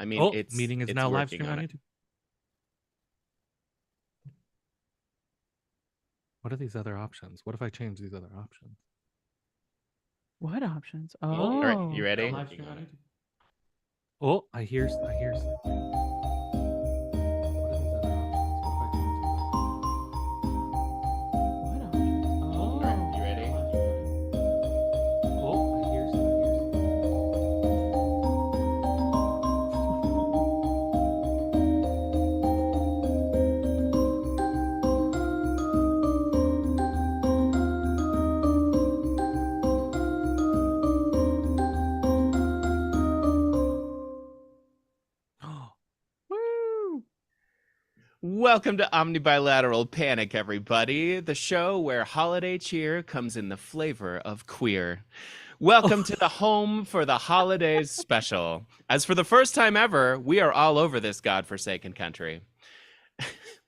I mean, Oh, it's meeting is it's now live working streaming on it. YouTube. What are these other options? What if I change these other options? What options? All Oh, right, you ready? Live stream on YouTube. Oh, I hear. What are these other options? what options? All right, Oh, you ready? Oh, I hear. woo! Welcome to Omnibilateral Panic, everybody, the show where holiday cheer comes in the flavor of queer. Welcome to the home for the holidays special. As for the first time ever, we are all over this godforsaken country.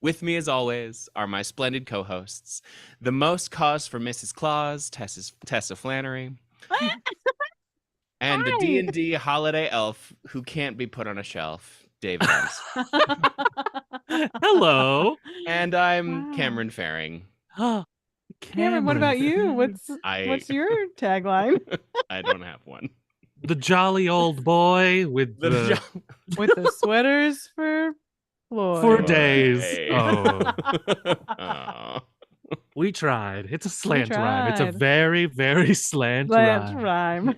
With me, as always, are my splendid co-hosts, the most cause for Mrs. Claus, Tessa Flannery, and the Hi. D&D holiday elf who can't be put on a shelf, David Ems. Hello. And I'm Wow. Cameron Faring. Cameron, what about you? What's your tagline? I don't have one. The jolly old boy with the With the sweaters for Floyd. for days. Hey. Oh, Aw. we tried. It's a slant We rhyme. It's a tried. very, very slant Slant rhyme. rhyme.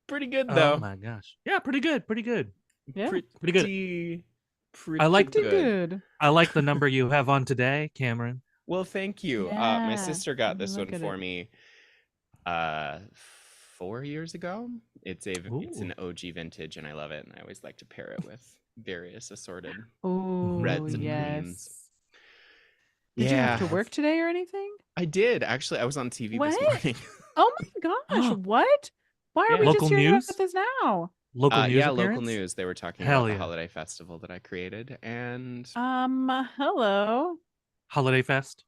Pretty good though. Oh my gosh. Yeah, pretty good. Pretty good. Yeah. Pretty good. Pretty I like Pretty good. I like the number you have on today, Cameron. Well, thank you. My Yeah. sister got this Look one at for it. me 4 years ago. It's an OG vintage and I love it, and I always like to pair it with various assorted Oh, reds and yes. greens. Did you have to work today or anything? I did. Actually, I was on TV this What? morning. Oh my gosh, what? Why are Yeah. we Local just hearing news? about this now? Local news Yeah, appearance? local news. They were talking Hell about yeah. the holiday festival that I created, and Hello. Holiday Fest.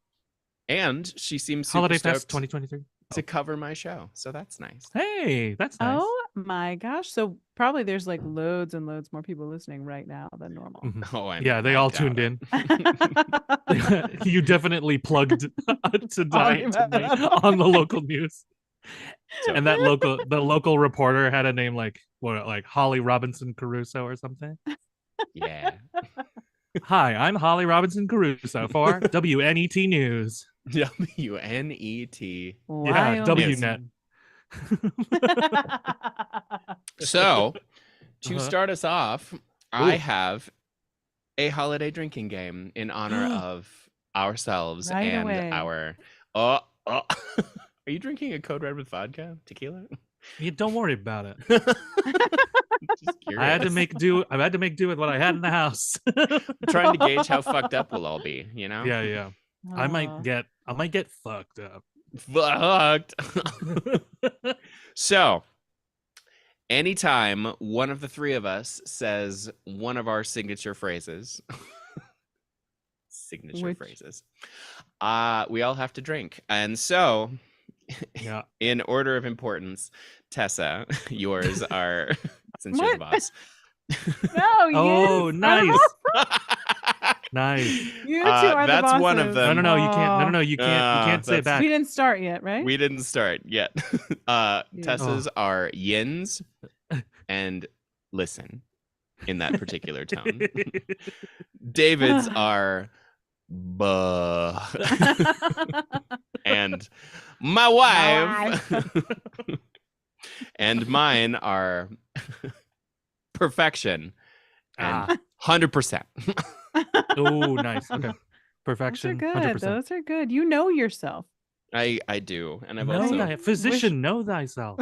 she seems super Holiday Fest stoked 2023. to cover my show, so that's nice. Hey, that's nice. Oh my gosh. So probably there's like loads and loads more people listening right now than normal. Mhm. Oh, Yeah, they I all doubt tuned it. in. You definitely plugged to Diet tonight on the local news. So- And the local reporter had a name like Holly Robinson Caruso or something. Yeah. Hi, I'm Holly Robinson Caruso for WNET News. WNET. Yeah, Wyoming. WNET. So, to Uh-huh. start us off, I Ooh. have a holiday drinking game in honor of ourselves Right and away. our. Oh. Are you drinking a Code Red with vodka? Tequila? Yeah, don't worry about it. Just I had to curious. make do. I had to make do with what I had in the house. Trying to gauge how fucked up we'll all be, you know? Yeah. I might Aw. get fucked up. Fucked. So, anytime one of the three of us says one of our signature phrases, Which- phrases, we all have to drink. And so, Yeah. in order of importance, Tessa, yours are, since you're the What? boss. No, Oh, yes. nice. Nice. You two are the that's one of bosses. them. No, you can't. No, you can't. You can't say that's- back. We didn't start yet, right? We didn't start yet. Tessa's are yins and listen in that particular tone. David's are buh and my wife. And mine are perfection and 100%. Oh, nice. Okay. Those are Perfection. good. 100%. Those are good. You know yourself. I do, and I've Know also thy physician, know thyself.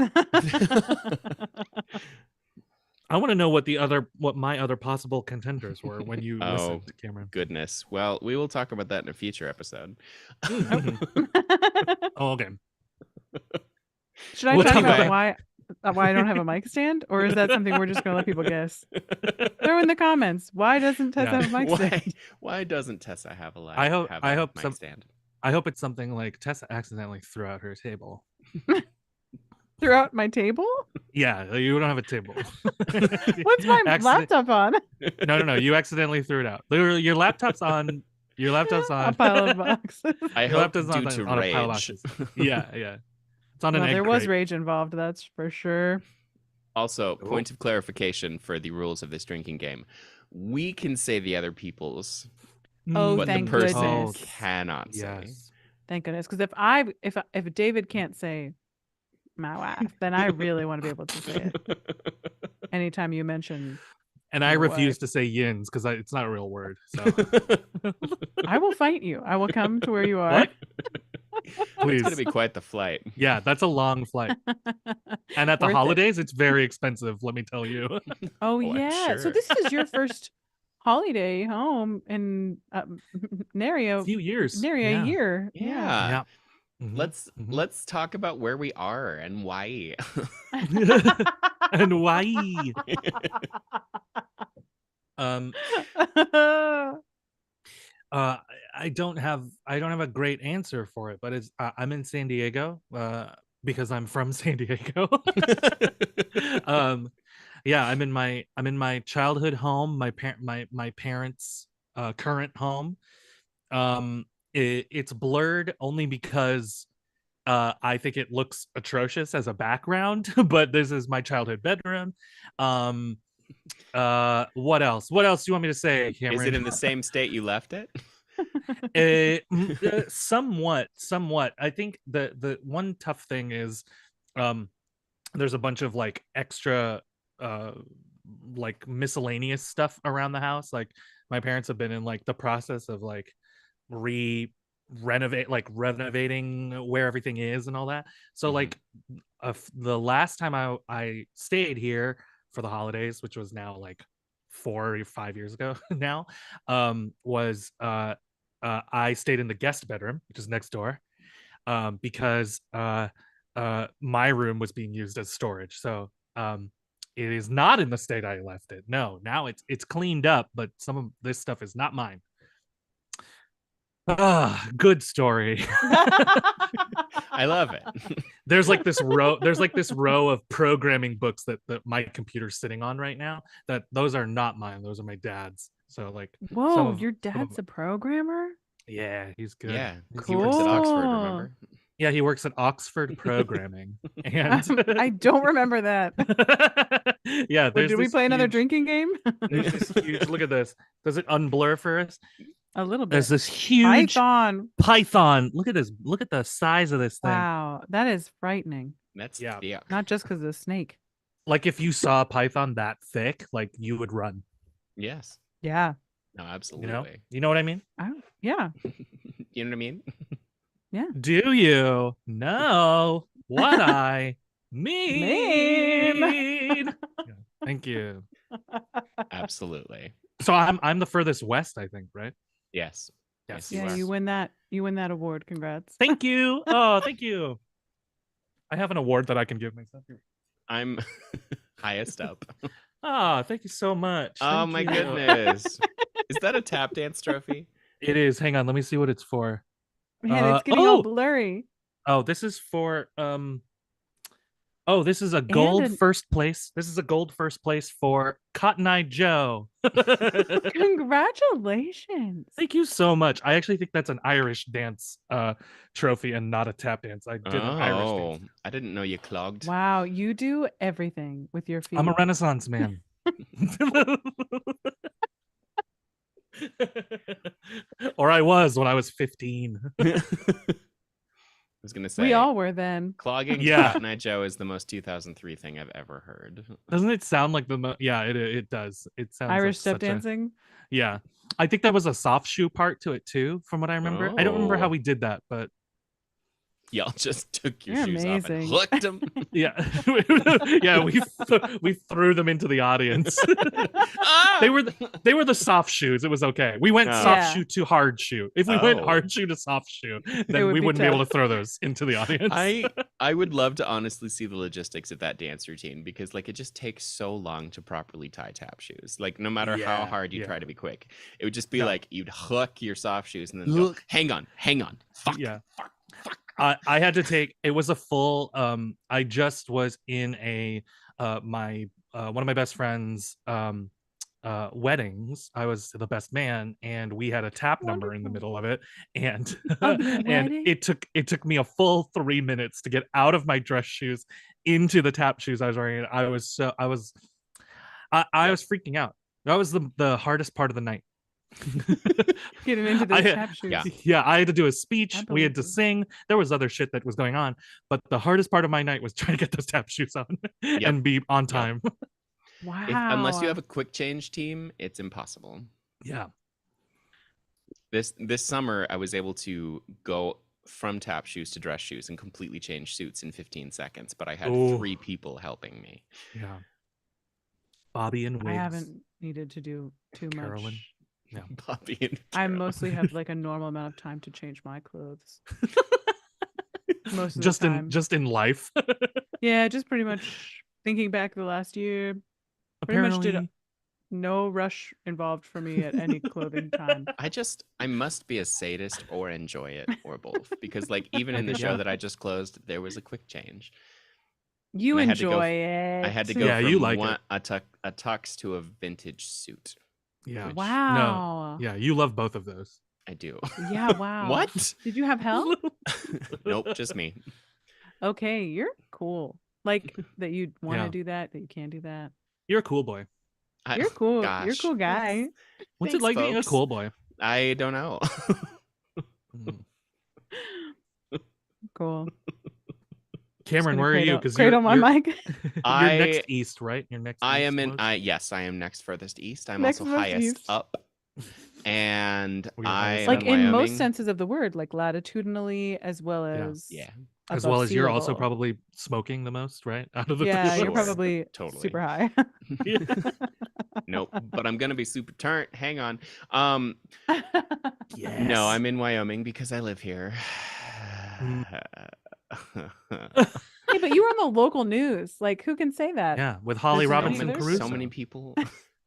I want to know what my other possible contenders were when you Oh. listened, Cameron. goodness. Well, we will talk about that in a future episode. Oh, okay. Should I We'll talk talk about about- why I don't have a mic stand, or is that something we're just gonna let people guess? Throw in the comments. Why doesn't Tessa Yeah. have a mic stand? Why doesn't Tessa have a live? I hope- have I a hope mic some- stand. I hope it's something like Tessa accidentally threw out her table. Threw out my table? Yeah, you don't have a table. What's my laptop on? No. You accidentally threw it out. Your laptop's on. Your laptop's on A pile of boxes. I Your hope laptop's due to on a pile of rage. boxes. Yeah. It's on an Well, egg there was crate. rage involved, that's for sure. Also, point of clarification for the rules of this drinking game. We can say the other people's, Oh, what the thank person goodness. cannot say. Yes. Thank goodness. Because if David can't say my wife, then I really want to be able to say it. Anytime you mention, And I your refuse wife. to say yins because it's not a real word. So I will fight you. I will come to where you are. what? It's Please. going to be quite the flight. Yeah, that's a long flight. And at the Worth it. holidays, it's very expensive, let me tell you. Oh, I'm yeah. So sure. this is your first holiday home in nary A a few years. a Yeah. year. Yeah. Yeah. Mhm, mhm. Let's talk about where we are and why. And why? Um I don't have a great answer for it, but it's I'm in San Diego because I'm from San Diego. Yeah, I'm in my childhood home, my parents' current home. It's blurred only because I think it looks atrocious as a background, but this is my childhood bedroom. What else? What else do you want me to say, Cameron? Is it in the same state you left it? Somewhat. I think the one tough thing is there's a bunch of like extra like miscellaneous stuff around the house. Like my parents have been in like the process of like renovating where everything is and all that. So like the last time I stayed here for the holidays, which was now like 4 or 5 years ago now, was I stayed in the guest bedroom, which is next door, because my room was being used as storage. So it is not in the state I left it. No, now it's cleaned up, but some of this stuff is not mine. Good story. I love it. There's like this row of programming books that my computer's sitting on right now. That those are not mine. Those are my dad's. So like, Whoa, your dad's a programmer? Yeah, he's good. Yeah, He's he works at Oxford. Cool. Remember? Yeah, he works at Oxford Programming. And I don't remember that. yeah, Wait, did we play another drinking game? There's this huge. Look at this. Does it unblur for us? A little bit. There's this huge Python. Look at this. Look at the size of this thing. Wow, that is frightening. That's Yeah. Not just because of the snake. Like if you saw a python that thick, like you would run. Yes. Yeah. No, absolutely. You know what I mean? Yeah. You know what I mean? Yeah. Do you know what I mean? Yeah, thank you. Absolutely. So I'm the furthest west, I think, right? Yes. Yes. Yeah, you win that. You win that award. Congrats. Thank you. Oh, thank you. I have an award that I can give myself here. I'm highest up. Thank you so much. Oh my goodness. Is that a tap dance trophy? It is. Hang on, let me see what it's for. Man, it's getting all blurry. Oh, this is for oh, this is a gold first place. This is a gold first place for Cotton Eye Joe. Congratulations. Thank you so much. I actually think that's an Irish dance trophy and not a tap dance. I did an Irish dance. I didn't know you clogged. Wow, you do everything with your feet. I'm a Renaissance man. Or I was when I was 15. I was gonna say we all were then. Clogging Cotton Eye Joe is the most 2003 thing I've ever heard. Doesn't it sound like the yeah, it does. It sounds Irish like step dancing. Yeah, I think there was a soft shoe part to it too, from what I remember. I don't remember how we did that, but y'all just took your You're shoes amazing. off and hooked them. Yeah, yeah, we threw them into the audience. They were the soft shoes. It was okay. We went soft shoe to hard shoe. If we went hard shoe to soft shoe, then we wouldn't be able to throw those into the audience. I would love to honestly see the logistics of that dance routine, because like it just takes so long to properly tie tap shoes. Like no matter how hard you try to be quick, it would just be like you'd hook your soft shoes and then go, hang on, fuck, fuck. I had to take, it was a full I just was in a my one of my best friends weddings. I was the best man, and we had a tap number in the Wonderful. middle of it, and Of the and wedding? it took me a full 3 minutes to get out of my dress shoes into the tap shoes I was wearing. I Yep. was freaking out. That was the hardest part of the night. Getting into those I- tap shoes. yeah, I had to do a speech. I We had to believe you. sing. There was other shit that was going on, but the hardest part of my night was trying to get those tap shoes on and be on time. Unless you Wow. have a quick change team, it's impossible. Yeah. This summer, I was able to go from tap shoes to dress shoes and completely change suits in 15 seconds, but I had Ooh. 3 people helping me. Yeah. Bobby and Wigs. I haven't needed to do too Carolyn. much. No. Bobby and I Carolyn. mostly have like a normal amount of time to change my clothes. Most of just the time. just in life. Yeah, just pretty much thinking back the last year. Pretty much did Apparently, no rush involved for me at any clothing time. I must be a sadist or enjoy it or both, because like even in the think, show yeah. that I just closed, there was a quick change. You And I had to go enjoy it. I had to go Yeah, from you like it. a tux to a vintage suit. yeah. Which Wow. Yeah, you love both of those. I do. Yeah, wow. What? Did you have help? Nope, just me. Okay, you're cool. Like that you want to Yeah. do that you can't do that. You're a cool boy. You're cool. You're a Gosh. cool guy. What's Thanks, it like being a folks. cool boy? I don't know. Mm. Cool. Cameron, Gonna where are you? cradle- Because cradle my mic. you're next east, right? You're next. I am eastmost? yes, I am next furthest east. I'm Next also most highest east. up. And Were you I highest am Like up? in most Wyoming. senses of the word, like latitudinally as well Yeah. as Yeah. as above well as sea you're also level. probably smoking the most, right? Out of the Yeah, three you're of us. probably Totally. super high. Nope, but I'm gonna be super turnt. Hang on. Yes. No, I'm in Wyoming because I live here. Mm. Hey, but you were on the local news. Like, who can say that? Yeah, with Holly There's so many Robinson others. Caruso. So many people.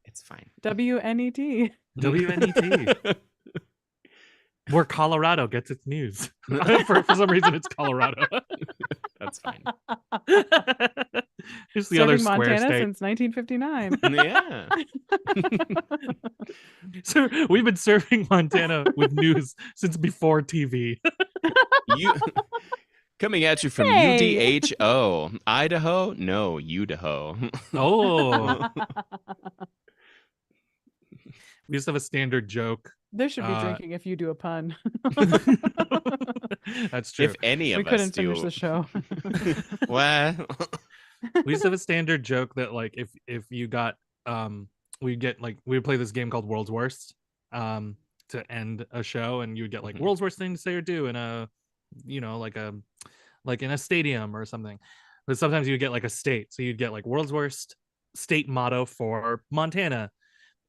It's fine. WNET. WNET, where Colorado gets its news. for some reason, it's Colorado. That's fine. Here's the other Serving square Montana state. since 1959. Yeah. So we've been serving Montana with news since before TV. You coming at you from Hey. UDHO. Idaho? No, Idaho. Oh, we just have a standard joke. There should be drinking if you do a pun. That's true. If any of We us couldn't do. finish the show. Well, We just have a standard joke that like if you got we get like we would play this game called World's Worst to end a show, and you would get like Mhm. world's worst thing to say or do in a like in a stadium or something. But sometimes you would get like a state, so you'd get like world's worst state motto for Montana.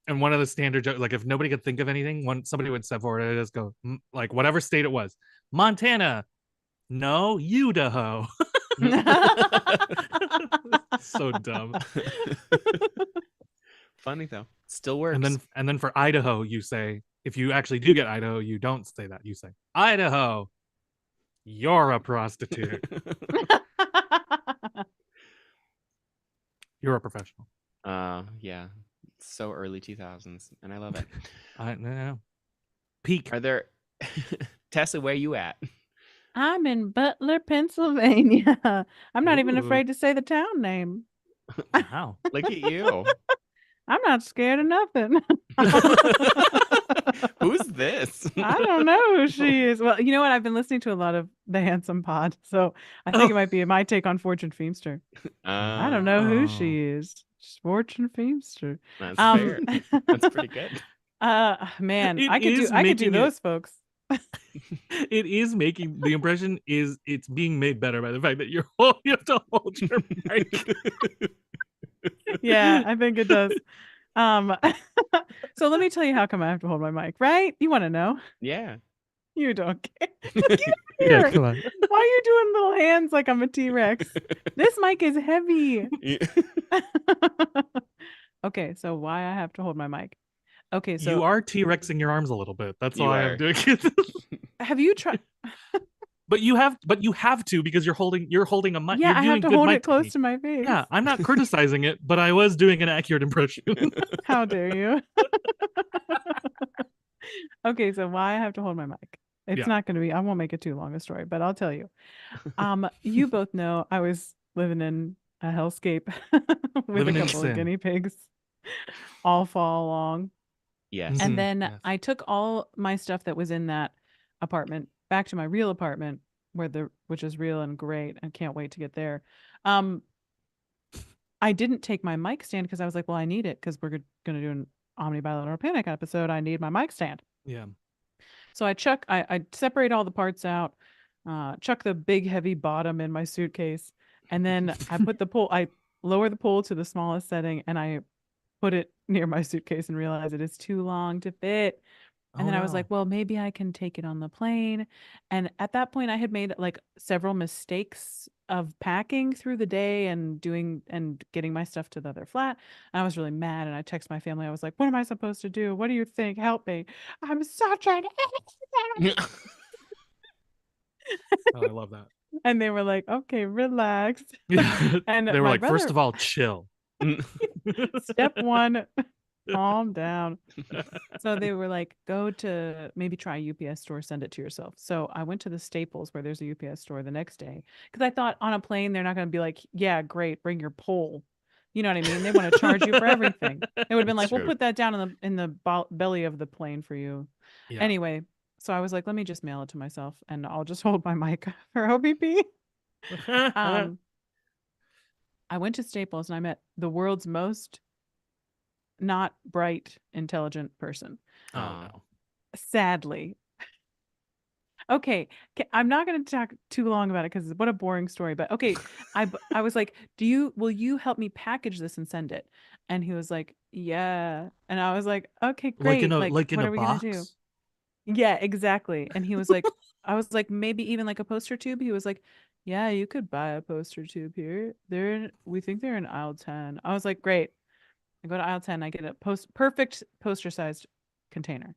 And one of the standard jokes, like if nobody could think of anything, somebody would step forward and just go like whatever state it was, Montana, no, Idaho. So dumb. funny though. Still works. And then for Idaho, you say, if you actually do get Idaho, you don't say that. You say, Idaho, you're a prostitute. You're a professional. Yeah. So early 2000s, and I love it. I know. Peak. Are there Tessa, where you at? I'm in Butler, Pennsylvania. I'm not even Ooh. afraid to say the town name. Wow. Look at you. I'm not scared of nothing. Who's this? I don't know who she is. Well, you know what? I've been listening to a lot of the Handsome Pod, so I think it might be my take on Fortune Feimster. I don't know who she is. She's Fortune Feimster. That's fair. That's pretty good. Man, It I could is do making it- those folks. It is making the impression it's being made better by the fact that you have to hold your mic. Yeah, I think it does. So let me tell you how come I have to hold my mic, right? You want to know? Yeah. You don't care. Get Yeah, here. come on. Why are you doing little hands like I'm a T-Rex? This mic is heavy. Okay, so why I have to hold my mic? Okay, so You are T-Rexing your arms a little bit. That's You all I are. am doing. have you tried? But you have to because you're holding a mic. Yeah, You're I have doing to good hold mic it close technique. to my face. Yeah, I'm not criticizing it, but I was doing an accurate impression. How dare you? Okay, so why I have to hold my mic? It's Yeah. not going to be. I won't make it too long a story, but I'll tell you. You both know I was living in a hellscape with Living a in couple of sin. guinea pigs all fall along. Yes. And Mhm, then yes. I took all my stuff that was in that apartment back to my real apartment which is real and great. I can't wait to get there. I didn't take my mic stand because I was like, well, I need it because we're going to do an Omni Bilateral Panic episode. I need my mic stand. Yeah. So I separate all the parts out, chuck the big heavy bottom in my suitcase, and then I lower the pole to the smallest setting and I put it near my suitcase and realize it is too long to fit. And Oh then I was no. like, well, maybe I can take it on the plane. And at that point I had made like several mistakes of packing through the day and getting my stuff to the other flat. And I was really mad and I texted my family. I was like, what am I supposed to do? What do you think? Help me. I'm such an idiot. Oh, I love that. And they were like, okay, relax. Yeah. And They were my like, first brother, of all, chill. step one, calm down. So they were like, go to maybe try a UPS store, send it to yourself. So I went to the Staples where there's a UPS store the next day because I thought on a plane, they're not going to be like, yeah, great, bring your pole. You know what I mean? They want to charge you for everything. They would have been It's like, we'll true. put that down in the belly of the plane for you. Yeah. Anyway, so I was like, let me just mail it to myself and I'll just hold my mic for OBP. Um, I went to Staples and I met the world's most not bright, intelligent person. Oh Aw. no. Sadly. Okay, I'm not going to talk too long about it because what a boring story. But okay, I was like, will you help me package this and send it? And he was like, yeah. And I was like, okay, Like in great. a Like, like in what a are we gonna do? box? Yeah, exactly. And he was like, I was like, maybe even like a poster tube. He was like, yeah, you could buy a poster tube here. We think they're in aisle 10. I was like, great. I go to aisle 10. I get a perfect poster sized container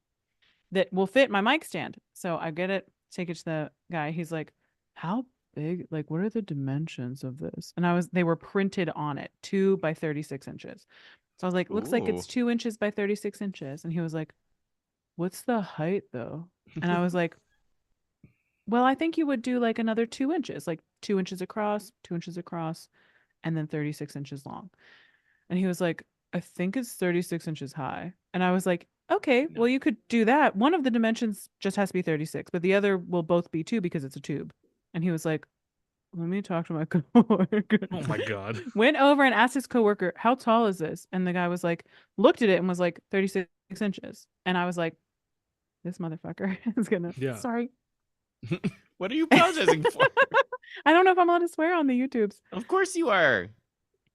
that will fit my mic stand. So I get it, take it to the guy. He's like, how big? Like, what are the dimensions of this? And they were printed on it, 2 by 36 inches. So I was like, looks like Ooh. it's 2 inches by 36 inches. And he was like, what's the height though? And I was like, well, I think you would do like another 2 inches, like 2 inches across, 2 inches across, and then 36 inches long. And he was like, I think it's 36 inches high. And I was like, okay, No. well, you could do that. One of the dimensions just has to be 36, but the other will both be 2 because it's a tube. And he was like, let me talk to my coworker. Oh my god. Went over and asked his coworker, how tall is this? And the guy was like, looked at it and was like, 36 inches. And I was like, this motherfucker is gonna, Yeah. sorry. What are you apologizing for? I don't know if I'm allowed to swear on the YouTubes. Of course you are.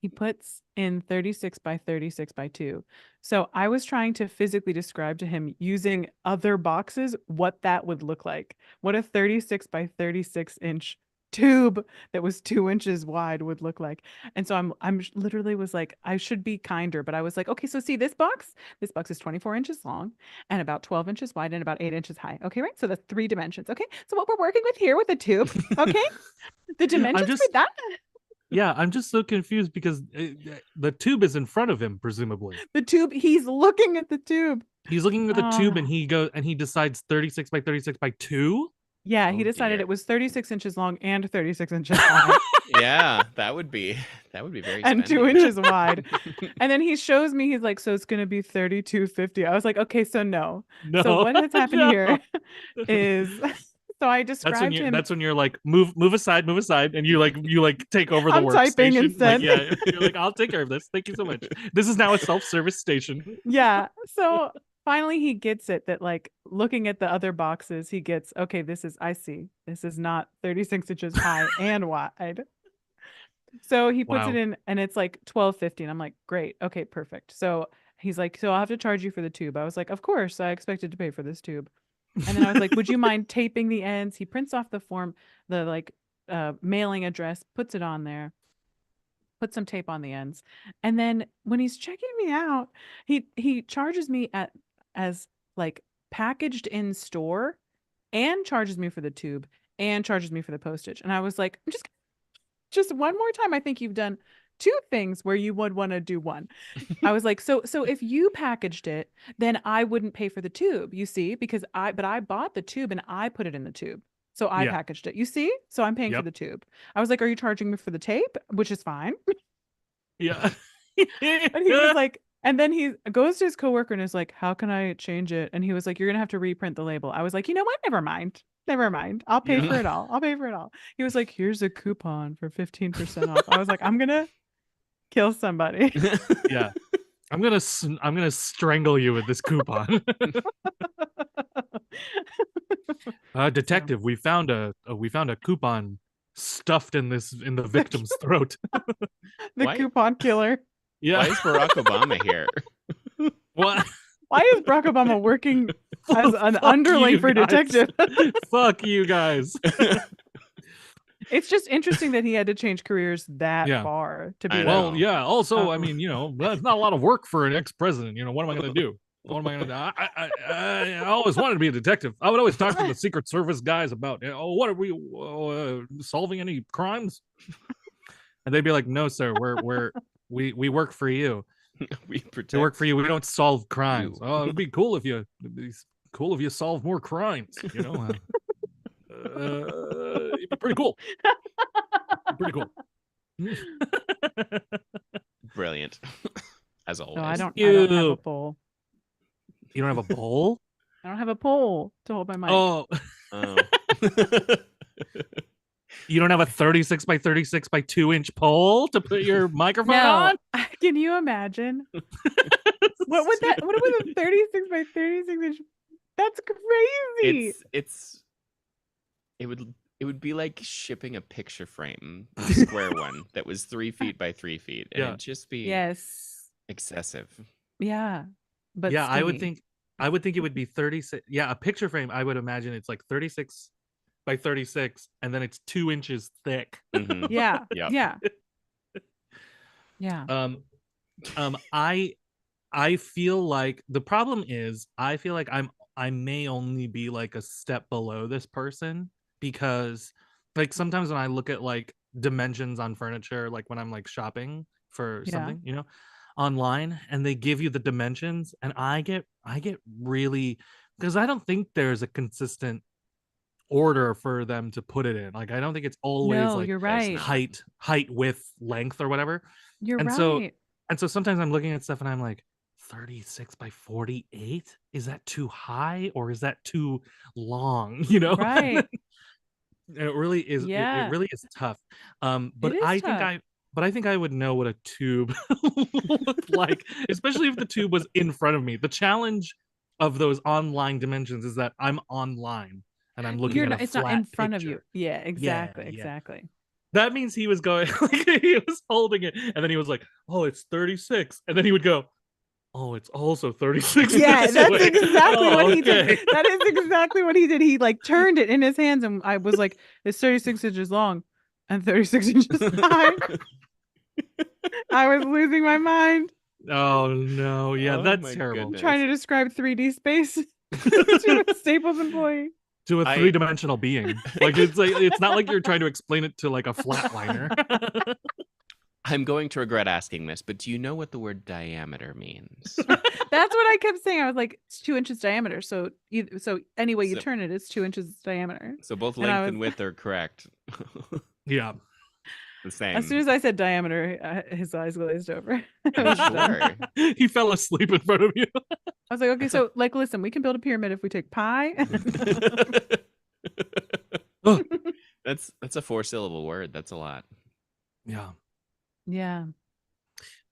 He puts in 36 by 36 by 2. So I was trying to physically describe to him using other boxes what that would look like. What a 36 by 36 inch tube that was 2 inches wide would look like. And so I'm literally was like, I should be kinder, but I was like, okay, so see this box? This box is 24 inches long and about 12 inches wide and about 8 inches high. Okay, right? So that's 3 dimensions. Okay. So what we're working with here with a tube, okay? The dimensions for that. Yeah, I'm just so confused because the tube is in front of him, presumably. The tube, he's looking at the tube. He's looking at the tube and Ah. he decides 36 by 36 by 2. Yeah, he Oh, decided dear. it was 36 inches long and 36 inches high Yeah, that would be very and 2 spendy. inches wide. And then he shows me, he's like, so it's going to be 32.50. I was like, okay, so no. No. So what has happened No. here is, so I described him. That's when you're like, move aside, and you take over the I'm typing workstation. instead. Like, yeah, you're like, I'll take care of this. Thank you so much. This is now a self-service station. Yeah. So finally he gets it that like looking at the other boxes, he gets, okay, I see. This is not 36 inches high and wide. So he puts Wow. it in and it's like 12.50 and I'm like, great. Okay, perfect. So he's like, so I'll have to charge you for the tube. I was like, of course, I expected to pay for this tube. And then I was like, would you mind taping the ends? He prints off the form, the like mailing address, puts it on there, put some tape on the ends. And then when he's checking me out, he charges me as like packaged in store and charges me for the tube and charges me for the postage. And I was like, I'm just one more time. I think you've done two things where you would want to do one. I was like, so if you packaged it, then I wouldn't pay for the tube, you see, because I bought the tube and I put it in the tube. So I Yeah. packaged it. You see? So I'm paying for Yep. the tube. I was like, are you charging me for the tape? Which is fine. Yeah. And he was like, and then he goes to his coworker and is like, how can I change it? And he was like, you're gonna have to reprint the label. I was like, you know what? Never mind. Never mind. I'll pay for Yeah. it all. I'll pay for it all. He was like, here's a coupon for 15% off. I was like, I'm gonna kill somebody. Yeah. I'm gonna strangle you with this coupon. Detective, we found a coupon stuffed in the victim's throat. The Why- coupon killer. Yeah. Why is Barack Obama here? What? Why is Barack Obama working as an Fuck underling you for guys. detective? Fuck you guys. It's just interesting that he had to change careers that Yeah. far to I be know. like, Well, yeah. Also, I Oh. mean, that's not a lot of work for an ex-president. What am I going to do? What am I going to do? I always wanted to be a detective. I would always talk to the Secret Service guys about, what are we solving any crimes? And they'd be like, "No, sir. We work for you. We protect. We work for you. We don't solve crimes. you. Oh, it'd be cool if you solve more crimes. It'd be pretty cool. Pretty cool." Brilliant. As always. no, I don't have a You. pole. You don't have a bowl? I don't have a pole to hold my mic. Oh, Oh. you don't have a 36 by 36 by 2-inch pole to put your microphone no. on? Can you imagine? What would a 36 by 36 inch? That's crazy. It would be like shipping a picture frame, a square one that was 3 feet by 3 feet, and Yeah. it'd just be Yes. excessive. Yeah. But Yeah, I would skinny. think it would be 36. Yeah, a picture frame, I would imagine it's like 36 by 36, and then it's 2 inches thick. Mhm. Yeah. Yep. Yeah. Yeah. I feel like the problem is I feel like I may only be like a step below this person, because like sometimes when I look at like dimensions on furniture, like when I'm like shopping for Yeah. something, online, and they give you the dimensions, and I get really, because I don't think there's a consistent order for them to put it in. Like I don't think it's always No, like you're there's right. not. height, width, length, or whatever. You're And right. so sometimes I'm looking at stuff and I'm like, 36 by 48? Is that too high or is that too long? Right. It really is. Yeah. It really is tough. But It is I tough. think I would know what a tube looked like, especially if the tube was in front of me. The challenge of those online dimensions is that I'm online and I'm looking at a it's flat not in front of you. picture. Yeah, exactly. yeah. Exactly. That means he was going, like, he was holding it, and then he was like, "Oh, it's 36," and then he would go, "Oh, it's also 36." Yeah, this that's way." exactly Oh, what he did. okay. That is exactly what he did. He like turned it in his hands, and I was like, it's 36 inches long and 36 inches high. I was losing my mind. Oh no, yeah, Oh that's my terrible. goodness. Trying to describe 3D space to a Staples employee. To a I- three-dimensional being, like it's not like you're trying to explain it to like a flatliner. I'm going to regret asking this, but do you know what the word diameter means? That's what I kept saying. I was like, it's 2 inches diameter. So any way you So- turn it, it's 2 inches diameter. So both And I length and was- width are correct. Yeah. The same. As soon as I said diameter, his eyes glazed over. I was done. Sure. He fell asleep in front of you. I was like, okay, so like, listen, we can build a pyramid if we take pi. That's a 4-syllable word. That's a lot. Yeah. Yeah.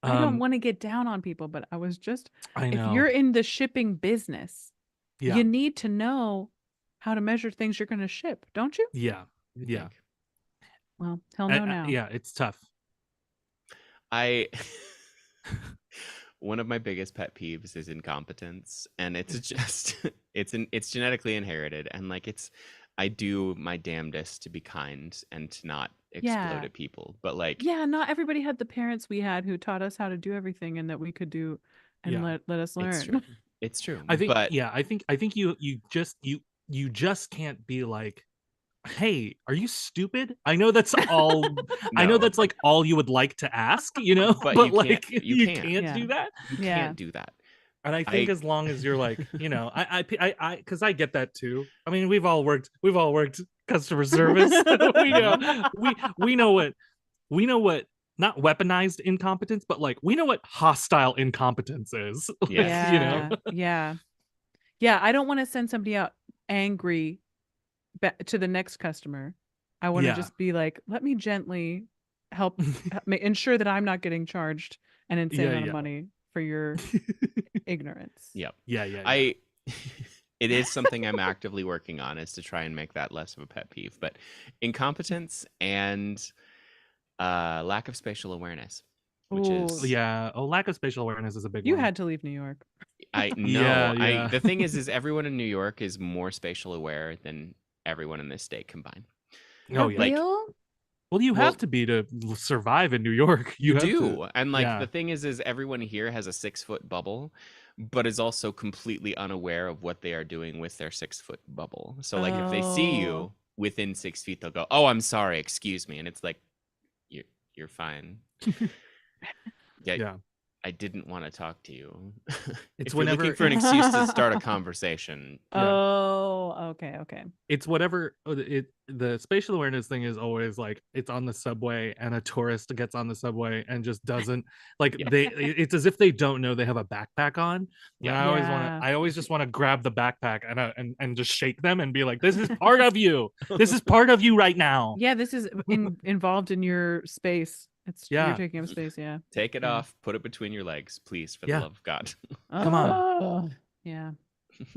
I don't want to get down on people, but I was just, I know. if you're in the shipping business, yeah. you need to know how to measure things you're going to ship, don't you? Yeah. I Yeah. think. Well, hell no now. Yeah, it's tough. One of my biggest pet peeves is incompetence, and it's just it's genetically inherited, and like I do my damnedest to be kind and to not explode Yeah. at people, but like Yeah, not everybody had the parents we had who taught us how to do everything and that we could do and Yeah. let us learn. it's true. It's true. I think but I think you just can't be like, hey, are you stupid? I know that's all. I know No. that's like all you would like to ask, you know, But but you like can't. You you can't. can't Yeah. do that. You Yeah. can't do that. And I think as long as you're like, you know, because I get that too. I mean, we've all worked customer service. we know what not weaponized incompetence, but like we know what hostile incompetence is. Yes. Like, you know. Yeah. I don't want to send somebody out angry to the next customer. I want to Yeah. just be like, let me gently help ensure that I'm not getting charged an insane amount of money for your ignorance. Yep. Yeah. It is something I'm actively working on, is to try and make that less of a pet peeve. But incompetence and lack of spatial awareness, which Ooh. is Yeah. Oh, lack of spatial awareness is a big You one. had to leave New York. I know. Yeah. The thing is everyone in New York is more spatial aware than everyone in this state combined. Oh yeah. Like, Real? Well, you Well, have to be to survive in New York. You have do. to. And like Yeah. the thing is everyone here has a 6-foot bubble, but is also completely unaware of what they are doing with their 6-foot bubble. So like if they see Oh. you within 6 feet, they'll go, "Oh, I'm sorry, excuse me," and it's like, you're fine. Yeah. I didn't want to talk to you. It's If you're looking whenever for an excuse to start a conversation. Oh, okay. it's whatever the spatial awareness thing is always like it's on the subway and a tourist gets on the subway and just doesn't like Yeah. it's as if they don't know they have a backpack on. Yeah. And I always just want to grab the backpack and just shake them and be like, this is part of you. This is part of you right now. Yeah, this is involved in your space. You're taking up space. Yeah. Take it Yeah. off, put it between your legs, please, for the Yeah. love of God. Come on. Oh, yeah.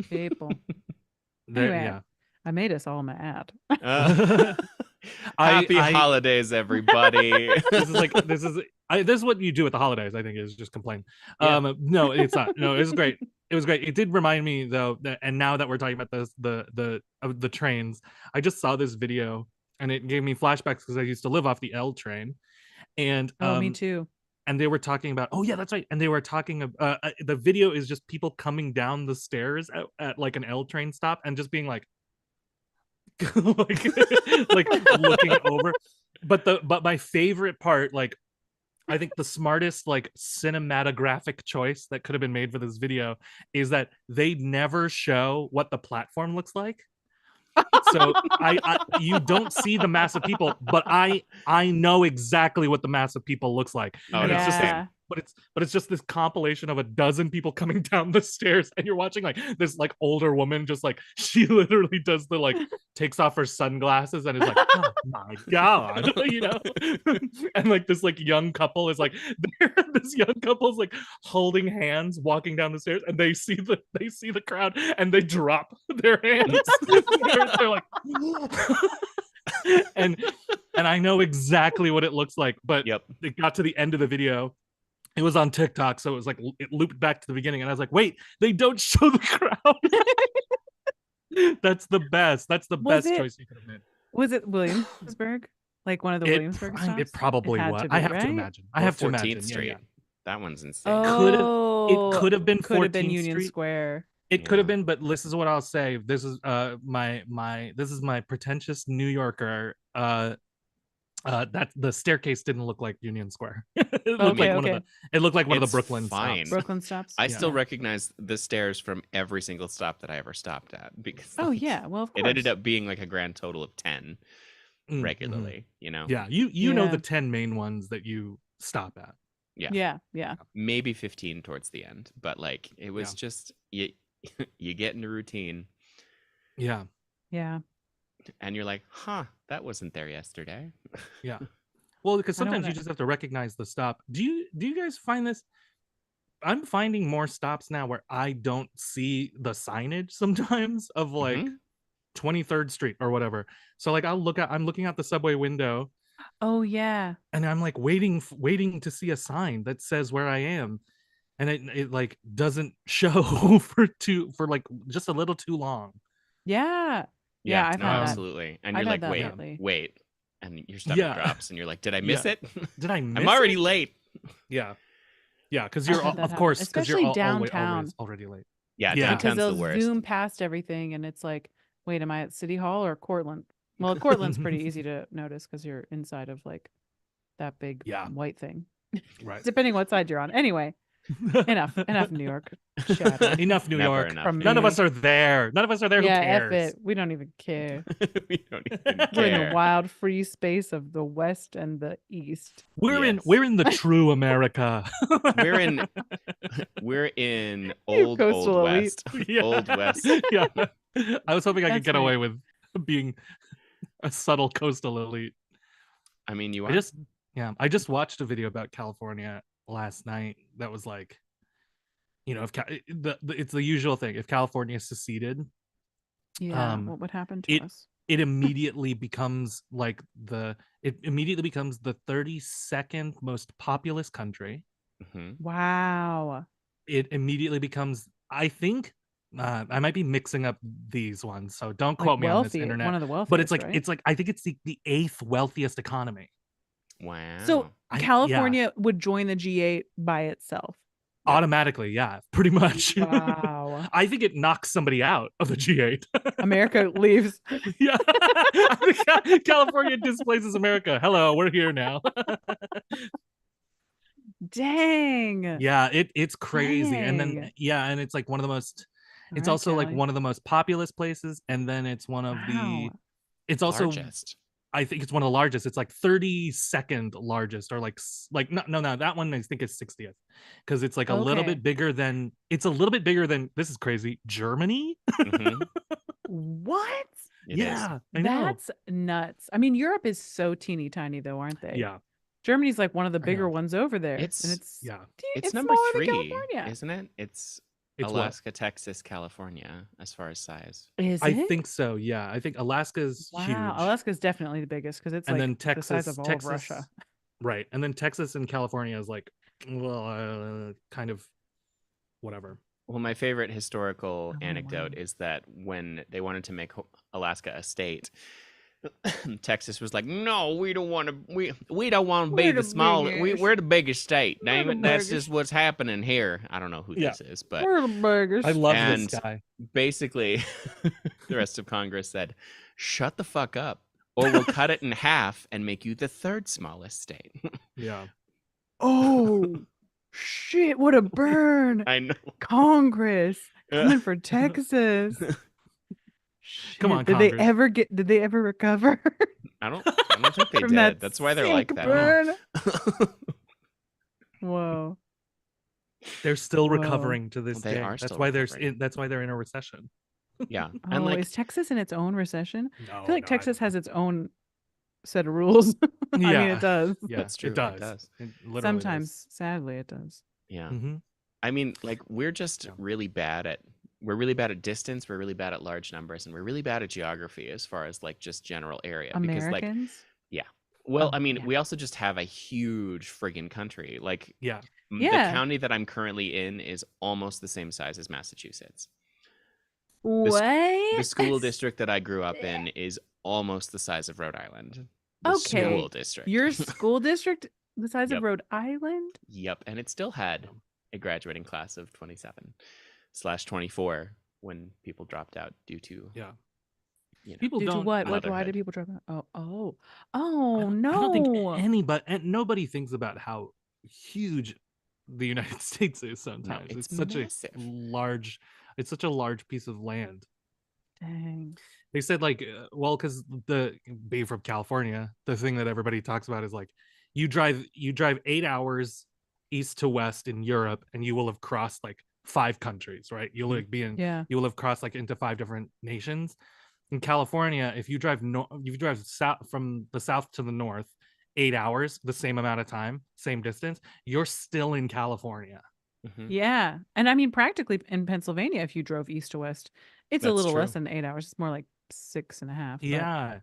People. Anyway, Yeah. I made us all mad. Happy holidays, everybody. This is what you do at the holidays, I think, is just complain. Yeah. No, it's not. No, it was great. It was great. It did remind me though and now that we're talking about this the trains, I just saw this video and it gave me flashbacks because I used to live off the L train. And me too. and they were talking about, oh yeah, that's right. And they were talking about the video is just people coming down the stairs at like an L train stop and just being like like looking over. But my favorite part, like I think the smartest like cinematographic choice that could have been made for this video is that they never show what the platform looks like. So you don't see the mass of people, but I know exactly what the mass of people looks like. Oh, And no. it's just but it's just this compilation of a dozen people coming down the stairs, and you're watching like this like older woman just like she literally does the like takes off her sunglasses and is like, oh my god, you know. And like this like young couple is like this young couple is like holding hands walking down the stairs, and they see the crowd and they drop their hands. They're like and I know exactly what it looks like, but Yep. it got to the end of the video. It was on TikTok, so it was like it looped back to the beginning, and I was like, "Wait, they don't show the crowd." That's the best. That's the best choice you could have made. Was it Williamsburg? Like one of the Williamsburg stops? It probably was. I have to imagine. I have to imagine. 14th Street. Yeah. That one's insane. Oh, it could have been 14th Union Street. Square. It could have been, but this is what I'll say. This is my pretentious New Yorker. That the staircase didn't look like Union Square. It looked like one of the Brooklyn fine. stops. Brooklyn stops. I still recognize the stairs from every single stop that I ever stopped at, because yeah, well, of course. it ended up being like a grand total of 10 regularly, you know. Yeah, you know the 10 main ones that you stop at. Yeah. Maybe 15 towards the end, but like it was just you get in a routine. Yeah. And you're like, huh, that wasn't there yesterday. Yeah. Well, because sometimes you just have to recognize the stop. Do you guys find this? I'm finding more stops now where I don't see the signage sometimes of like 23rd Street or whatever. So like I'm looking out the subway window. Oh yeah. And I'm like waiting to see a sign that says where I am. And it like doesn't show for like just a little too long. Yeah. Yeah, I've had that. Absolutely. And you're like, wait. And your stomach drops and you're like, did I miss it? Did I miss I'm already late. Yeah. Yeah, because you're of course because you're downtown already late. Yeah, downtown's because they'll the worst. zoom past everything and it's like, wait, am I at City Hall or Cortland? Well, Cortland's pretty easy to notice because you're inside of like that big Yeah. white thing, Right. depending what side you're on. Anyway, enough New York chatter. Enough New Never York. enough. From None of me. us are there. None of us are there. Yeah, Who F cares? it. We don't even care. We don't even We're in the care. wild, free space of the West and the East. We're Yes. in the true America. We're in You old coastal elite. West. Yeah. Old West. Yeah. I was hoping I could That's get away right. with being a subtle coastal elite. I mean, you I are. just watched a video about California last night that was like, if it's the usual thing. If California seceded, Yeah, what would happen to it us? it immediately becomes like the 32nd most populous country. Mhm. Wow. It immediately becomes, I think, I might be mixing up these ones, so don't Like quote me on this wealthy, internet. one of the wealthiest, But it's like right? I think it's the 8th wealthiest economy. Wow. So Yeah. California would join the G8 by itself. Yep. Automatically, yeah, pretty much. Wow. I think it knocks somebody out of the G8. America leaves. Yeah. I think California displaces America. Hello, we're here now. Dang. Yeah, it's crazy. And then Dang. and it's like one of the most All it's right, also like Cali. one of the most populous places, and then it's one of the Wow. it's also Largest. I think it's one of the largest. It's like 32nd largest, or like no, that one I think is 60th, because it's like a little Okay. bit bigger than this is crazy, Germany. Mhm. What? It is. Yeah, I know. That's nuts. I mean, Europe is so teeny tiny though, aren't they? Yeah, Germany's like one of the I bigger know. ones over there. It's- and it's Yeah, It's it's number smaller 3, than California. isn't it? It's it's what? Alaska, Texas, California, as far as size. Is I it? think so. Yeah, I think Alaska's Wow. huge, Alaska's definitely the biggest because it's and like then the size of all of Russia. right? And then Texas and California is like, well, kind of whatever. Well, my favorite historical Oh, anecdote wow. is that when they wanted to make Alaska a state, Texas was like, "No, we don't want to. We don't want to be We're the the small. biggest. We're the biggest state. We're Damn the it, that's biggest. just what's happening here." I don't know who Yeah. this is, but We're the biggest. I love And- this guy. basically, the rest of Congress said, "Shut the fuck up, or we'll cut it in half and make you the 3rd smallest state." Yeah, Oh shit! What a burn! I know. Congress coming for Texas. Come Shit, on, Did they Congress. ever get? Did they ever recover I don't think they from did. that? That's why they're like sick that. burn. Whoa. they're still Whoa. recovering to this They day. are That's still why recovering. that's why they're in a recession. Yeah, Oh, and like is Texas in its own recession? No, I feel like Texas has its own set of rules. I mean, Yeah. it does. Yeah, That's true, It it does. does. It literally Sometimes, sadly, it does. yeah. does. Mhm. I mean, like we're just Yeah. really bad at distance, we're really bad at large numbers, and we're really bad at geography as far as like just general area. Because like, Americans. well, Oh, I mean, yeah. we also just have a huge friggin' country. Like Yeah. the Yeah. county that I'm currently in is almost the same size as Massachusetts. What? The school district that I grew up in is almost the size of Rhode Island. The Okay. school district. Your school district the size Yep. of Rhode Island? Yep, and it still had a graduating class of 27/24 when people dropped out due to Yeah. you know. People Due to don't. what? Why motherhood. did people drop out? Oh I don't think no. anybody and nobody thinks about how huge the United States is sometimes. it's such massive. it's such a large piece of land. Dang. They said like, well, because being from California, the thing that everybody talks about is like, you drive 8 hours east to west in Europe, and you will have crossed like 5 countries, right? You'll Mhm. like be in, Yeah. you will have crossed like into 5 different nations. In California, if you drive south from the south to the north 8 hours, the same amount of time, same distance, you're still in California. Mhm. Yeah. And I mean, practically in Pennsylvania, if you drove east to west, it's a That's little less true. than 8 hours. It's more like 6.5. but Yeah,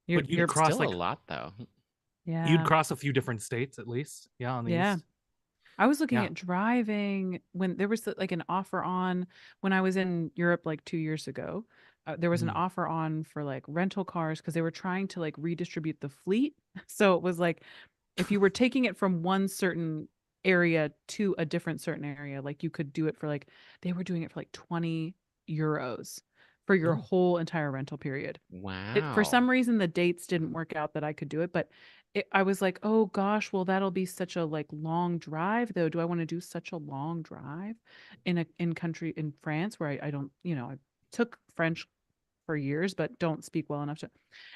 You're, but you'd you're cross Still like a lot though. yeah. you'd cross a few different states at least. Yeah, on the Yeah. east. I was looking Yeah. at driving when there was like an offer on when I was in Europe like 2 years ago. There was an Mhm. offer on for like rental cars because they were trying to like redistribute the fleet. So it was like if you were taking it from one certain area to a different certain area, like you could do it for like they were doing it for like 20 euros. for your Oh. whole entire rental period. Wow. For some reason, the dates didn't work out that I could do it, but I was like, oh gosh, well, that'll be such a like long drive though. Do I want to do such a long drive in France where I don't, I took French for years, but don't speak well enough to.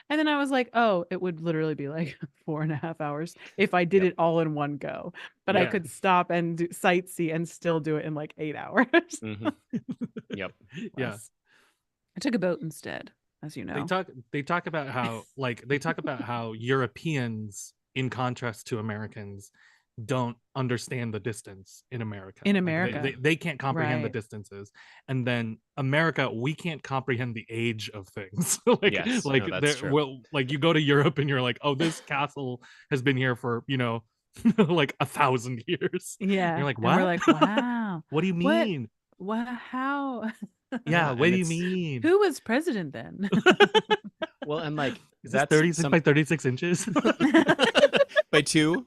And then I was like, oh, it would literally be like 4.5 hours if I did Yep. it all in one go. But I Yeah. could stop and sightsee and still do it in like 8 hours. Mhm. Yep. Yeah. Less. I took a boat instead, as you know. They talk about how Europeans, in contrast to Americans, don't understand the distance in America. In Like, America. they can't comprehend the Right. distances, and then America, we can't comprehend the age of things. Yes, no, that's true. Well, like you go to Europe and you're like, oh, this castle has been here for like 1,000 years. Yeah. And you're like, And what? we're like, wow. What do you What? mean? How? Yeah, what and do you it's- mean? Who was president then? Well, and like Is this that's 36 by 36 inches? by 2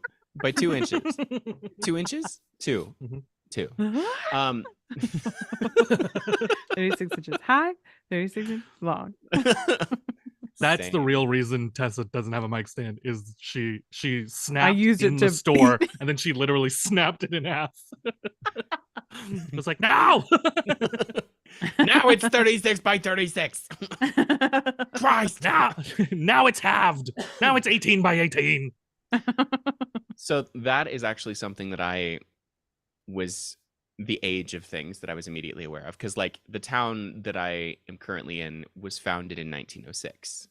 inches. 2 inches? 2. Mhm. 2. Um 36 inches high, 36 inches long. That's the same. real reason Tessa doesn't have a mic stand. Is she snapped used it in the to store and then she literally snapped it in half. It was like, no. Now it's 36 by 36. Christ. Now it's halved. Now it's 18 by 18. So that is actually something that I was the age of things that I was immediately aware of, because like the town that I am currently in was founded in 1906,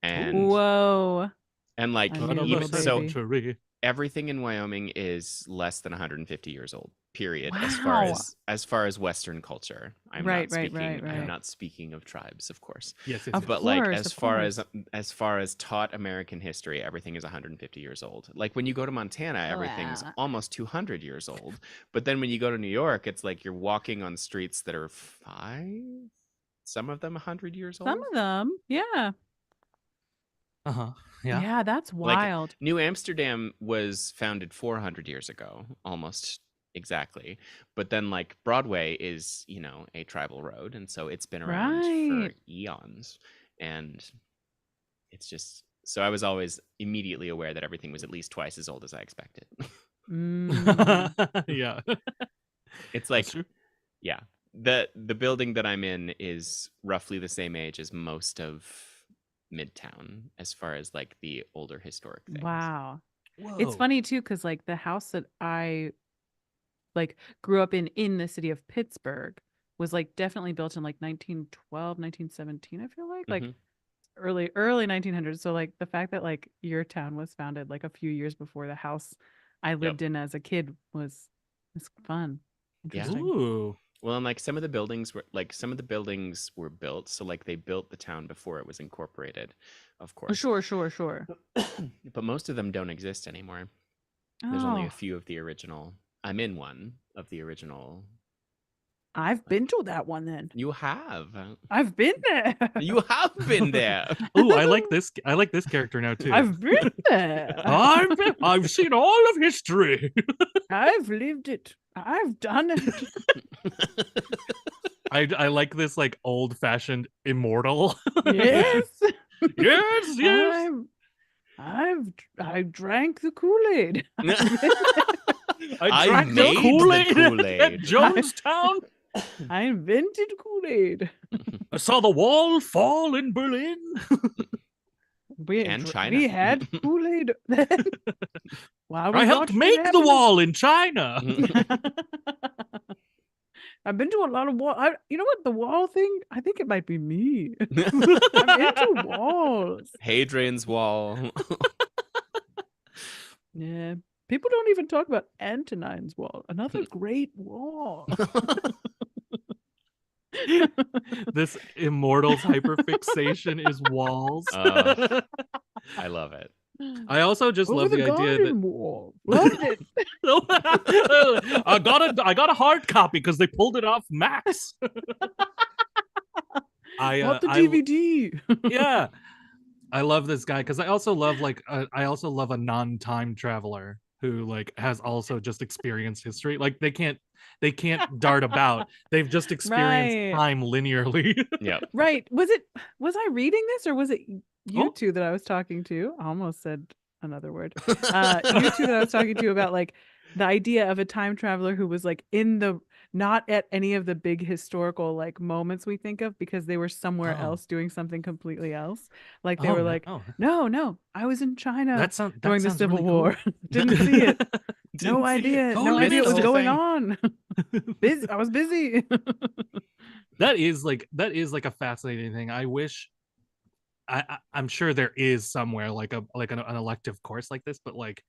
and Whoa. like I knew a even little so baby. Century. everything in Wyoming is less than 150 years old. Period. Wow. As far as Western culture, I'm Right, not right, speaking. right, I'm right. not speaking of tribes, of course. Yes, yes, Of yes. But like course, as of far course. as far as taught American history, everything is 150 years old. Like when you go to Montana, everything's Wow. almost 200 years old. But then when you go to New York, it's like you're walking on streets that are 5, some of them 100 years old. Some of them, yeah. Uh-huh. Yeah. Yeah, that's Like wild. New Amsterdam was founded 400 years ago, almost exactly. But then like Broadway is, a tribal road, and so it's been around for Right. eons. And it's just, so I was always immediately aware that everything was at least twice as old as I expected. Mm. Yeah. It's like, That's true. yeah, the building that I'm in is roughly the same age as most of Midtown as far as like the older historic things. Wow. Whoa. It's funny too, because like the house that I like grew up in the city of Pittsburgh was like definitely built in like 1912, 1917, I feel like Mhm. early 1900s. So like the fact that like your town was founded like a few years before the house I lived in as a kid was fun. Yeah. Interesting. Ooh. Well, and like some of the buildings were built, so like they built the town before it was incorporated, of Oh, course. sure. But most of them don't exist anymore. There's only Oh, a few of the original. I'm in one of the original. I've been to that one then. You have. I've been there. You have been there. Ooh, I like this character now too. I've been there. I've seen all of history. I've lived it. I've done it. I like this like old-fashioned immortal. Yes. Yes. I drank the Kool-Aid. I drank the made the Kool-Aid at Kool-Aid. Jonestown. I invented Kool-Aid. I saw the wall fall in Berlin. And China. We had Kool-Aid then. While we I helped watched it make the happen. wall in China. I've been to a lot of wall. You know what? The wall thing? I think it might be me. I'm into walls. Hadrian's Wall. Yeah. People don't even talk about Antonine's Wall. Another great wall. This immortal's hyperfixation is walls. I love it. I also just Over love the idea garden that wall. Loved it. I got a hard copy because they pulled it off Max. Bought the DVD. Yeah, I love this guy because I also love a non-time traveler who like has also just experienced history. Like they can't They can't dart about. They've just experienced Right. time linearly. Yep. Right. Was I reading this, or was it you Oh. two that I was talking to? I almost said another word. You two that I was talking to about like the idea of a time traveler who was like not at any of the big historical like moments we think of, because they were somewhere Oh. else doing something completely else. Like they Oh, were no. like, Oh. no, I was in China That during the sounds Civil really War. cool. Didn't see it. Didn't No see idea. it. No Totally idea missed what the was whole going thing. on. Busy. I was busy. That is like a fascinating thing. I wish I'm sure there is somewhere like an elective course like this, but like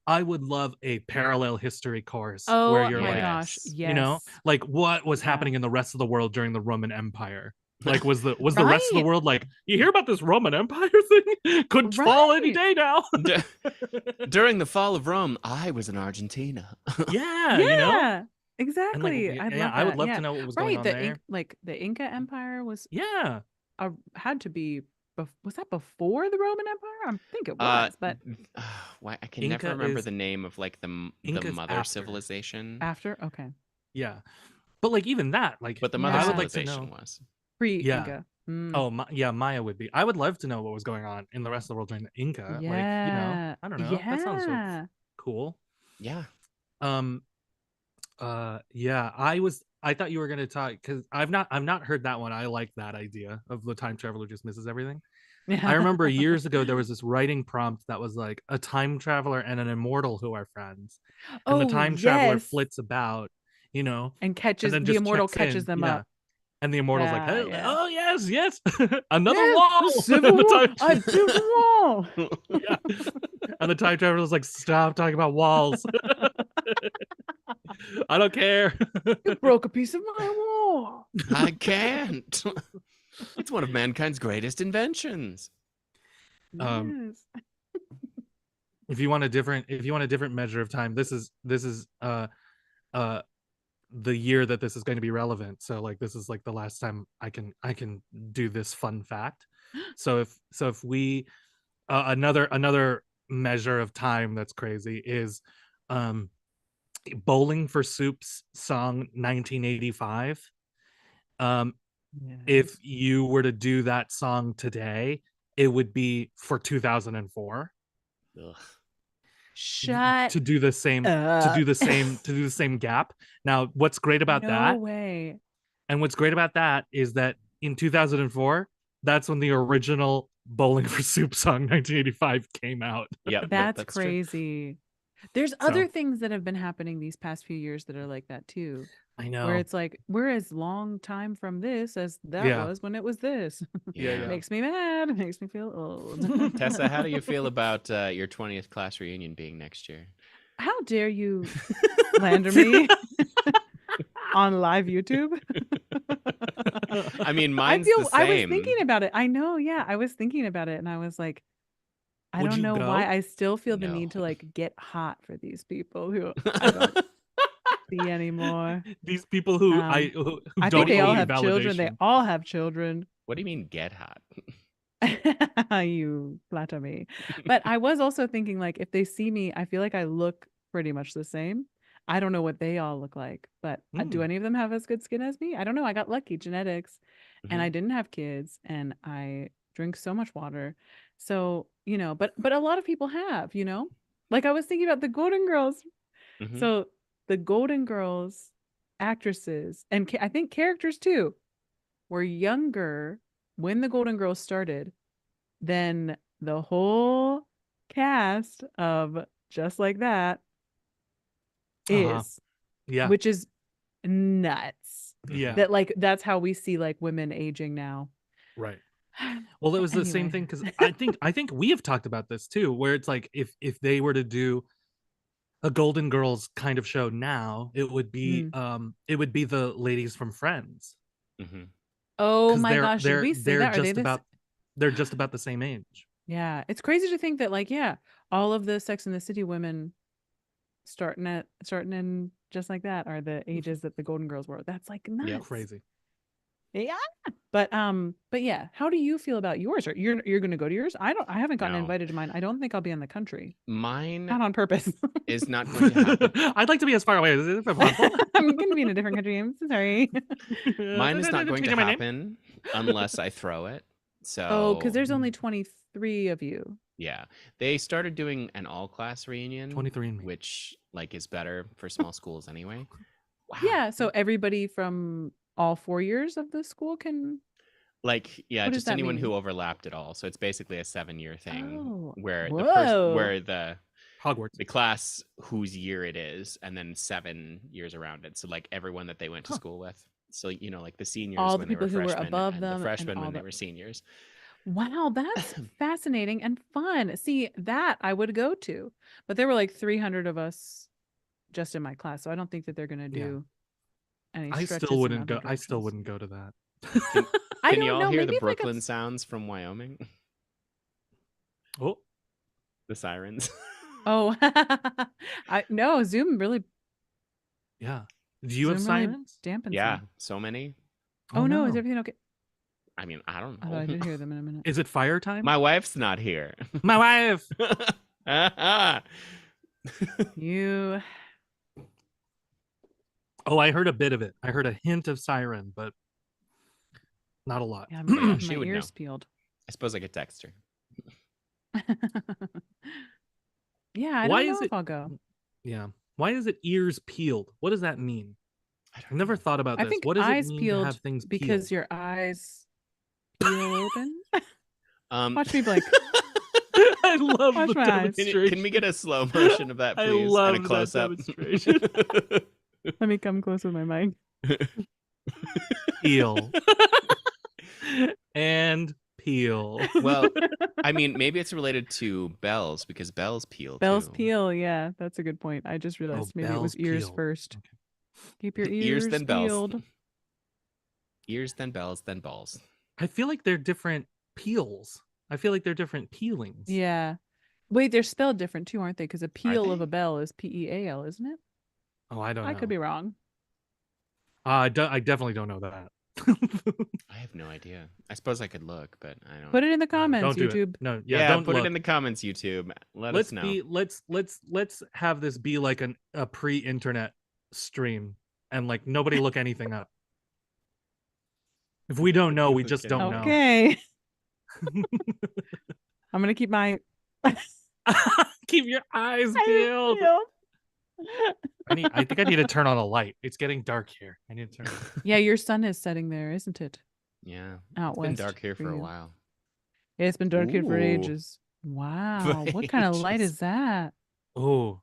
I would love a parallel history course where Oh you're my like, gosh. Yes. Yes. you know, like what was Yeah. happening in the rest of the world during the Roman Empire. Like was the rest of the Right. world like, you hear about this Roman Empire thing? Could fall any Right. day now. During the fall of Rome, I was in Argentina. Yeah, you know? Yeah. And like Exactly. I'd love I would that. love Yeah. to know what was going Right. on The there. the Inca Empire was Yeah. had to be was that before the Roman Empire? I think it Uh, was, but why I can never Inca remember is the name of like the Inca's mother after. civilization, after. Okay. Yeah. But like even that, like but the mother I would like to civilization know. was. Pre-Inca. Mm. Oh, yeah, Maya would be. I would love to know what was going on in the rest of the world during the Inca. Like, you know, Yeah. I don't know. That sounds so Yeah. cool. Yeah. Um, yeah, I thought you were gonna talk because I've not heard that one. I like that idea of the time traveler just misses everything. I remember years ago there was this writing prompt that was like a time traveler and an immortal who are friends, and the Oh, time traveler yes. flits about, you know, And and catches then the just immortal checks catches in. them Yeah. up. And the immortal's like, Yeah, oh, yeah. oh yes, another Yes, wall. the Civil And the War. time- I built a wall. yeah. And the time traveler's like, stop talking about walls. I don't care. You broke a piece of my wall. I can't. It's one of mankind's greatest inventions. Um, Yes. if you want a different measure of time, this is the year that this is going to be relevant. So like this is like the last time I can do this fun fact. So if we another measure of time that's crazy is Bowling for Soup's song 1985. If you were to do that song today, it would be for 2004. Ugh. Shut to do the same up. to do the same gap. Now what's great about No that way. and what's great about that is that in 2004 that's when the original Bowling for Soup song 1985 came out. Yep, That's true. crazy. There's other things that have been happening these past few years that are like that too. I know. Where it's like, we're as long time from this as that was when it was this. Yeah. Makes me mad. Makes me feel old. Tessa, how do you feel about your 20th class reunion being next year? How dare you slander me on live YouTube? I mean, mine's the same. I was thinking about it. I know, yeah. I was thinking about it and I was like, I Would don't you know go? why I still feel the No. need to like get hot for these people who I don't see anymore. These people who I who think don't they all owe me have children. They validation. all have children. What do you mean get hot? You flatter me. But I was also thinking, like, if they see me, I feel like I look pretty much the same. I don't know what they all look like, but do any of them have as good skin as me? I don't know. I got lucky, genetics, and I didn't have kids, and I drink so much water. So, you know, but a lot of people have, you know, like I was thinking about the Golden Girls. Mhm. So the Golden Girls actresses and I think characters too were younger when the Golden Girls started than the whole cast of Just Like That is, Yeah. which is nuts. Yeah. That like that's how we see like women aging now. Right. Well, it was the same thing because I think we have talked about this too, where it's like if they were to do a Golden Girls kind of show now, it would be the ladies from Friends. Mhm. Oh my gosh, should we say that? Are they they're just about the same age. Yeah, it's crazy to think that like all of the Sex and the City women starting in Just Like That are the ages that the Golden Girls were. That's like nuts. Crazy. Yeah. But yeah, how do you feel about yours? Or you're going to go to yours? I haven't gotten No. invited to mine. I don't think I'll be in the country. Mine Not on purpose. is not going to happen. I'd like to be as far away as if possible. I'm going to be in a different country. I'm so sorry. Mine is not going to Changing my name. happen unless I throw it. So Oh, because there's only 23 of you. yeah, they started doing an all-class reunion, 23andMe. which like is better for small schools anyway. Wow. Yeah, so everybody from all 4 years of the school can. Like, yeah, What does just that anyone who mean? overlapped at all. So it's basically a 7-year thing Oh, where whoa. Hogwarts. the class whose year it is, and then 7 years around it. So like everyone that they went to school with. So like the seniors All the when they were people who were freshmen, above and them the and freshmen all when they the- were seniors. Wow, that's fascinating and fun. See, that I would go to. But there were like 300 of us just in my class, so I don't think that they're going to do any I stretches still in wouldn't other go. I still directions. wouldn't go to that. I Can don't you all know. hear Maybe the if I got Brooklyn sounds from Wyoming? Oh, The sirens. Oh, no, Zoom really yeah. Do you have Zoom really sirens? dampens Yeah, them. so many. Oh no, is no. everything okay? I mean, I don't I thought I know. did hear them in a minute. Is it fire time? My wife's not here. My wife. You Oh, I heard a bit of it. I heard a hint of siren, but not a lot. yeah, I'm But gonna yeah, have she my would know. ears peeled. I suppose I could text her. Yeah, I Why don't is know it- if I'll go. Yeah. Why is it ears peeled? What does that mean? I don't I've never know. thought about I this. think What does it eyes mean to peeled have things because peeled? your eyes peel open. Um, Watch me blink. I love Watch the my eyes. demonstration. Can we get a slow motion of that, I please? love and a that close up. demonstration. Let me come close with my mic. Peel. And peel. Well, I mean, maybe it's related to bells because bells peel. Bells too. peel. Yeah, that's a good point. I just realized maybe it was bells ears peeled. first. Okay. Keep your Ears ears then bells. peeled. Ears then bells then balls. I feel like they're different peels. I feel like they're different peelings. Yeah. Wait, they're spelled different too, aren't they? Because a peel of they? a bell is P-E-A-L, isn't it? Oh, I don't know. I could be wrong. I definitely don't know that. I have no idea. I suppose I could look, but I don't. Put it in the comments, don't do YouTube. it. No, Yeah, don't put look. it in the comments, YouTube. Let let's us know. be let's have this be like a pre-internet stream and like nobody look anything up. If we don't know, we just don't know. Okay. I'm gonna keep my Keep your eyes eyes peeled. peeled. I think I need to turn on a light. It's getting dark here. I need to turn. Yeah, your sun is setting there, isn't it? Yeah, Out it's been west dark here for a you. while. Yeah, it's been dark here for Ooh. ages. Wow, what kind of light ages. is that? Oh,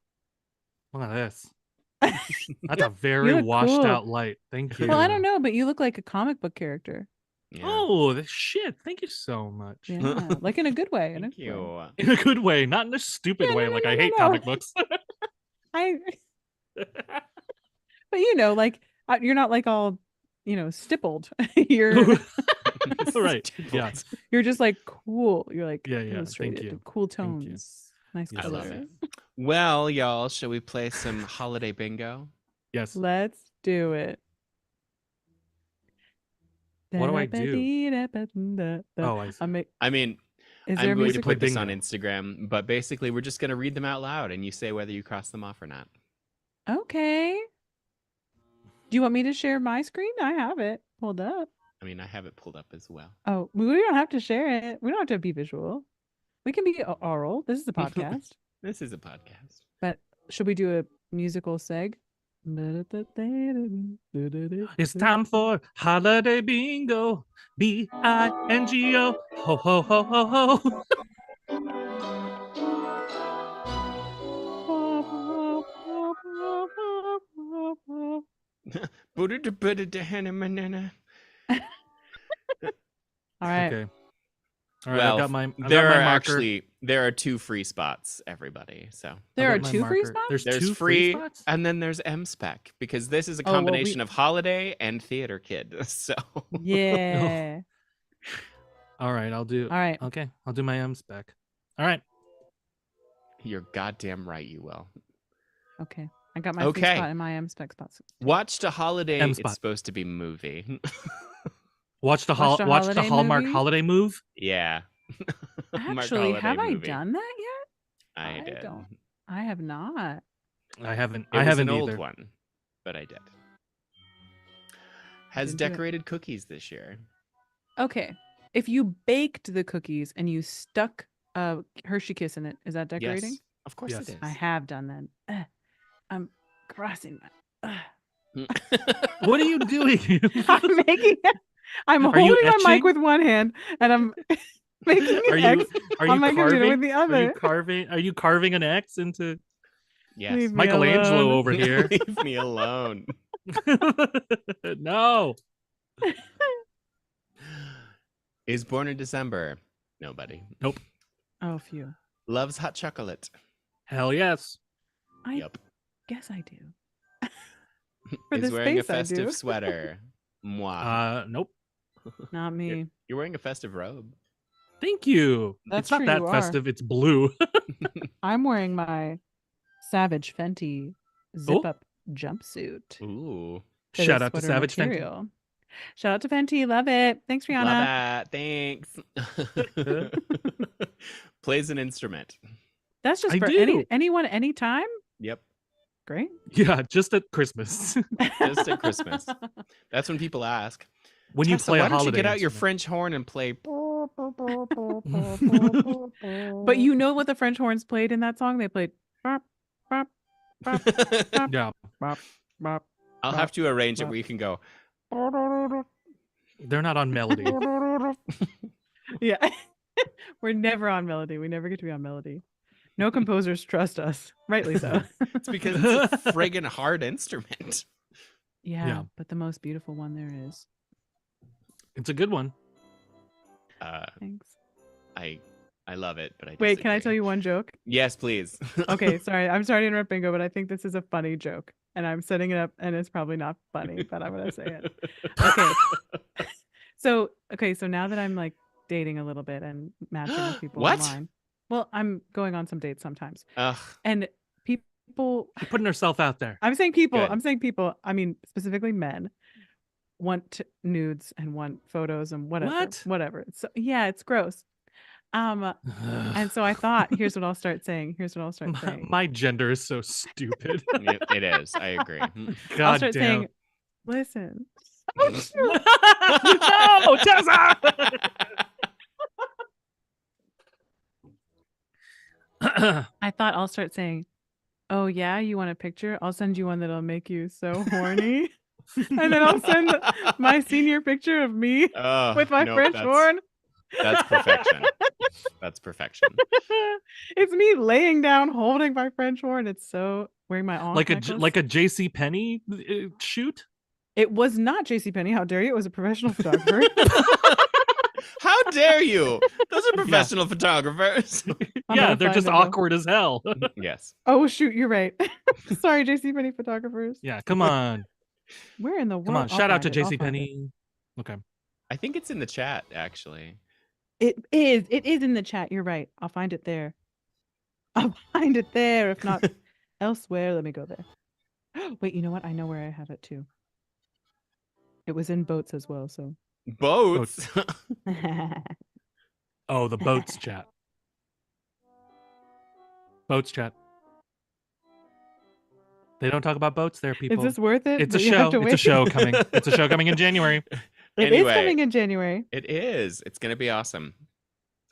look at this. That's a very look washed cool. out light. Thank you. Well, I don't know, but you look like a comic book character. Yeah. Oh, this shit. Thank you so much. Yeah, like in a good way. Thank you. In a good way, not in a stupid Yeah, way. no, Like no, I no, hate no. comic books. But like you're not like all, stippled. You're Right. Yeah. you're just like cool. You're like Yeah, yeah. Thank illustrated, you. cool Thank you. tones. Nice Yes, I love color. it. Well, y'all, shall we play some holiday bingo? Yes. Let's do it. What do I do? Oh, I see. I mean, Is there I'm a going to music? put this on bingo. Instagram, but basically, we're just going to read them out loud, and you say whether you cross them off or not. Okay. Do you want me to share my screen? I have it pulled up. I mean, I have it pulled up as well. Oh, we don't have to share it. We don't have to be visual. We can be oral. This is a podcast. This is a podcast. But should we do a musical seg? It's time for holiday bingo. B-I-N-G-O. Ho ho ho ho ho. All right. Okay. All right. Well, I've got my there are marker. there are 2 free spots, everybody. So There I've are got my 2 free marker. spots? There's 2 free, spots. and then there's M spec because this is a Oh, well, combination of holiday and theater kid. So Yeah. All right. I'll do. All right. Okay. I'll do my M spec. All right. you're goddamn right, you will. Okay. I got my free Okay. spot and my M spec spots. Watched a holiday. M It's spot. supposed to be movie. Watch the Watched a holiday Hallmark movie? holiday move. Yeah. Hallmark Actually, have holiday I movie. done that yet? I did. don't. I have not. I haven't. It I was haven't an old either. one, but I did. Has Didn't do it. decorated cookies this year. Okay. If you baked the cookies and you stuck a Hershey Kiss in it, is that decorating? Yes, of course Yes. it is. I have done that. I'm crossing my. What are you doing? I'm making. I'm Are you holding my mic etching? with one hand, and I'm making Are an you X are on you my computer carving? with the Are other. you carving? Are you carving an X into Yes. Leave me Michelangelo alone. over here? Leave me alone. No. Is born in December. Nobody. Nope. Oh, phew. Loves hot chocolate. Hell yes. I Yep. guess I do. For Is this wearing a face, I do. festive sweater. Mwah. Nope. Not me. You're wearing a festive robe. Thank you. That's it's not true, that you are. festive. It's blue. I'm wearing my Savage Fenty zip-up jumpsuit. Ooh. That is Shout out to sweater Savage Fenty. material. Shout out to Fenty. Love it. Thanks, Rihanna. Love that. Thanks. Plays an instrument. That's just I for do. anyone, anytime. Yep. Great. Yeah, just at Christmas. Just at Christmas. That's when people ask. When you Tessa, play why a don't you holiday get out your instrument. French horn and play? But you know what the French horns played in that song? They played bop, bop, bop, Yeah, bop, bop. I'll have to arrange it where you can go. they're not on melody. Yeah. We're never on melody. We never get to be on melody. No composers trust us. Rightly so. It's because it's a friggin' hard instrument. Yeah, but the most beautiful one there is. It's a good one. Thanks. I love it, but I Wait, can I disagree. tell you one joke? Yes, please. Okay, sorry. I'm sorry to interrupt Bingo, but I think this is a funny joke. And I'm setting it up and it's probably not funny, but I'm gonna say it. Okay. So now that I'm like dating a little bit and matching with people What? online. Well, I'm going on some dates sometimes. Ugh. And people She's putting herself out there. I'm saying people, Good. I mean specifically men want nudes and want photos and whatever. What? Whatever. So yeah, it's gross. And so I thought, here's what I'll start saying. My gender is so stupid. It is. I agree. God I'll start damn. saying, listen. Oh, shoot. No, Tessa! I thought I'll start saying, oh yeah, you want a picture? I'll send you one that'll make you so horny. And then I'll send my senior picture of me Oh, with my nope, French horn. That's perfection. That's perfection. It's me laying down, holding my French horn. It's so wearing my like necklace. a JC Penney shoot. It was not JCPenney. How dare you? It was a professional photographer. How dare you? Those are professional photographers. I'm Yeah, gonna they're find just it, though. awkward as hell. Yes. Oh shoot, you're right. Sorry, JCPenney photographers. Yeah, come on. Where in the world? Come on. I'll Shout out to find it, I'll JC find it. Penney. Okay. I think it's in the chat, actually. It is in the chat. You're right. I'll find it there. I'll find it there. If not elsewhere, let me go there. Wait, you know what? I know where I have it too. It was in boats as well. So Boats. Oh, the boats chat. Boats chat. They don't talk about boats there, people. is this worth it? It's a That you have show. to It's a wait? show coming. It's a show coming in January. It is Anyway. coming in January. It is. It's going to be awesome.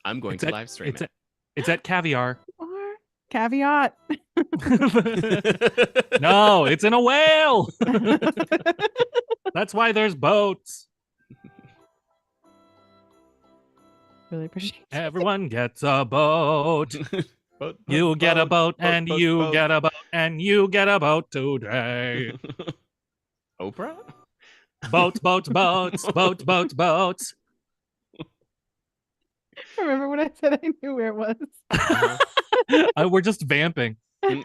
I'm going to live stream it. It's at Caviar. Or caveat. No, it's in a whale. That's why there's boats. Really appreciate it. Everyone gets a boat. Boat, You get a boat, boat, and boat, you boat. get a boat, and you get a boat today. Oprah? Boats, boats, boats, boats, boats, boats. Remember when I said I knew where it was? We're just vamping.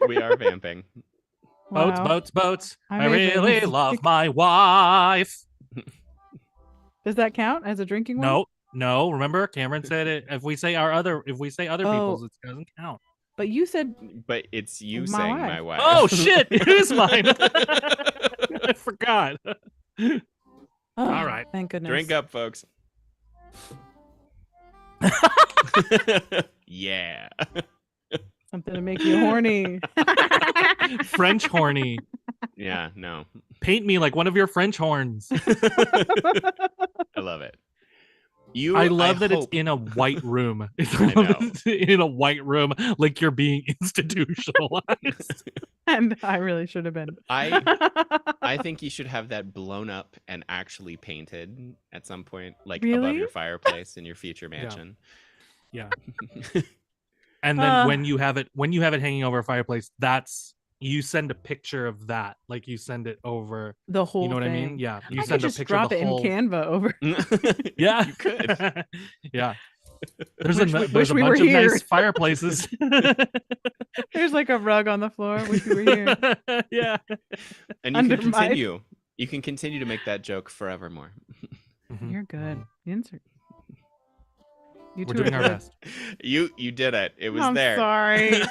We are vamping. Boats, Wow. boats, boats. I I made a really love mistake. my wife. Does that count as a drinking one? No, no. Remember, Cameron said it. If we say other people's, it doesn't count. But you said But it's you My saying wife. my wife. Oh shit! It is mine. I forgot. oh, All right. Thank goodness. Drink up, folks. Yeah. Something to make you horny. French horny. Yeah, no. Paint me like one of your French horns. I love it. I love that it's hope- in a white room. I know. It's in a white room, like you're being institutionalized. And I really should have been. I think you should have that blown up and actually painted at some point, like above Really? your fireplace in your future mansion. Yeah. And then when you have it hanging over a fireplace, you send a picture of that. Like you send it over The whole you know what thing. I mean? Yeah. You I send could a just picture drop of the it whole in Canva over. Yeah. You could. Yeah. There's Wish a we bunch were of nice here. fireplaces. There's like a rug on the floor. Wish you were here. Yeah. And you Under can my- continue. You can continue to make that joke forevermore. Mhm. You're good. Insert. You We're two doing are our good. best. You did it. It was I'm there. sorry.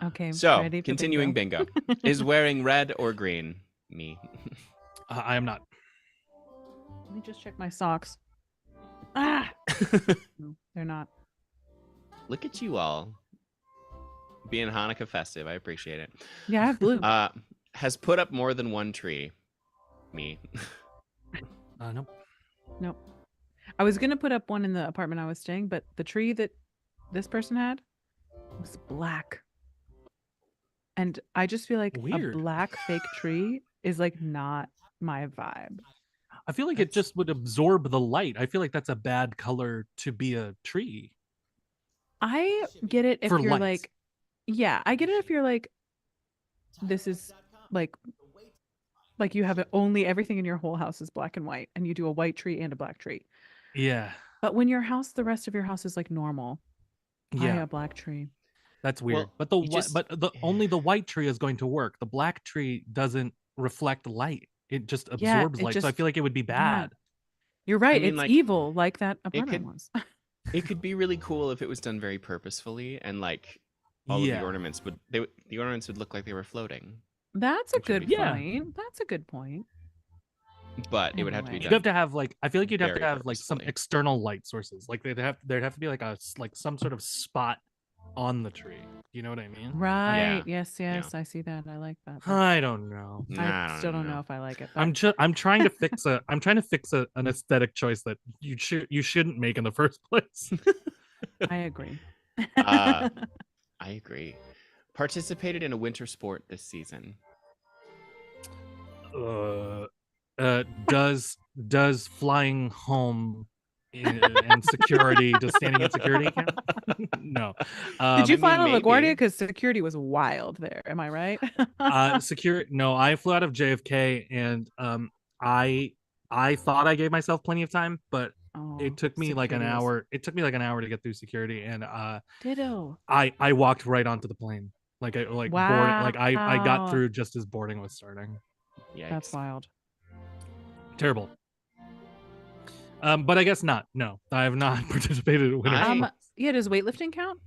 Okay. So, ready for continuing bingo. bingo. Is wearing red or green me? I am not. Let me just check my socks. Ah, no, they're not. Look at you all being Hanukkah festive. I appreciate it. Yeah, I have blue. Has put up more than one tree. Me. Nope. Nope. I was gonna put up one in the apartment I was staying, but the tree that this person had was black. And I just feel like Weird. a black fake tree is like not my vibe. I feel like it just would absorb the light. I feel like that's a bad color to be a tree. I get it if For you're lights. like, yeah, I get it if you're like, this is like you have only everything in your whole house is black and white, and you do a white tree and a black tree. Yeah. But when your house, the rest of your house is like normal, Yeah. a black tree. That's weird. Well, but the you just- only the white tree is going to work. The black tree doesn't reflect light. It just Yeah, absorbs it light. So I just- feel like it would be yeah. bad. You're right. mean, It's like, evil, like that apartment could- was. It could be really cool if it was done very purposefully and like all of Yeah. the ornaments the ornaments would look like they were floating. That's a Which would good be fun. point. That's a good point. But it would have to be Anyway. done. You'd have to have like I feel like you'd have to very have like some purposefully. external light sources. Like there'd have to be like some sort of spot on the tree. You know what I mean? Right. Yeah. Yes. I see that. I like that. I don't know. I still don't know if I like it. But I'm trying to fix an aesthetic choice that you shouldn't make in the first place. I agree. I agree. Participated in a winter sport this season. Does flying home and security does standing in security count? No. Did you I fly mean, out of LaGuardia? maybe. Because security was wild there. Am I right? No, I flew out of JFK and I thought I gave myself plenty of time, but it took me like an security was- hour. It took me like an hour to get through security, and Ditto. I walked right onto the plane. Like I boarding, like I got Wow. through just as boarding was starting. Yikes. That's wild. Terrible. But I guess not. No, I have not participated in winter. I- Yeah. Does weightlifting count?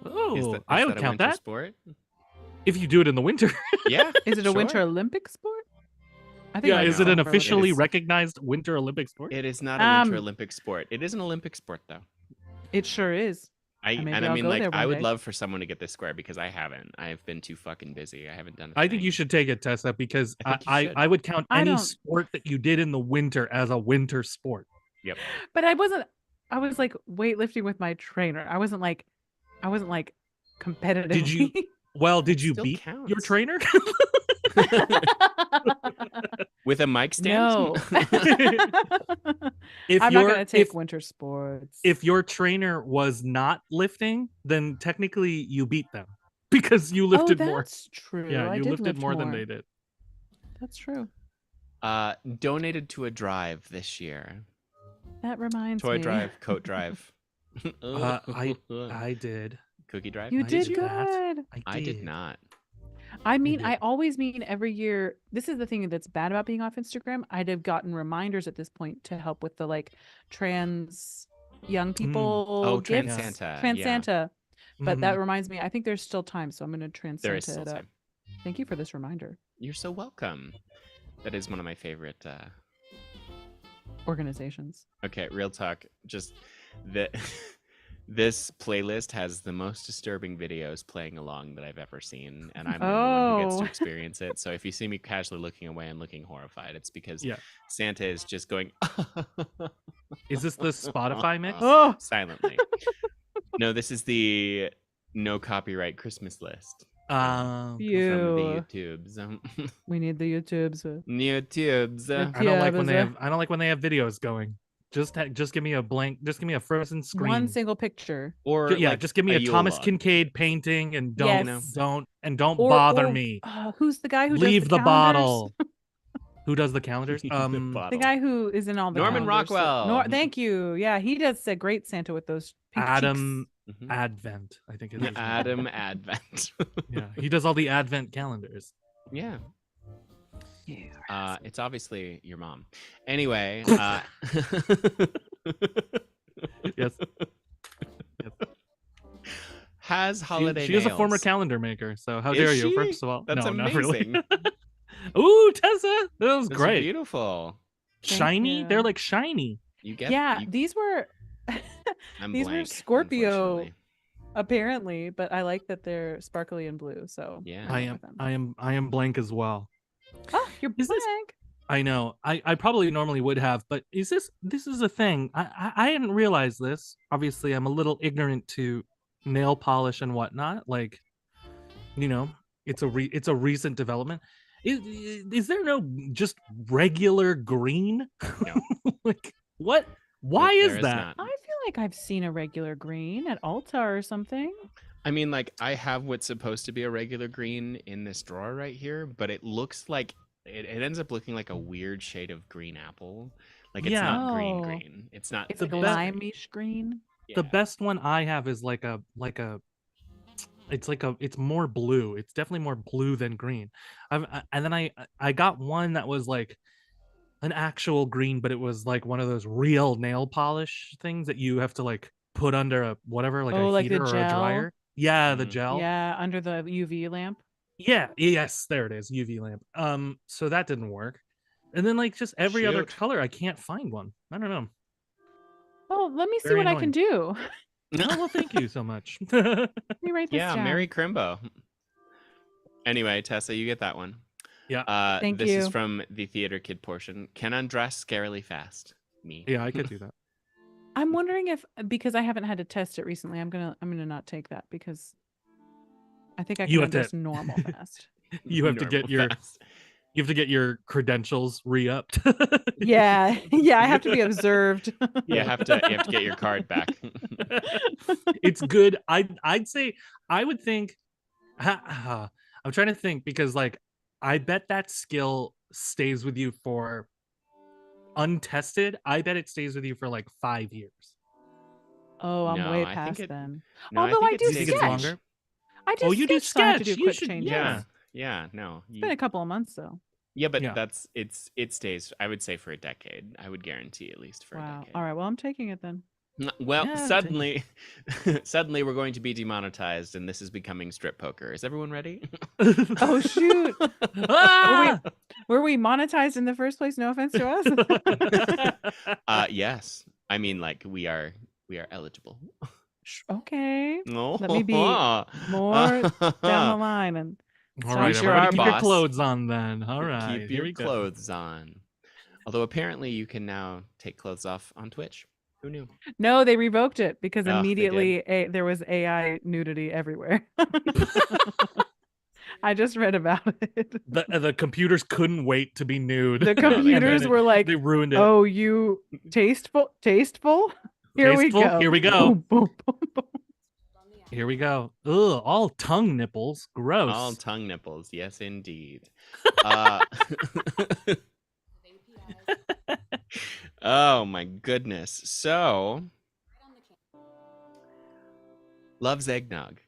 Oh, Is I would a count winter that sport? if you do it in the winter. Yeah. Is it a sure. Winter Olympic sport? I Yeah, I is it know. an Remember what it officially is. recognized Winter Olympic sport? It is not a Winter Um, Olympic sport. It is an Olympic sport though. It sure is. Maybe I I'll mean go like there I one would day. love for someone to get this square because I haven't. I've been too fucking busy. I haven't done. I think you should take it, Tessa, because I think you should. I would count I any don't- sport that you did in the winter as a winter sport. But I was like weightlifting with my trainer. I wasn't like competitive. you- Well, did It you still beat your counts. trainer? With a mic stand? No. If I'm not your- gonna take if- winter sports. If your trainer was not lifting, then technically you beat them because you lifted more. That's true. Yeah, I you did lifted lift more than they did. That's true. Donated to a drive this year. That reminds Toy me. drive, coat drive. I did. Cookie drive. You I did did good. that. I did not. I mean, did. I always mean every year. This is the thing that's bad about being off Instagram. I'd have gotten reminders at this point to help with the like trans young people. Oh, Trans gifts. Santa. Trans yeah. Santa. But that reminds me, I think there's still time, so I'm going to trans There is Santa still it up. time. Thank you for this reminder. You're so welcome. That is one of my favorite. Organizations. Okay, real talk. Just that this playlist has the most disturbing videos playing along that I've ever seen, and I'm the only one who gets to Oh. experience it. So if you see me casually looking away and looking horrified, it's because Yeah. Santa is just going. Is this the Spotify mix? Oh, Silently. No, this is the no copyright Christmas list from the you. YouTubes. We need the YouTubes. YouTubes. I don't like when they Yeah, have. I don't like when they have videos going. Just give me a blank. Just give me a frozen screen. One single picture. Or Yeah, like just give me a Yule Thomas log. Kincaid painting and Yes. don't Or- bother or, me. Who's the guy who Leave does the calendars? bottle. Who does the calendars? The The guy who is in all the Norman calendars. Rockwell. Thank you. Yeah, he does a great Santa with those pink Adam cheeks. Mhm. Advent, I think it is. Adam Advent. Yeah, he does all the Advent calendars. Yeah. Yeah. It's obviously your mom. Anyway, Yes. has holiday She is a former nails. calendar maker, so how Is dare you? she? First of all, That's no, not really. amazing. Ooh, Tessa, that was That's great. beautiful. Shiny, you. they're like shiny. You get. Yeah, you- these were I'm these were blank, Scorpio unfortunately. apparently, but I like that they're sparkly and blue. So Yeah. I went with them. I am blank as well. Oh, you're Is this- blank. I know. I probably normally would have, but this is a thing. I hadn't realized this. Obviously, I'm a little ignorant to nail polish and whatnot. Like, you know, it's a recent development. Is there no just regular green? No. Like what? Why There is is that? not. I feel like I've seen a regular green at Ulta or something. I mean, like, I have what's supposed to be a regular green in this drawer right here, but it looks like it ends up looking like a weird shade of green apple. Like, it's Yeah. not green Oh. green. It's not. It's The like thick best- limeish green. The Yeah. best one I have is it's more blue. It's definitely more blue than green. And then I got one that was like an actual green, but it was like one of those real nail polish things that you have to like put under a whatever, like Oh, a like the heater or a gel? dryer. Yeah, the Mhm. gel. Yeah, under the UV lamp. Yeah, yes, there it is, UV lamp. So that didn't work. And then like just every other Shoot. color, I can't find one. I don't know. Oh, let me see Very what I can do. Oh, well, thank you so much. Let me write this Yeah, down. Merry Crimbo. Anyway, Tessa, you get that one. Yeah. Thank this is you. from the theater kid portion. Can undress scarily fast. Me. Yeah, I could do that. I'm wondering if because I haven't had to test it recently, I'm gonna not take that because I think I You can have to- undress normal fast. You have to get Normal your fast. you have to get your credentials re-upped. Yeah, yeah, I have to be observed. You have to get your card back. It's good. I'd say I would think I'm trying to think because like I bet that skill stays with you for untested. I bet it stays with you for like 5 years. Oh, I'm No, way I think past it- then. No, Although I think do it Do you think stays it's sketch. longer? I do Oh, you do sketch, so I have to sketch. do You quick should- changes. yeah. Yeah, no. It's been a couple of months though. Yeah, but Yeah. it stays, I would say, for a decade. I would guarantee at least for a Wow. decade. All right. Well, I'm taking it then. Well, Yeah, suddenly suddenly we're going to be demonetized and this is becoming strip poker. Is everyone ready? Oh shoot! Ah! Were we monetized in the first place? No offense to us. Yes. I mean, like, we are eligible. Okay. No. Let me be more down the line and All So right, I'm sure everybody our keep your boss- clothes on then. All right, Keep here your we go. clothes on. Although apparently you can now take clothes off on Twitch. Who knew? no, they revoked it because Ugh, they did. immediately there was AI nudity everywhere. I just read about it. The computers couldn't wait to be nude. The they computers did. were like, They ruined it. "Oh, you tasteful? Here we Tasteful? go. Here we go. Boom, boom, boom, boom. Here we go. Ugh, all tongue nipples. Gross. All tongue nipples. Yes, indeed. Uh, oh my goodness. So, loves eggnog.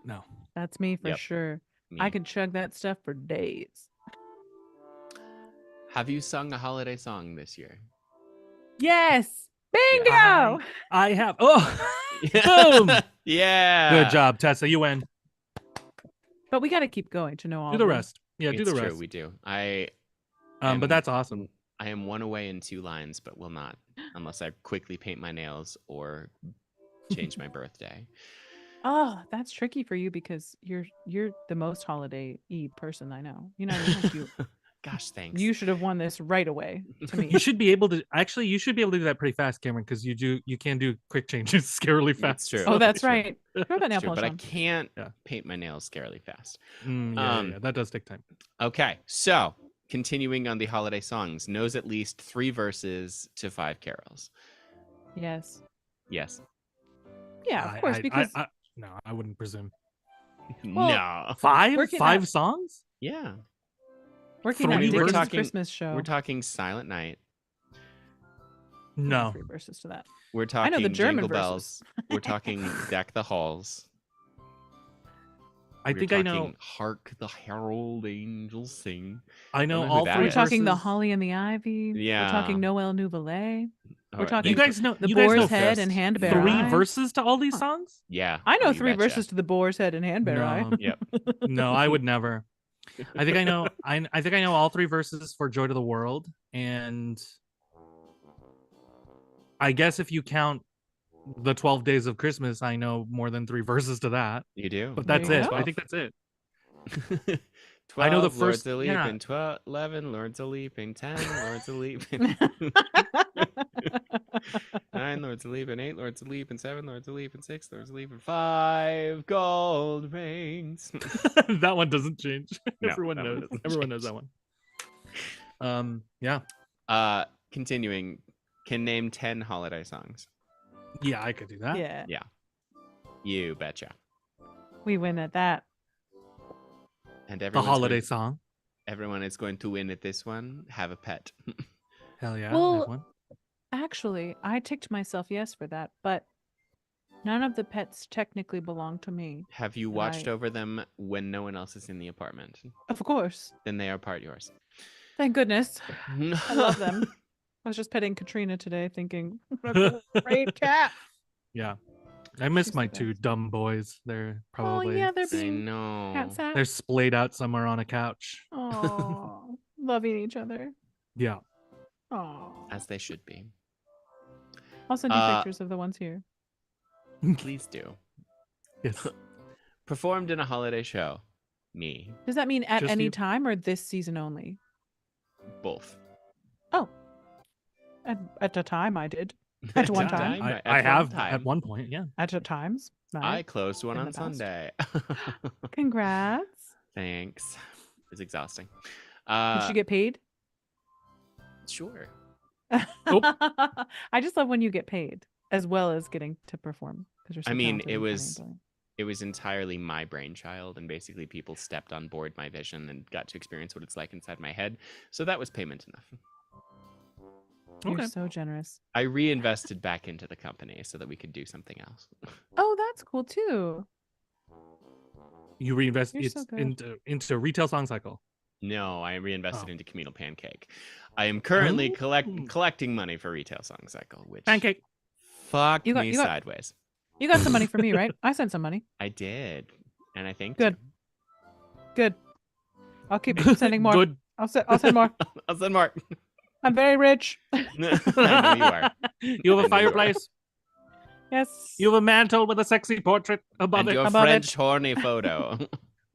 No. That's me for Yep. sure. Me. I could chug that stuff for days. Have you sung a holiday song this year? Yes. Bingo. I have. Oh, boom. Yeah. Good job, Tessa. You win. But we got to keep going to know all Do the of them. rest. Yeah, do It's the true. rest. We do. But that's awesome. I am one away in 2 lines, but will not unless I quickly paint my nails or change my birthday. Oh, that's tricky for you because you're the most holiday-y person I know. You know what I mean? Like Gosh, thanks. you should have won this right away to me. You should be able to you should be able to do that pretty fast, Cameron, because you can do quick changes scarily fast. That's true. Oh, that's true. right. Throw that nail It's true, polish but I on. can't Yeah. paint my nails scarily fast. Yeah, that does take time. Okay, so continuing on the holiday songs, knows at least 3 verses to 5 carols. Yes. Yes. Yeah, of course, because no, I wouldn't presume. Well, No. working Five at- songs? Yeah. working I on mean, we're Dickens' talking- Christmas show. We're talking Silent Night. No. 3 verses to that. We're talking I know the German Jingle verses. Bells. We're talking Deck the Halls. I We're think I know. talking Hark the Herald Angels Sing. I know know who all that 3 is. We're talking the verses. Holly and the Ivy. Yeah. We're talking Noel Nouvelet. We're talking You guys know the you guys Boar's know Head and Handbearer 3 Eye. verses to all these Huh. songs? Yeah. I know oh, you 3 betcha. verses to the Boar's Head and Handbearer Eye. No. Yep. No, I would never. I think I know. I think I know all 3 verses for "Joy to the World," and I guess if you count the 12 Days of Christmas, I know more than 3 verses to that. You do. But There that's you it. go. I think that's it. 12 I know the Lords first- a yeah. leaping, 12, 11 Lords a leaping, 10 Lords a leaping, 9 Lords a leaping, 8 Lords a leaping, 7 Lords a leaping, 6 Lords a leaping, 5 gold rings. That one doesn't change. No, Everyone that one knows. doesn't Everyone knows change. that one. Yeah. Continuing, can name 10 holiday songs. Yeah, I could do that. Yeah, You betcha. we win at that. And The everyone's holiday going, song. everyone is going to win at this one. Have a pet. Hell yeah. Well, that one. Actually, I ticked myself yes for that, but none of the pets technically belong to me. Have you watched over them when no one else is in the apartment? Of course. Then they are part yours. Thank goodness. I love them. I was just petting Katrina today thinking, what a great cat. Yeah. I miss She's my the 2 best. dumb boys. They're probably Oh, yeah, they're I being know. cat sat. they're splayed out somewhere on a couch. Oh, loving each other. Yeah. Oh, As they should be. I'll send you Uh, pictures of the ones here. Please do. Yes. Performed in a holiday show. Me. Does that mean at just any you- time or this season only? Both. Oh, at a time I did. At one time. At I one have time. at one point, yeah. At a times. I Right. closed one in on the past. Sunday. Congrats. Thanks. It's exhausting. Did you get paid? Sure. Nope. I just love when you get paid as well as getting to perform because you're so I mean, talented it and funny was- and brilliant. It was entirely my brainchild, and basically people stepped on board my vision and got to experience what it's like inside my head. So that was payment enough. You're Okay. so generous. I reinvested back into the company so that we could do something else. Oh, that's cool too. You reinvest You're it's so good. into retail song cycle. No, I reinvested Oh. into Communal Pancake. I am currently Oh. collecting money for Retail Song Cycle, which Pancake. fucked You got- me you got- sideways. You got some money for me, right? I sent some money. I did, and I think Good. Good. I'll keep sending more. Good. I'll send more. I'll send more. I'm very rich. I know you are. You have a fireplace. Yes. You have a mantle with a sexy portrait above And it. your Above it. French horny photo.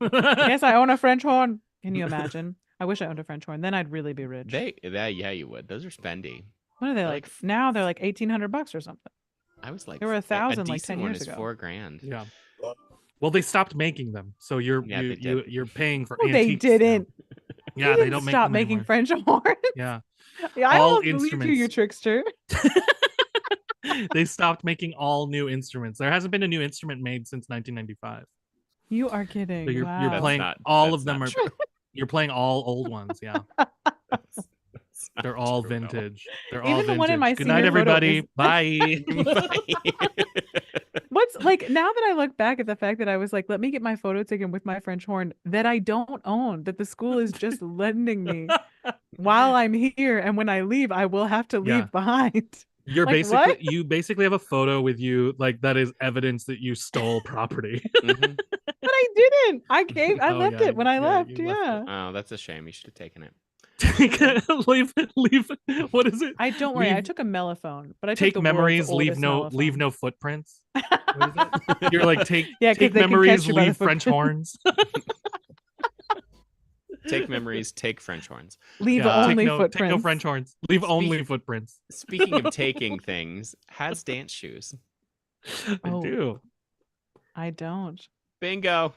Yes, I own a French horn. Can you imagine? I wish I owned a French horn. Then I'd really be rich. yeah, you would. Those are spendy. What are they like like? Now they're like $1,800 or something. I was like, They were a 1,000 like decent 10 one years is ago. $4,000. Yeah. Well, they stopped making them, so you're Yeah, they did. you're paying for Oh, they antiques now. didn't. Yeah, They they didn't don't make stop them making anymore. French horn. Yeah, Yeah, I All almost believed you, you instruments. trickster. they stopped making all new instruments. There hasn't been a new instrument made since 1995. You are kidding. So you're wow. you're That's playing not- all that's of them not are true. you're playing all old ones. Yeah, That's not they're all true, no. vintage. They're all Even the vintage. one in my Good night, senior photo everybody. is- Bye. What's like now that I look back at the fact that I was like, let me get my photo taken with my French horn that I don't own, that the school is just lending me while I'm here. And when I leave, I will have to leave Yeah. behind. You're Like, basically what? you basically have a photo with you like that is evidence that you stole property. Mhm. But I didn't. I Oh, left yeah, it when I left. you left it. Yeah. Oh, that's a shame. You should have taken it. leave. What is it? I don't worry. I Leave- took a mellophone, but I took take the memories, world's leave oldest leave mellophone. no footprints. What is it? You're like take Yeah, 'cause take they can memories, catch you by the leave French footprints. horns. Take memories, take French horns. Leave Yeah, only take no footprints. French horns. Leave Speak- only footprints. Speaking of taking things, has dance shoes. I Oh. do. I don't. Bingo.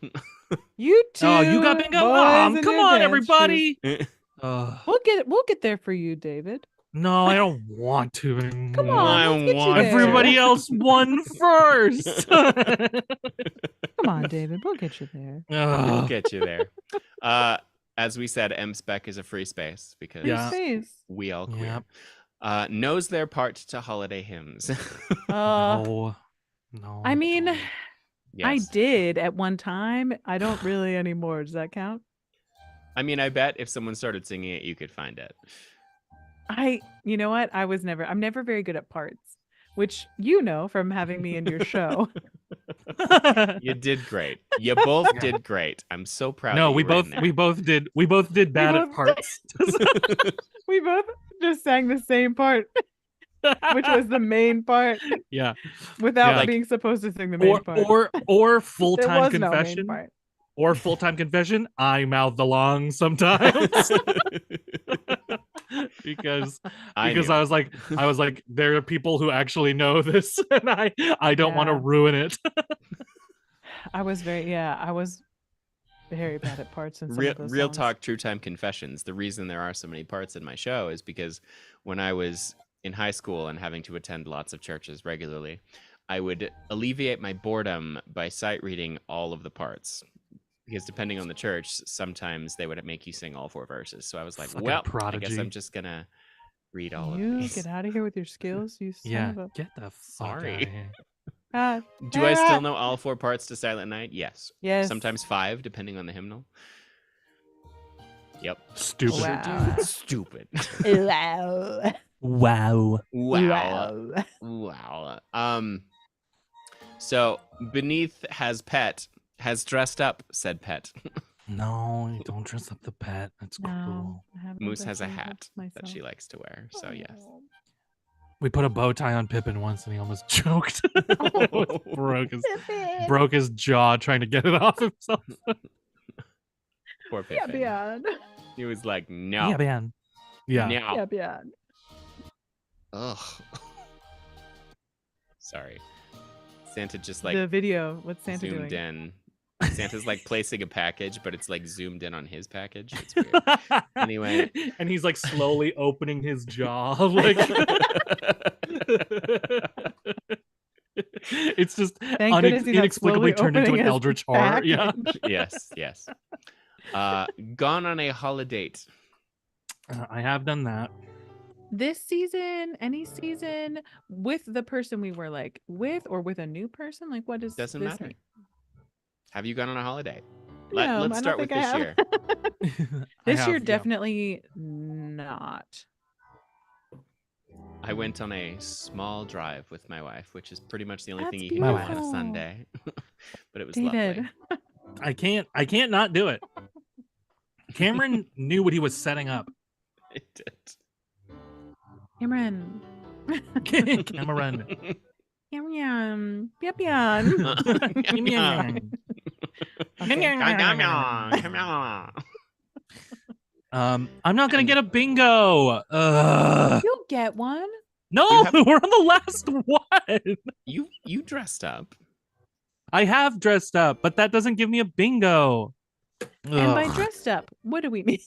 You two. Oh, you got bingo? boys and Come your on, dance everybody. shoes. We'll get there for you, David. No, I don't want to anymore. Come on, I let's get you want there. Everybody else won first. Come on, David. We'll get you there. We'll Ugh. get you there. As we said, M-Spec is a free space because Yeah. Space. we all queer. Yep. Knows their part to holiday hymns. No. I mean, don't. I Yes. did at one time. I don't really anymore. Does that count? I mean, I bet if someone started singing it, you could find it. You know what? I'm never very good at parts, which you know from having me in your show. You did great. You both did great. I'm so proud. No, that we you were in both there. did bad at both- parts. We both just sang the same part, which was the main part, Yeah. without Yeah. being supposed to sing the main part. Or There full-time was no main confession. part. Or full-time confession, I mouth along sometimes. because I because knew. I was like, there are people who actually know this, and I don't want to Yeah. ruin it. I was very bad at parts in some real, of those real songs. talk, true time confessions. The reason there are so many parts in my show is because when I was in high school and having to attend lots of churches regularly, I would alleviate my boredom by sight reading all of the parts. Because depending on the church, sometimes they would make you sing all 4 verses. So I was like, Fucking well, I prodigy. guess I'm just gonna read all of You these. get out of here with your skills, you son Yeah, of a. get the fuck Sorry. out of here. Ah, Do I still know all 4 parts to Silent Night? Yes. yes. Sometimes 5, depending on the hymnal. Yep. Stupid. Wow. Stupid. Wow. Wow. Wow. Wow. So beneath has dressed up, said Pet. No, you don't dress up the pet. That's No, cruel. I haven't Moose has a dressed up hat that she myself. likes to wear. So yes. Oh. We put a bow tie on Pippin once, and he almost choked. Oh. broke his jaw trying to get it off himself. Poor Yeah, Pippin. beyond. He was like, no. Yeah, man. Yeah. No. Yeah, beyond. Ugh. Sorry. Santa just like The video. What's Santa zoomed doing? in. Santa's like placing a package, but it's like zoomed in on his package. It's weird. Anyway. And he's like slowly opening his jaw, like it's just Thank goodness he's not inexplicably slowly turned into an opening his eldritch horror. Yeah. Yes, yes. Gone on a holiday. I have done that. This season, any season, with the person we were like with, or with a new person, like what does Doesn't this matter. mean? Have you gone on a holiday? No, I Let's don't start with think I this year. This year, yeah. definitely not. I went on a small drive with my wife, which is pretty much the only thing That's you can do on a beautiful. Sunday. But it was David. lovely. I can't not do it. Cameron knew what he was setting up. It did. Cameron. Cameron. Cameron. Yep, I'm not gonna get a bingo. You'll get one. No, You have- we're on the last one. You dressed up. I have dressed up, but that doesn't give me a bingo. And by Ugh. dressed up, what do we mean?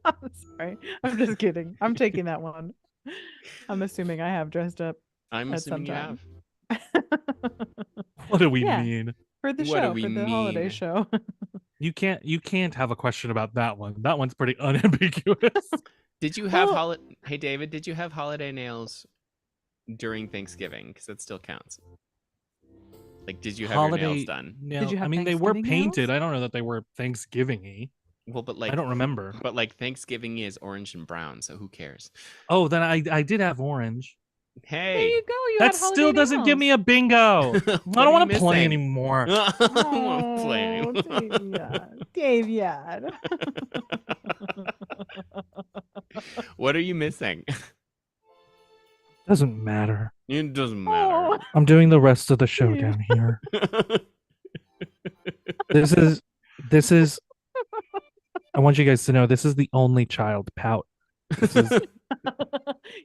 I'm sorry. I'm just kidding. I'm taking that one. I'm assuming I have dressed up I'm at assuming some you time. have. What do we Yeah. mean? For the What do show, we for the holiday mean? show. You can't have a question about that one. That one's pretty unambiguous. Did you have Well- Hey David, did you have holiday nails during Thanksgiving? Because that still counts. Like, did you have your nails done? nail- Did you have I mean, they were Thanksgiving painted. nails? I don't know that they were Thanksgiving-y. Well, but I don't remember. But like Thanksgiving is orange and brown, so who cares? Oh, then I did have orange. There Hey, you go. You That had holiday still doesn't give me a bingo. what I are don't you want to play missing? anymore. I don't want to play Oh, anymore. David. What are you missing? Doesn't matter. It doesn't Oh. matter. I'm doing the rest of the show down here. This is I want you guys to know this is the only child pout. This is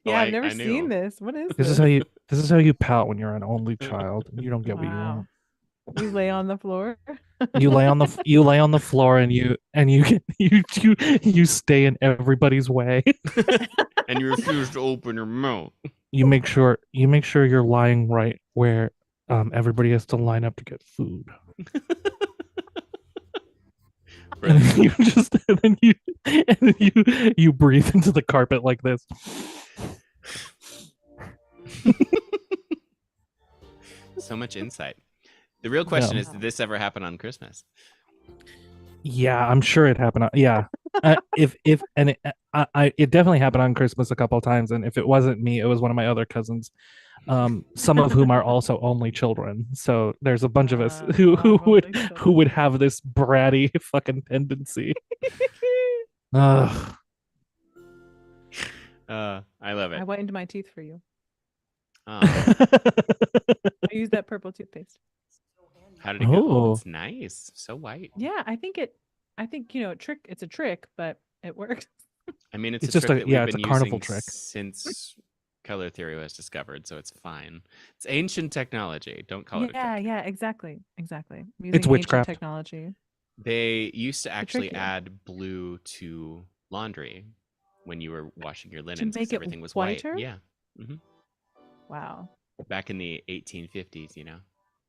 Yeah, I've I never knew. seen this. What is this this? is how you pout when you're an only child and you don't get what you Wow. want. You lay on the floor. You lay on the floor and you stay in everybody's way. And you refuse to open your mouth. You make sure you're lying right where everybody has to line up to get food. And then you breathe into the carpet like this. So much insight. The real question Yeah. is, did this ever happen on Christmas? Yeah, I'm sure it happened. Yeah, it definitely happened on Christmas a couple of times, and if it wasn't me, it was one of my other cousins, some of whom are also only children. So there's a bunch of us who would have this bratty fucking tendency. Ugh. I love it. I whitened my teeth for you. Oh, I used that purple toothpaste. how did it go? Oh. It's nice. So white. Yeah, I think it's a trick, but it works. I mean, it's It's a just trick a- that yeah, we've it's been a carnival using trick. since color theory was discovered, so it's fine. It's ancient technology. Don't call it a trick. Yeah, exactly. Using witchcraft. ancient technology. They used to actually tricky. add blue to laundry when you were washing your linens make because it everything was whiter? white. Yeah. hmm Wow. Back in the 1850s, you know.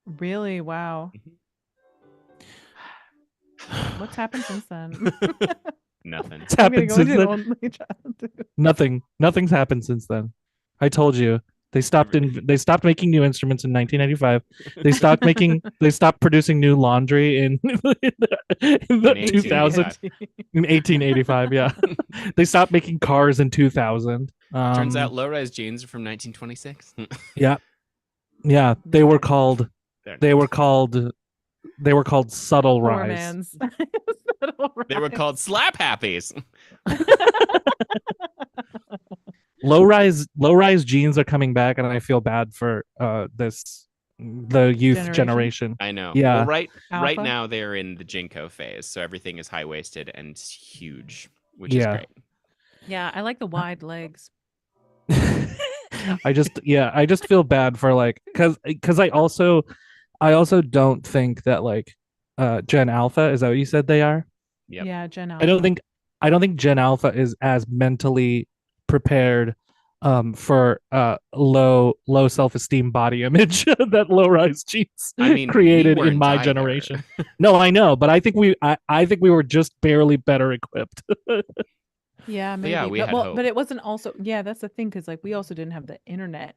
Really? Wow. What's happened since then? Nothing. It's I'm gonna happened go since into an then. only child. Nothing's happened since then. I told you they stopped making new instruments in 1995. They stopped producing new laundry in In 2000 in 1885. Yeah, they stopped making cars in 2000. Turns out low-rise jeans are from 1926. Yeah, they were called subtle Poor rise. man's. They were called slap happies. Low rise jeans are coming back, and I feel bad for the youth generation. I know. Yeah. Well, right Alpha? now they're in the Jinko phase, so everything is high-waisted and huge, which is great. Yeah, I like the wide legs. I just feel bad for like because I also don't think that like Gen Alpha, is that what you said they are? Yep. Yeah, Gen Alpha. I don't think Gen Alpha is as mentally prepared for low self-esteem body image that low rise jeans created in my generation. No, I know, but I think we were just barely better equipped. Yeah, maybe. Yeah, we had hope. But it wasn't also. Yeah, that's the thing, because like we also didn't have the internet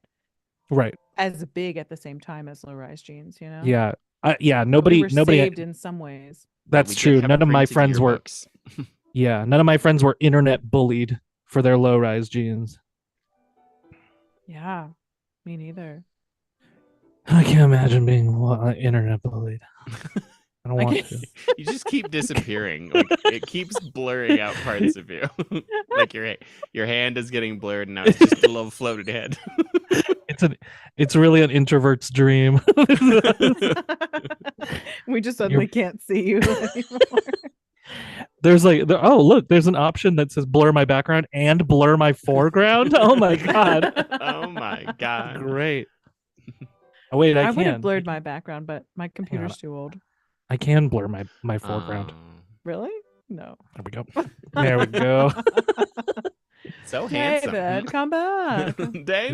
Right. as big at the same time as low rise jeans. You know. Yeah. But Nobody we were saved in some ways. That's true. None of my friends were. Yeah, none of my friends were internet bullied for their low rise jeans. Yeah, me neither. I can't imagine being internet bullied. I don't want to. You just keep disappearing. Like it keeps blurring out parts of you. Like your hand is getting blurred, and now it's just a little floated head. It's really an introvert's dream. We just suddenly can't see you anymore. There's look, there's an option that says blur my background and blur my foreground. Oh my god. Oh my god. Great. Oh wait, I would have can. blurred my background, but my computer's too old. I can blur my foreground. Really? No. There we go. There we go. So handsome. David, come back. David.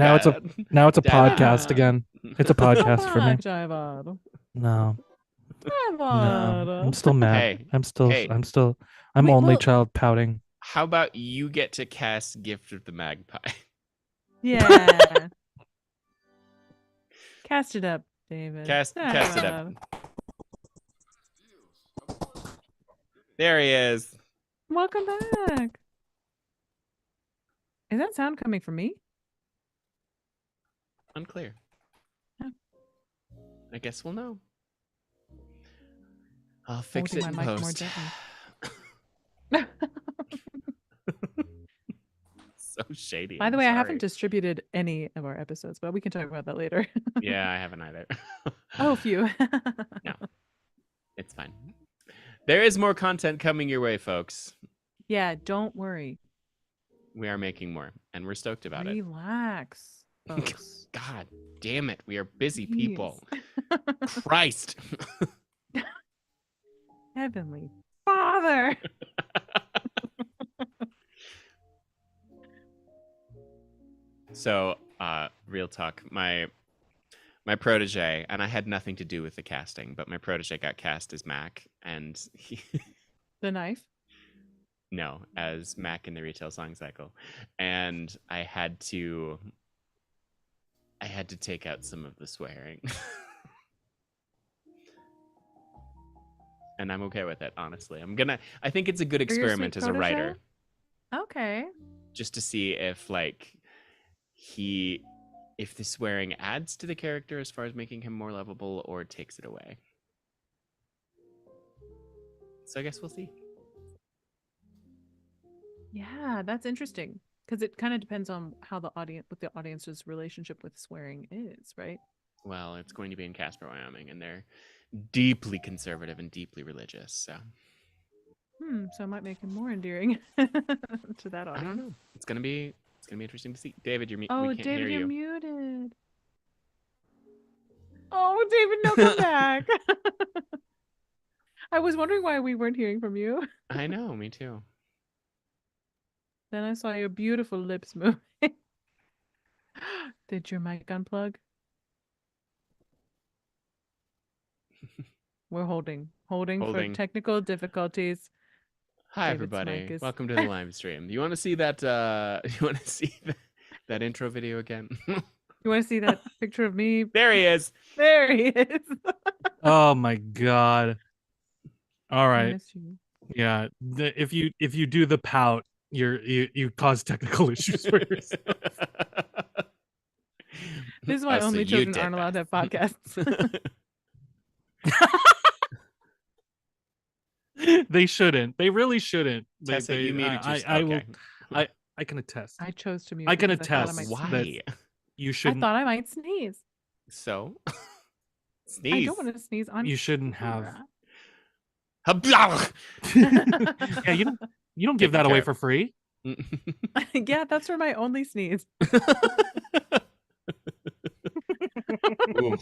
Now it's a podcast again. It's a podcast for me. David. No. David. No. I'm still mad. Hey. I'm Wait, only well- child pouting. How about you get to cast Gift of the Magpie? Yeah. Cast it up, David. Cast it up. There he is. Welcome back. Is that sound coming from me? Unclear. Oh. I guess we'll know. I'll fix Holding it in my mic more post. gently. So shady. By the I'm way, I sorry. haven't distributed any of our episodes, but we can talk about that later. Yeah, I haven't either. Oh, phew. No, it's fine. There is more content coming your way, folks. Yeah, don't worry. We are making more, and we're stoked about Relax, folks. it. God damn it. We are busy Jeez. people. Christ. Heavenly Father. So, real talk. My protege, and I had nothing to do with the casting, but my protege got cast as Mac, and he The knife. no, as Mac in the retail song cycle, and I had to take out some of the swearing. And I'm okay with it, honestly. I think it's a good For your sweet experiment as a writer, Okay. just to see if if the swearing adds to the character as far as making him more lovable or takes it away. So I guess we'll see. Yeah, that's interesting. Because it kind of depends on what the audience's relationship with swearing is, right? Well, it's going to be in Casper, Wyoming, and they're deeply conservative and deeply religious. So So it might make him more endearing to that audience. I don't know. It's gonna be interesting to see. David, we Oh, can't David, hear you're you. muted. Oh, David, no, come back. I was wondering why we weren't hearing from you. I know, me too. Then I saw your beautiful lips moving. Did your mic unplug? We're holding for technical difficulties. Hi, David's mic everybody. is- Welcome to the live stream. You want to see that? You want to see that intro video again? You want to see that picture of me? There he is. There he is. Oh my god. All I right. miss you. Yeah. If you do the pout, you cause technical issues for yourself. This is why So only you children did aren't allowed to that. have podcasts. They shouldn't. They really shouldn't. Tessa, you muted yourself. I will. Okay. I can attest. I chose to mute. I can because thought attest might Why? sneeze. You I shouldn't. thought I might sneeze. So I sneeze. don't want to sneeze on. You shouldn't have. Hablah! Yeah, you don't give Taken that away care for free. Yeah, that's for my only sneeze. Ooh.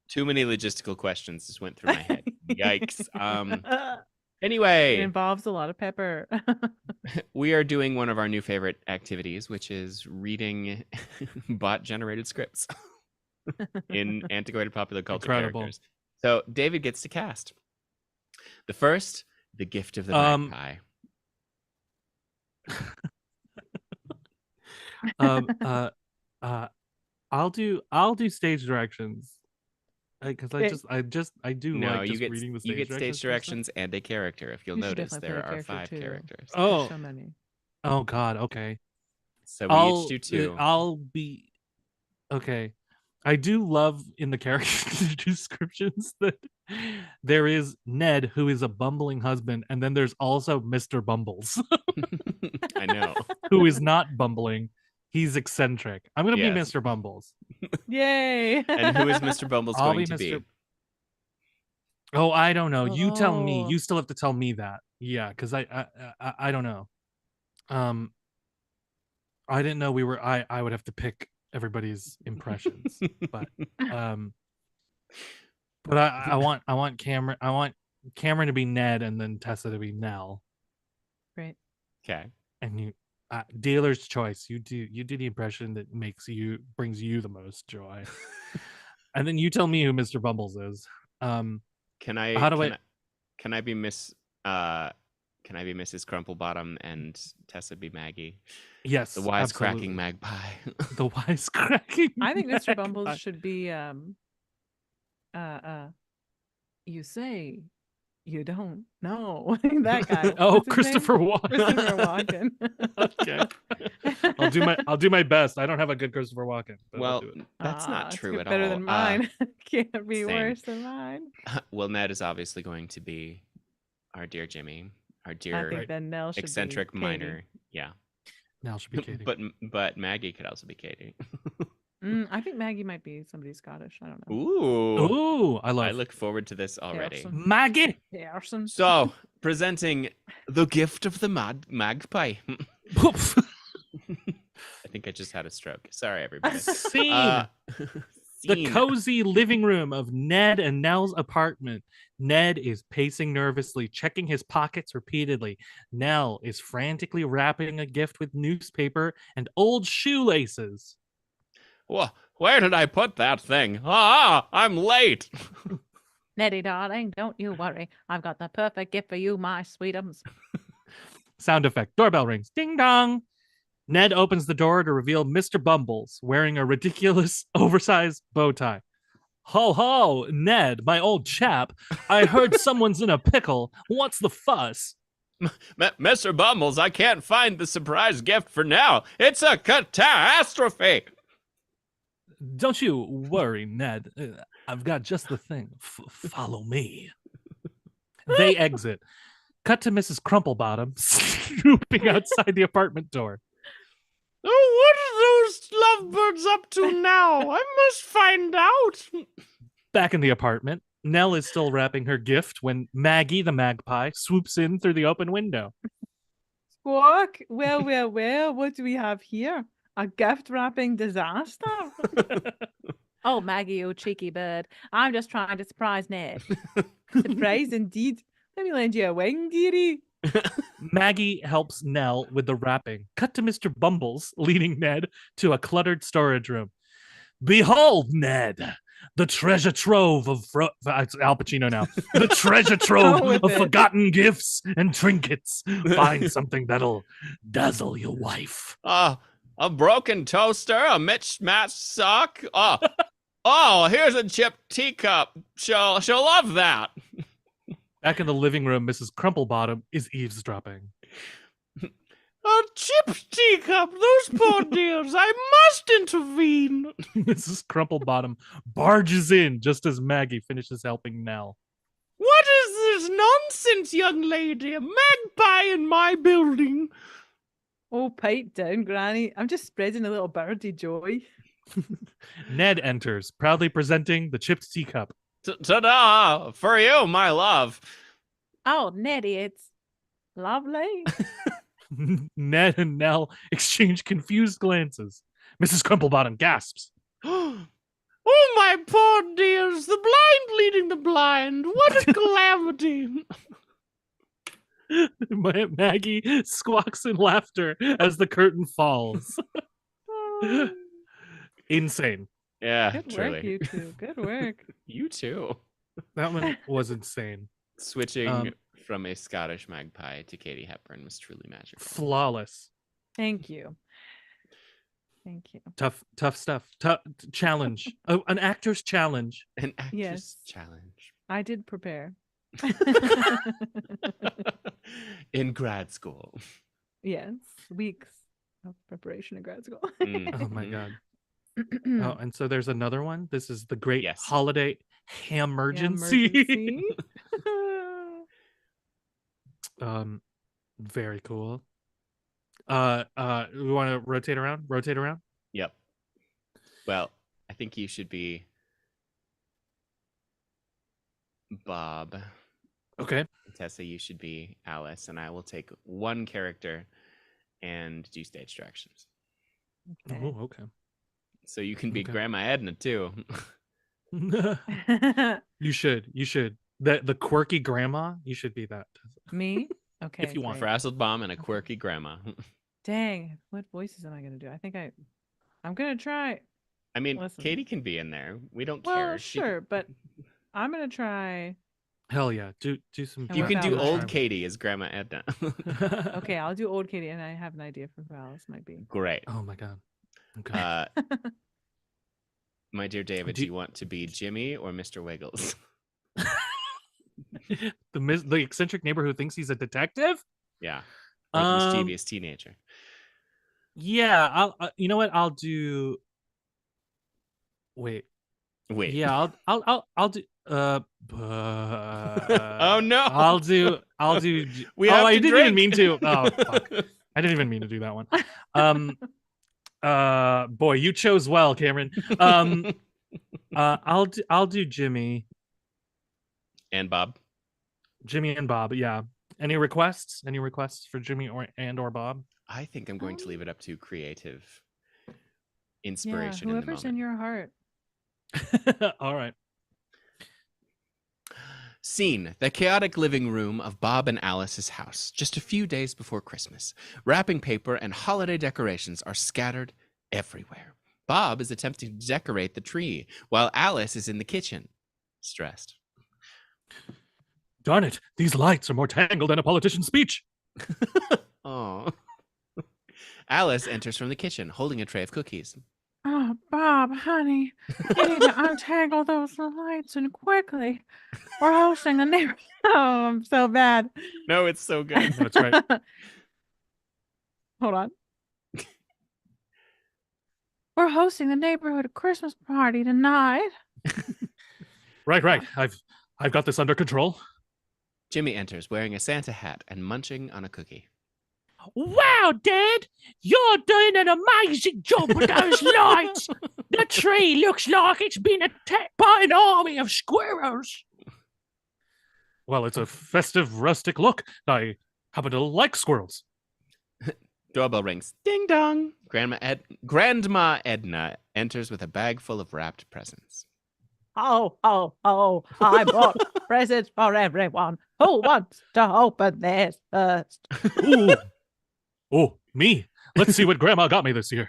Too many logistical questions just went through my head. Yikes. It Anyway, involves a lot of pepper. we are doing one of our new favorite activities, which is reading bot-generated scripts in antiquated popular culture Incredible. characters. So David gets to cast. The first, The Gift of the Magpie. I'll do stage directions because I do No, like you just get reading the you stage get stage directions and a character. If you'll You should notice, definitely there play a are character, 5 too. characters. Oh. There's so many. Oh God. Okay. So we each do 2. I'll be okay. I do love in the character descriptions that there is Ned, who is a bumbling husband, and then there's also Mr. Bumbles, I know. who is not bumbling. He's eccentric. I'm gonna be Yes. Mr. Bumbles. Yay! And who is Mr. Bumbles I'll going be to be? Mr. Oh, I don't know. You tell me. Oh. You still have to tell me that. Yeah, because I don't know. I didn't know we were. I would have to pick everybody's impressions, but I want Cameron to be Ned and then Tessa to be Nell. Right. Okay. And you, dealer's choice. You do the impression that brings you the most joy, and then you tell me who Mr. Bumbles is. Can I be Miss can I be Mrs. Crumplebottom and Tessa be Maggie? Yes, The wisecracking absolutely. magpie. The wisecracking. I think Mr. magpie. Bumbles should be you say You don't know that guy. Oh, What's his Christopher name? Walken. Christopher Walken. Okay. I'll do my best. I don't have a good Christopher Walken, but I'll Well, do it. that's not It's true good- at better all. than mine. Can't be same. worse than mine. Well, Ned is obviously going to be our dear Jimmy, our I dear think then Nell should eccentric be minor. Yeah. Now she'll be Katie. But Maggie could also be Katie. I think Maggie might be somebody Scottish. I don't know. Ooh. Ooh, I love I look forward to this already. Awesome. Maggie. Pearson. So, presenting the gift of the magpie. Poof. I think I just had a stroke. Sorry, everybody. Scene. The Scene. cozy living room of Ned and Nell's apartment. Ned is pacing nervously, checking his pockets repeatedly. Nell is frantically wrapping a gift with newspaper and old shoelaces. Where did I put that thing? I'm late. Nettie, darling, don't you worry. I've got the perfect gift for you, my sweetums. Sound effect. Doorbell rings. Ding dong. Ned opens the door to reveal Mr. Bumbles wearing a ridiculous, oversized bow tie. Ho ho, Ned, my old chap. I heard someone's in a pickle. What's the fuss? Mr. Bumbles, I can't find the surprise gift for now. It's a catastrophe. Don't you worry, Ned. I've got just the thing. Follow me. They exit. Cut to Mrs. Crumplebottom snooping outside the apartment door. Oh, what are those lovebirds up to now? I must find out. Back in the apartment, Nell is still wrapping her gift when Maggie the magpie swoops in through the open window. Squawk. Well, what do we have here? A gift wrapping disaster? Oh, Maggie, you cheeky bird. I'm just trying to surprise Ned. Surprise indeed. Let me lend you a wing, dearie. Maggie helps Nell with the wrapping. Cut to Mr. Bumbles leading Ned to a cluttered storage room. Behold, Ned, the treasure trove of it's Al Pacino now. The treasure trove with of it. forgotten gifts and trinkets. Find something that'll dazzle your wife. A broken toaster, a mismatched sock. Oh, here's a chipped teacup. She'll love that. Back in the living room, Mrs. Crumplebottom is eavesdropping. A chipped teacup. Those poor dears. I must intervene. Mrs. Crumplebottom barges in just as Maggie finishes helping Nell. What is this nonsense, young lady? A magpie in my building. Oh, pipe down, Granny. I'm just spreading a little birdie joy. Ned enters, proudly presenting the chipped teacup. Ta-da! For you, my love. Oh, Nettie, it's lovely. Ned and Nell exchange confused glances. Mrs. Crumplebottom gasps. Oh, my poor dears. The blind leading the blind. What a calamity. Maggie squawks in laughter as the curtain falls. Oh, Insane. Yeah, good truly. work, you two. Good work. You too. That one was insane. Switching from a Scottish magpie to Katie Hepburn was truly magical. Flawless. Thank you. Thank you. Tough stuff. Tough challenge. An actor's challenge. An actress Yes. challenge. I did prepare. In grad school. Yes. Weeks of preparation in grad school. Oh my god. Oh, and so there's another one. This is the great Yes. holiday hamergency. Emergency. Very cool. We want to rotate around? Rotate around? Yep. Well, I think you should be Bob. Okay. Tessa, you should be Alice, and I will take one character and do stage directions. Okay. Oh, okay. So you can be Okay. Grandma Edna too. You should. The quirky grandma, you should be that. Me? Okay. If you want great. frazzled bomb and a quirky grandma. Dang. What voices am I gonna do? I think I'm gonna try. I mean, Listen. Katie can be in there. We don't Well, care. She- sure, but I'm gonna try. Hell yeah. Do some And you what can do about old Charm? Katie as Grandma Edna. Okay, I'll do old Katie, and I have an idea for who Alice might be. Great. Oh my god. Okay. My dear David, Do- do you want to be Jimmy or Mr. Wiggles? the eccentric neighbor who thinks he's a detective. Yeah. Or the Um, mischievous teenager. Yeah, I'll. You know what? I'll do. Wait. Wait. Yeah, I'll do. Oh no. I'll do. We oh, have I to didn't even drink. mean to. Oh, fuck. I didn't even mean to do that one. Boy, you chose well, Cameron. I'll do Jimmy And Bob. and Bob. Yeah. Any requests? Any requests for Jimmy or Bob? I think I'm going to leave it up to creative Yeah, inspiration in the whoever's moment. in your heart. All right. Scene: the chaotic living room of Bob and Alice's house, just a few days before Christmas. Wrapping paper and holiday decorations are scattered everywhere. Bob is attempting to decorate the tree, while Alice is in the kitchen, stressed. Darn it! These lights are more tangled than a politician's speech. Oh. Alice enters from the kitchen, holding a tray of cookies. Oh, Bob, honey, you need to untangle those lights and quickly. We're hosting the neighbor. Oh, I'm so bad. No, it's so good. That's right. Hold on. We're hosting the neighborhood Christmas party tonight. Right. I've got this under control. Jimmy enters, wearing a Santa hat and munching on a cookie. Wow, Dad! You're doing an amazing job with those lights! The tree looks like it's been attacked by an army of squirrels! Well, it's a festive, rustic look. I happen to like squirrels. Doorbell rings. Ding dong! Grandma Edna enters with a bag full of wrapped presents. Oh, I bought presents for everyone. Who wants to open theirs first? Ooh. Oh, me. Let's see what Grandma got me this year.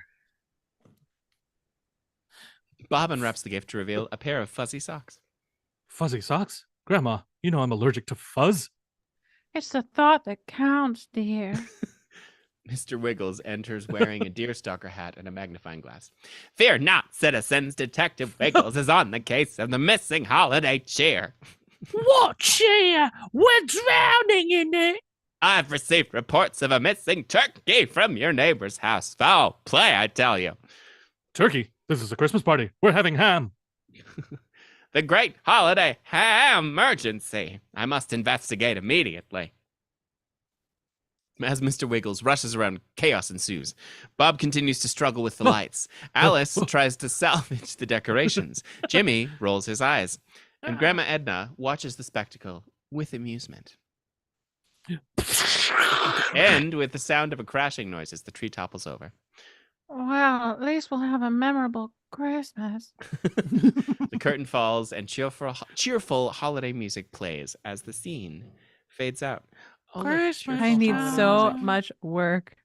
Bob unwraps the gift to reveal a pair of fuzzy socks. Fuzzy socks? Grandma, you know I'm allergic to fuzz. It's the thought that counts, dear. Mr. Wiggles enters wearing a deerstalker hat and a magnifying glass. Fear not, citizens. Detective Wiggles is on the case of the missing holiday cheer. What cheer? We're drowning in it. I've received reports of a missing turkey from your neighbor's house. Foul play, I tell you. Turkey, this is a Christmas party. We're having ham. The great holiday ham emergency. I must investigate immediately. As Mr. Wiggles rushes around, chaos ensues. Bob continues to struggle with the lights. Alice tries to salvage the decorations. Jimmy rolls his eyes. And Grandma Edna watches the spectacle with amusement. And with the sound of a crashing noise as the tree topples over. Well, at least we'll have a memorable Christmas. The curtain falls and cheerful holiday music plays as the scene fades out. Oh, look, Christmas I need cheerful so holiday. much work.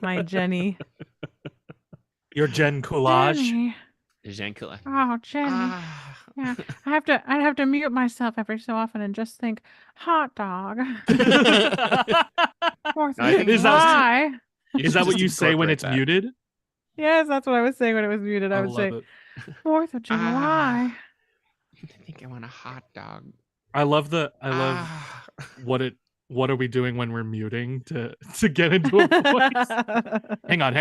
My Jenny. Your Jen collage. Jenny. Jean Coulin. Oh, Jenny. Ah. Yeah, I'd have to mute myself every so often and just think, hot dog. Fourth I of think Is that- July. Is that what you say when it's muted? muted? Yes, that's what I was saying when it was muted. I would say, it. 4th of July. I think I want a hot dog. I love Ah. what are we doing when we're muting to get into a voice? Hang on.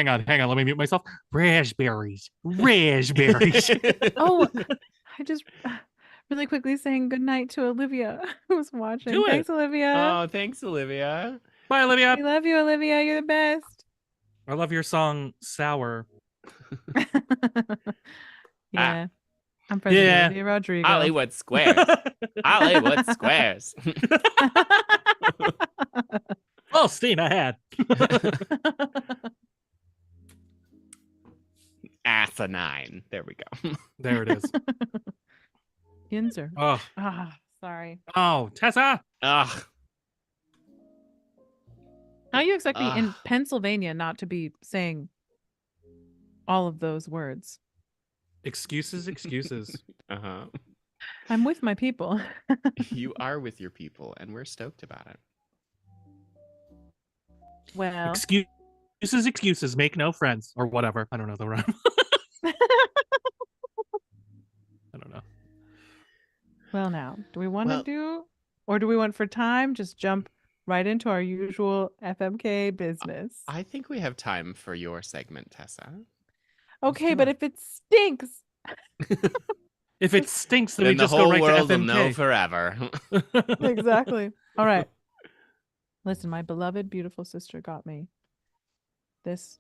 Let me mute myself. Raspberries. Oh, I just really quickly saying goodnight to Olivia, who's watching. Do it. Thanks, Olivia. Oh, thanks, Olivia. Bye, Olivia. We love you, Olivia. You're the best. I love your song Sour. Yeah. I'm friends with Yeah. Olivia Rodrigo. Hollywood Squares. Hollywood Squares. Full steam ahead. Asinine. There we go. There it is. Yinzer. Oh, Sorry. Tessa. Ugh. How you expect me in Ugh. Pennsylvania not to be saying all of those words? Excuses. Uh-huh. I'm with my people. You are with your people, and we're stoked about it. Well, Excuses make no friends or whatever. I don't know the rhyme. I don't know. Well, now, do we want to Well- do, or do we want for time just jump right into our usual FMK business? I think we have time for your segment, Tessa. Okay, do but it. if it stinks, If it stinks, then we Then the just go whole right world to will know FMK. forever. exactly. All right. Listen, my beloved, beautiful sister got me this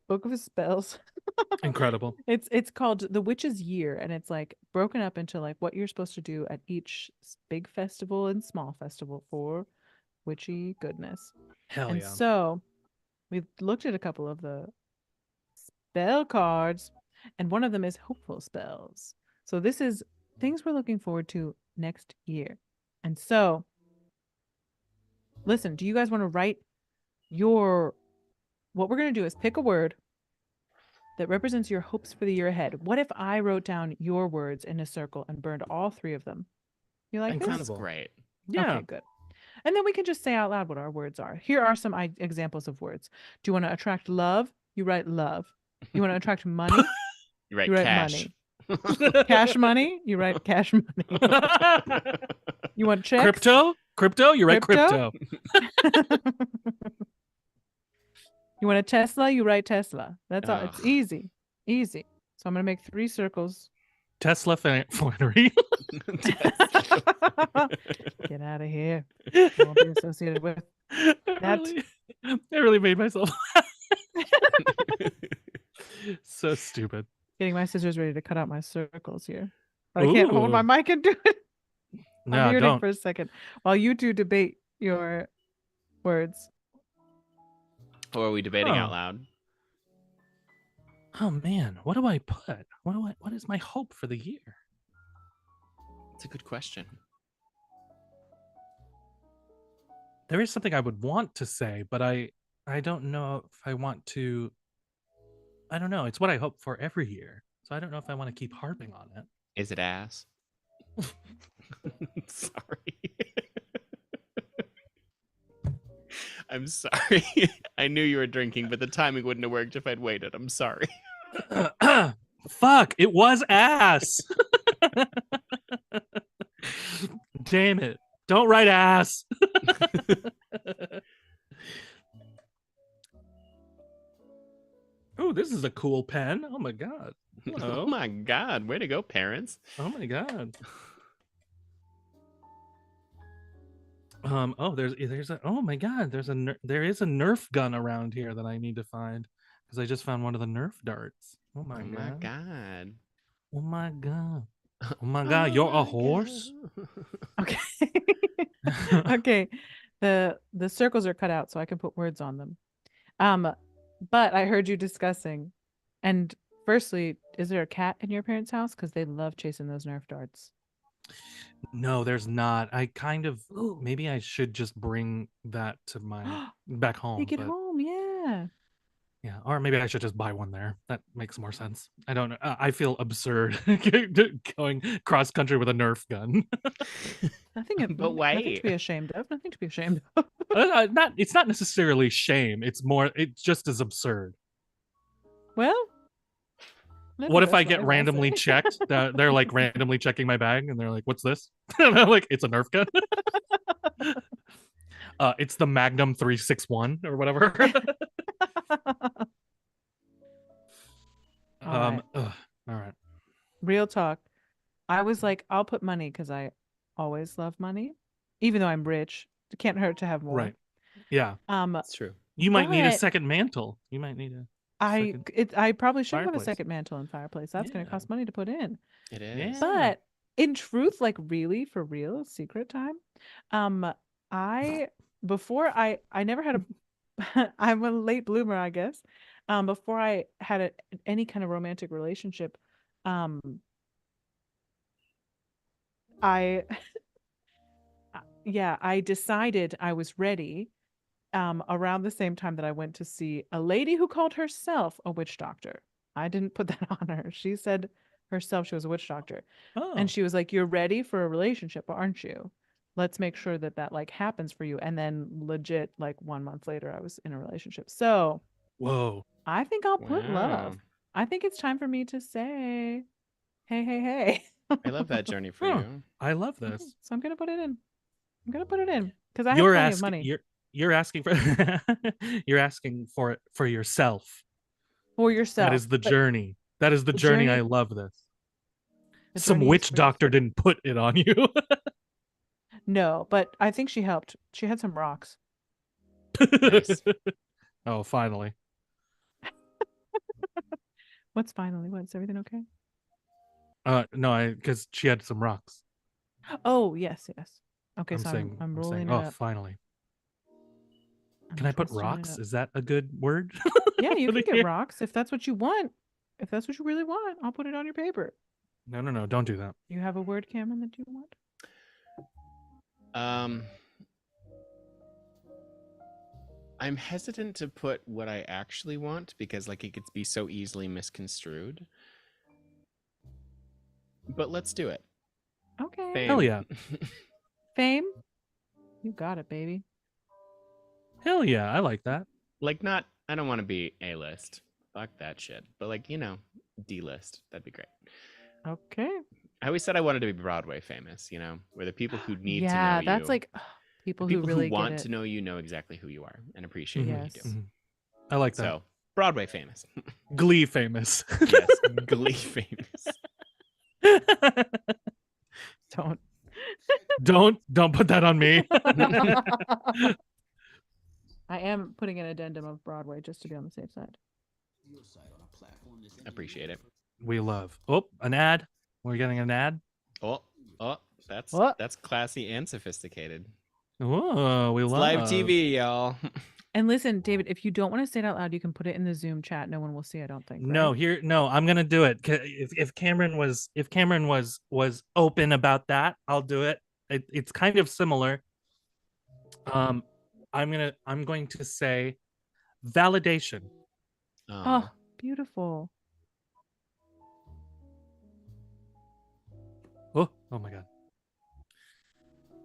book of spells. Incredible. It's called The Witch's Year, and it's like broken up into like what you're supposed to do at each big festival and small festival for witchy goodness. Hell And yeah. so we looked at a couple of the spell cards, and one of them is hopeful spells. So this is things we're looking forward to next year. And so, listen, do you guys want to write your what we're going to do is pick a word that represents your hopes for the year ahead. What if I wrote down your words in a circle and burned all three of them? You like this? Sounds Incredible. great. Yeah. Okay, good. And then we can just say out loud what our words are. Here are some examples of words. Do you want to attract love? You write love. You want to attract money? You write You write cash. Cash money? You write cash money. You want checks? Crypto? Crypto? You write Crypto? crypto. You want a Tesla? You write Tesla. That's all. It's Ugh. easy. Easy. So I'm going to make 3 circles. Tesla Flannery. Get out of here. I won't be associated with. I really made myself so stupid. Getting my scissors ready to cut out my circles here. But I can't hold my Ooh. mic and do it. No, I'm muting don't. for a second while you two debate your words. Or are we debating out Oh. loud? Oh man, what do I put? What is my hope for the year? It's a good question. There is something I would want to say, but I don't know if I want to. I don't know. It's what I hope for every year. So I don't know if I want to keep harping on it. Is it ass? Sorry. I'm sorry. I knew you were drinking, but the timing wouldn't have worked if I'd waited. I'm sorry. Fuck, it was ass. Damn it. Don't write ass. Oh, this is a cool pen. Oh my god. Oh Hello. my God. Way to go, parents. Oh my god. Oh, there's a oh my god, there is a Nerf gun around here that I need to find because I just found one of the Nerf darts. Oh my Oh my god. God. Oh my god. Oh my god, you're a my horse? God. Okay. Okay. The circles are cut out so I can put words on them. But I heard you discussing. And firstly, is there a cat in your parents' house? Because they love chasing those Nerf darts. No, there's not. I kind of maybe I should just bring that to my back home. Take it but home, yeah. yeah, or maybe I should just buy one there. That makes more sense. I don't know. I feel absurd going cross country with a Nerf gun. But Nothing to wait. be ashamed of. Nothing to be ashamed of. Not it's not necessarily shame. It's more it just is absurd. Well, live What your if I best get life, I'll randomly say. checked? They're like randomly checking my bag and they're like, "What's this?" And I'm like, "It's a Nerf gun." It's the Magnum 361 or whatever. All All right. Real talk. I was like, I'll put money because I always love money, even though I'm rich. It can't hurt to have more. Right. Yeah. That's true. You might need a But second mantle. You might need a second I probably should have a fireplace. second mantle and fireplace. That's going to Yeah. cost money to put in. It is. Yeah. But in truth, like really for real, secret time. I before I never had a I'm a late bloomer, I guess. Before I had any kind of romantic relationship, I yeah, I decided I was ready around the same time that I went to see a lady who called herself a witch doctor. I didn't put that on her. She said herself she was a witch doctor. Oh. And she was like, "You're ready for a relationship, aren't you? Let's make sure that that like happens for you." And then legit like 1 month later I was in a relationship. So, Whoa. I think I'll put Wow. love. I think it's time for me to say, "Hey, hey, hey." I love that journey for Huh. you. I love this. So I'm gonna put it in. I'm gonna put it in because I have You're plenty of asking. money You're asking for. You're asking for it for yourself. for yourself. That is the but journey. That is the the journey. journey- I love this. the Some journey is witch for doctor yourself. didn't put it on you. No, but I think she helped. She had some rocks. Nice. Oh, finally. What's finally? What's everything okay? No, because she had some rocks. Oh yes, yes. Okay, I'm so saying. I'm I'm rolling saying. it Oh, up. finally. I'm Can I put twisting it rocks? up. Is that a good word? Yeah, you can Put it get here? rocks if that's what you want. If that's what you really want, I'll put it on your paper. No. Don't do that. You have a word, Cameron, that you want? I'm hesitant to put what I actually want because like it could be so easily misconstrued. But let's do it. Okay. Fame. Hell yeah. Fame. You got it, baby. Hell yeah. I like that. Like not I don't want to be A-list. Fuck that shit. But like, D-list. That'd be great. Okay. I always said I wanted to be Broadway famous, where the people who need to know Yeah, you, that's like people who people really who want get to it. know you know exactly who you are and appreciate what you Yes. do. Mhm. I like that. So, Broadway famous. Glee famous. Yes, Glee famous. Don't. Don't put that on me. I am putting an addendum of Broadway just to be on the safe side. Appreciate it. We love. Oh, an ad. We're getting an ad. Oh, that's What? that's classy and sophisticated. Oh, we It's love live TV, y'all. And listen, David, if you don't want to say it out loud, you can put it in the Zoom chat. No one will see, I don't think. No, right? no, I'm gonna do it. If Cameron was open about that, I'll do it. It's kind of similar. I'm going to say validation. Oh, beautiful. Oh my god.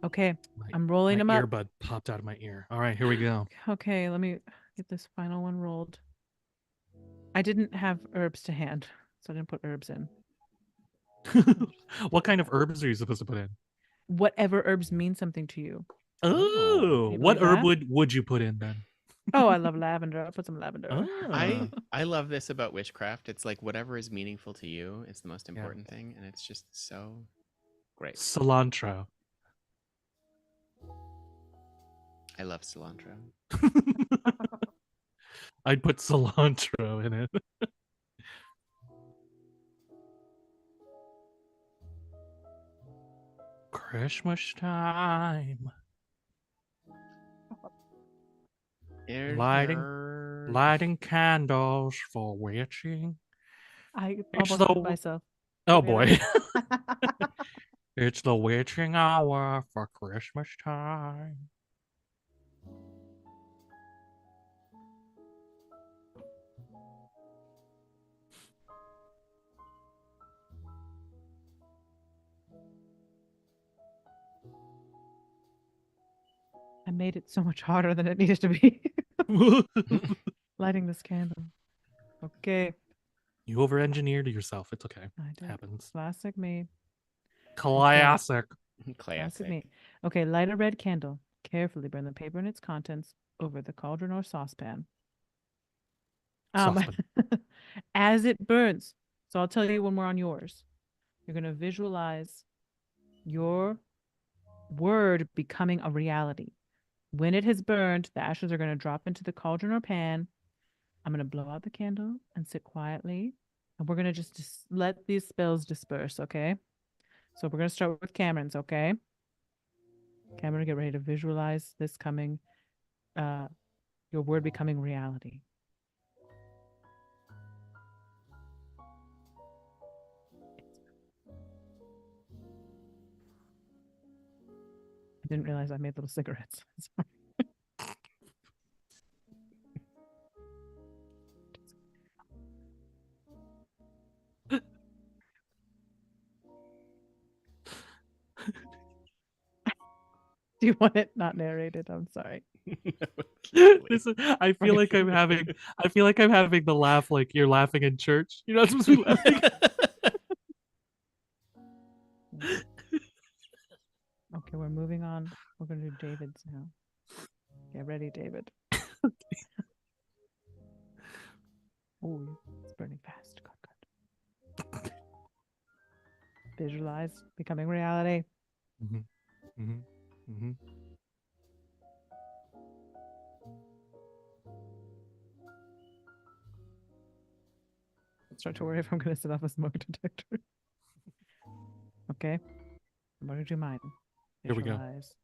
Okay, My, I'm rolling my them up. earbud popped out of my ear. All right, here we go. Okay, let me get this final one rolled. I didn't have herbs to hand, so I didn't put herbs in. What kind of herbs are you supposed to put in? Whatever herbs mean something to you. Oh, you what believe herb that? would you put in then? Oh, I love lavender. I'll put some lavender. Ah. I love this about witchcraft. It's like whatever is meaningful to you is the most Yeah. important thing, and it's just so great. Cilantro. I love cilantro. I'd put cilantro in it. Christmas time. Lighting candles for witching. I It's almost the- put myself. Oh Yeah. boy. It's the witching hour for Christmas time. I made it so much harder than it needed to be. Lighting this candle. Okay. You over-engineered yourself. It's okay. I It did. happens. Classic me. Classic. Classic me. Okay, light a red candle. Carefully burn the paper and its contents over the cauldron or saucepan. Saucepan. As it burns. So I'll tell you when we're on yours. You're going to visualize your word becoming a reality. When it has burned, the ashes are going to drop into the cauldron or pan. I'm going to blow out the candle and sit quietly. And we're going to just let these spells disperse, okay? So we're going to start with Cameron's, okay? Cameron, get ready to visualize this coming, your word becoming reality. I didn't realize I made little cigarettes. Sorry. Do you want it not narrated? I'm sorry. I feel like I'm having the laugh like you're laughing in church. You're not supposed to be laughing. Okay, we're moving on. We're gonna do David's now. Get ready, David. Oh, it's burning fast. Good. Visualize becoming reality. Mm-hmm. Mm-hmm. Mm-hmm. Start to worry if I'm gonna set off a smoke detector. Okay. I'm gonna do mine. Here we go. Visualize.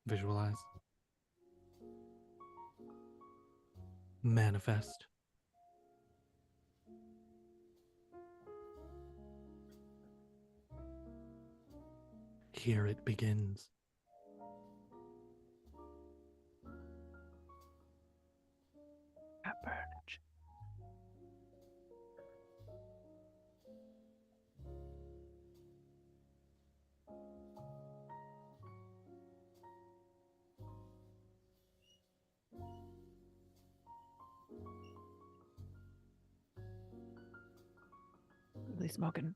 Visualize. Manifest. Here it begins. Burnage. Really smoking.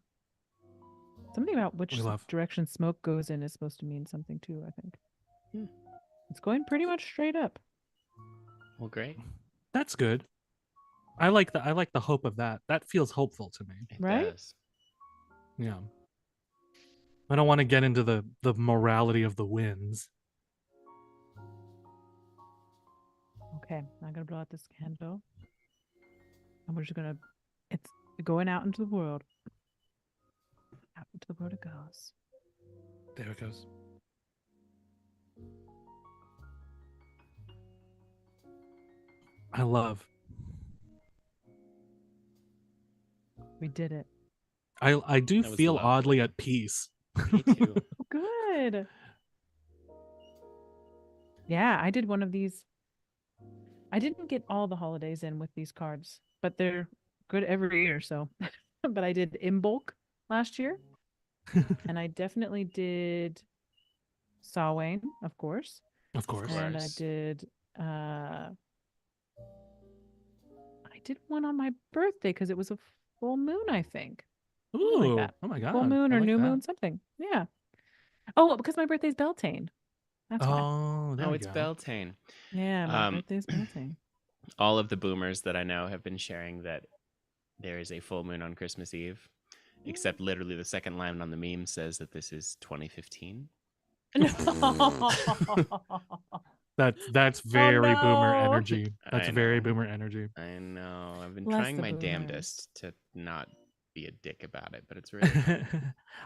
Something about which We love. direction smoke goes in is supposed to mean something too, I think. Hmm. It's going pretty much straight up. Well, great. That's good. I like the hope of that. That feels hopeful to me. It Right? does. Yeah. I don't want to get into the morality of the winds. Okay, I'm gonna blow out this candle. And we're just gonna it's going out into the world. Out into the world it goes. There it goes. I love. We did it. I do That was feel lovely. oddly at peace. Me too. Good. Yeah, I did one of these. I didn't get all the holidays in with these cards, but they're good every year. So, but I did in bulk last year, and I definitely did Samhain, of course, Of course. Of and I course. did. I did one on my birthday because it was a full moon, I think. Something Ooh. like that. Oh my god. Full moon I or like new that. moon, something. Yeah. Oh, because my birthday's Beltane. That's why. Oh, there Oh, we it's go. Beltane. Yeah, my Um, birthday's Beltane. All of the boomers that I know have been sharing that there is a full moon on Christmas Eve, except literally the second line on the meme says that this is 2015. No. That's very boomer no. energy. That's I very know. boomer energy. I know. I've been Bless trying the my boomers. damnedest to not be a dick about it, but it's really hard.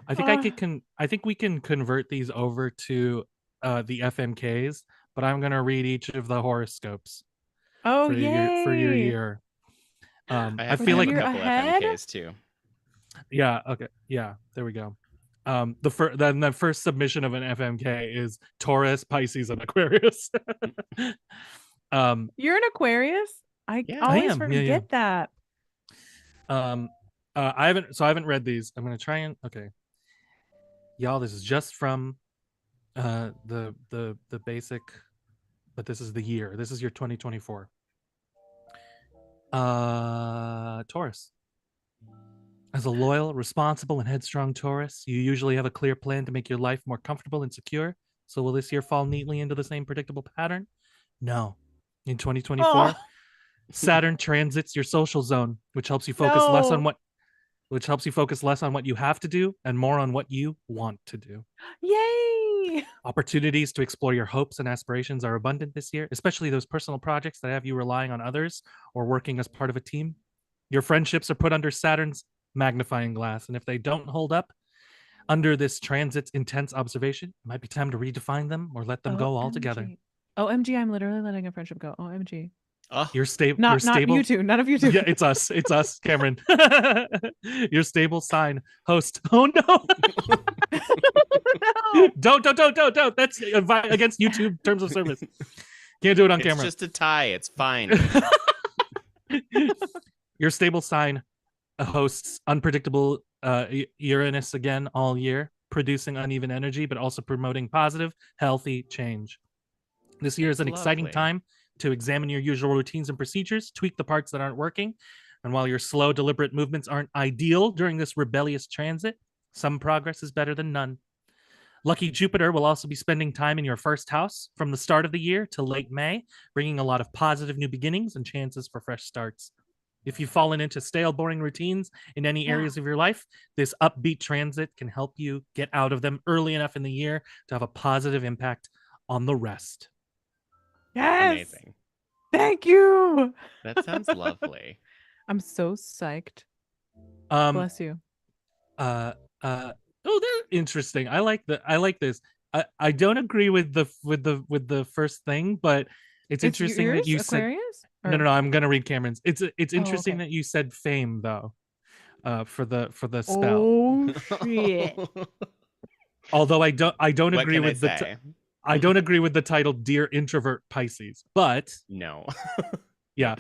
I think I think we can convert these over to the FMKs, but I'm gonna read each of the horoscopes Oh, for your yay. year. I I have, For feel the I have like a year couple ahead? FMKs too. yeah, okay. Yeah, there we go. The first submission of an FMK is Taurus, Pisces, and Aquarius. You're an Aquarius? I Yeah. I always am. forget Yeah, that. I haven't read these. I'm gonna try and okay. Y'all, this is just from the basic, but this is the year. This is your 2024. Taurus. As a loyal, responsible, and headstrong Taurus, you usually have a clear plan to make your life more comfortable and secure. So will this year fall neatly into the same predictable pattern? No. In 2024, Oh, Saturn transits your social zone, which helps you focus less on no. what you have to do and more on what you want to do. Yay. Opportunities to explore your hopes and aspirations are abundant this year, especially those personal projects that have you relying on others or working as part of a team. Your friendships are put under Saturn's magnifying glass, and if they don't hold up under this transit's intense observation, it might be time to redefine them or let them go altogether. OMG, I'm literally letting a friendship go. OMG. Oh, You're stable. Not you two. None of you two. Yeah, it's us. It's us, Cameron. Your stable sign host. Oh no! No. Don't. That's against YouTube terms of service. Can't do it on it's camera. just a tie. It's fine. Your stable sign hosts unpredictable Uranus again all year, producing uneven energy, but also promoting positive, healthy change. This year is an exciting Lovely. time to examine your usual routines and procedures, tweak the parts that aren't working. And while your slow, deliberate movements aren't ideal during this rebellious transit, some progress is better than none. Lucky Jupiter will also be spending time in your first house from the start of the year to late May, bringing a lot of positive new beginnings and chances for fresh starts. If you've fallen into stale, boring routines in any Yeah. areas of your life, this upbeat transit can help you get out of them early enough in the year to have a positive impact on the rest. Yes. Amazing. Thank you. That sounds lovely. I'm so psyched. Um, Bless you. oh, they're interesting. I like this. I don't agree with the first thing, but it's interesting that yours, you said Aquarius? no, Or- I'm gonna read Cameron's. It's interesting okay. that you said fame though, for the spell. Oh shit. Although I don't What agree can I with the say? I don't agree with the title "Dear Introvert Pisces," but No. yeah.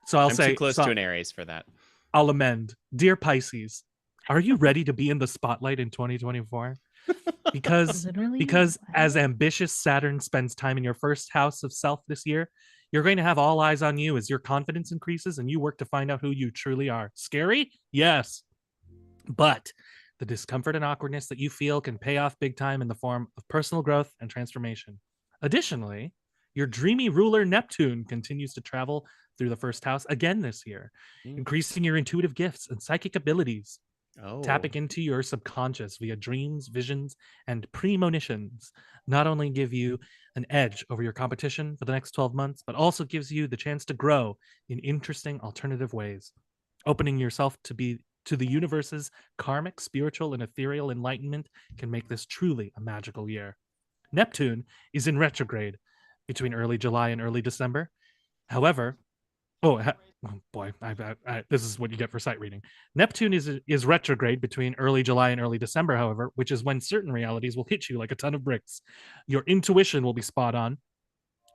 So I'll I'm say too close so to an Aries for that. I'll amend. Dear Pisces, are you ready to be in the spotlight in 2024? Because Literally. as what? ambitious Saturn spends time in your first house of self this year, you're going to have all eyes on you as your confidence increases and you work to find out who you truly are. Scary? Yes. But the discomfort and awkwardness that you feel can pay off big time in the form of personal growth and transformation. Additionally, your dreamy ruler Neptune continues to travel through the first house again this year, Mm. increasing your intuitive gifts and psychic abilities. Oh. Tapping into your subconscious via dreams, visions, and premonitions not only give you an edge over your competition for the next 12 months, but also gives you the chance to grow in interesting alternative ways. Opening yourself to the universe's karmic, spiritual, and ethereal enlightenment can make this truly a magical year. Neptune is in retrograde between early July and early December. However, oh boy, this is what you get for sight reading. Neptune is retrograde between early July and early December, however, which is when certain realities will hit you like a ton of bricks. Your intuition will be spot on,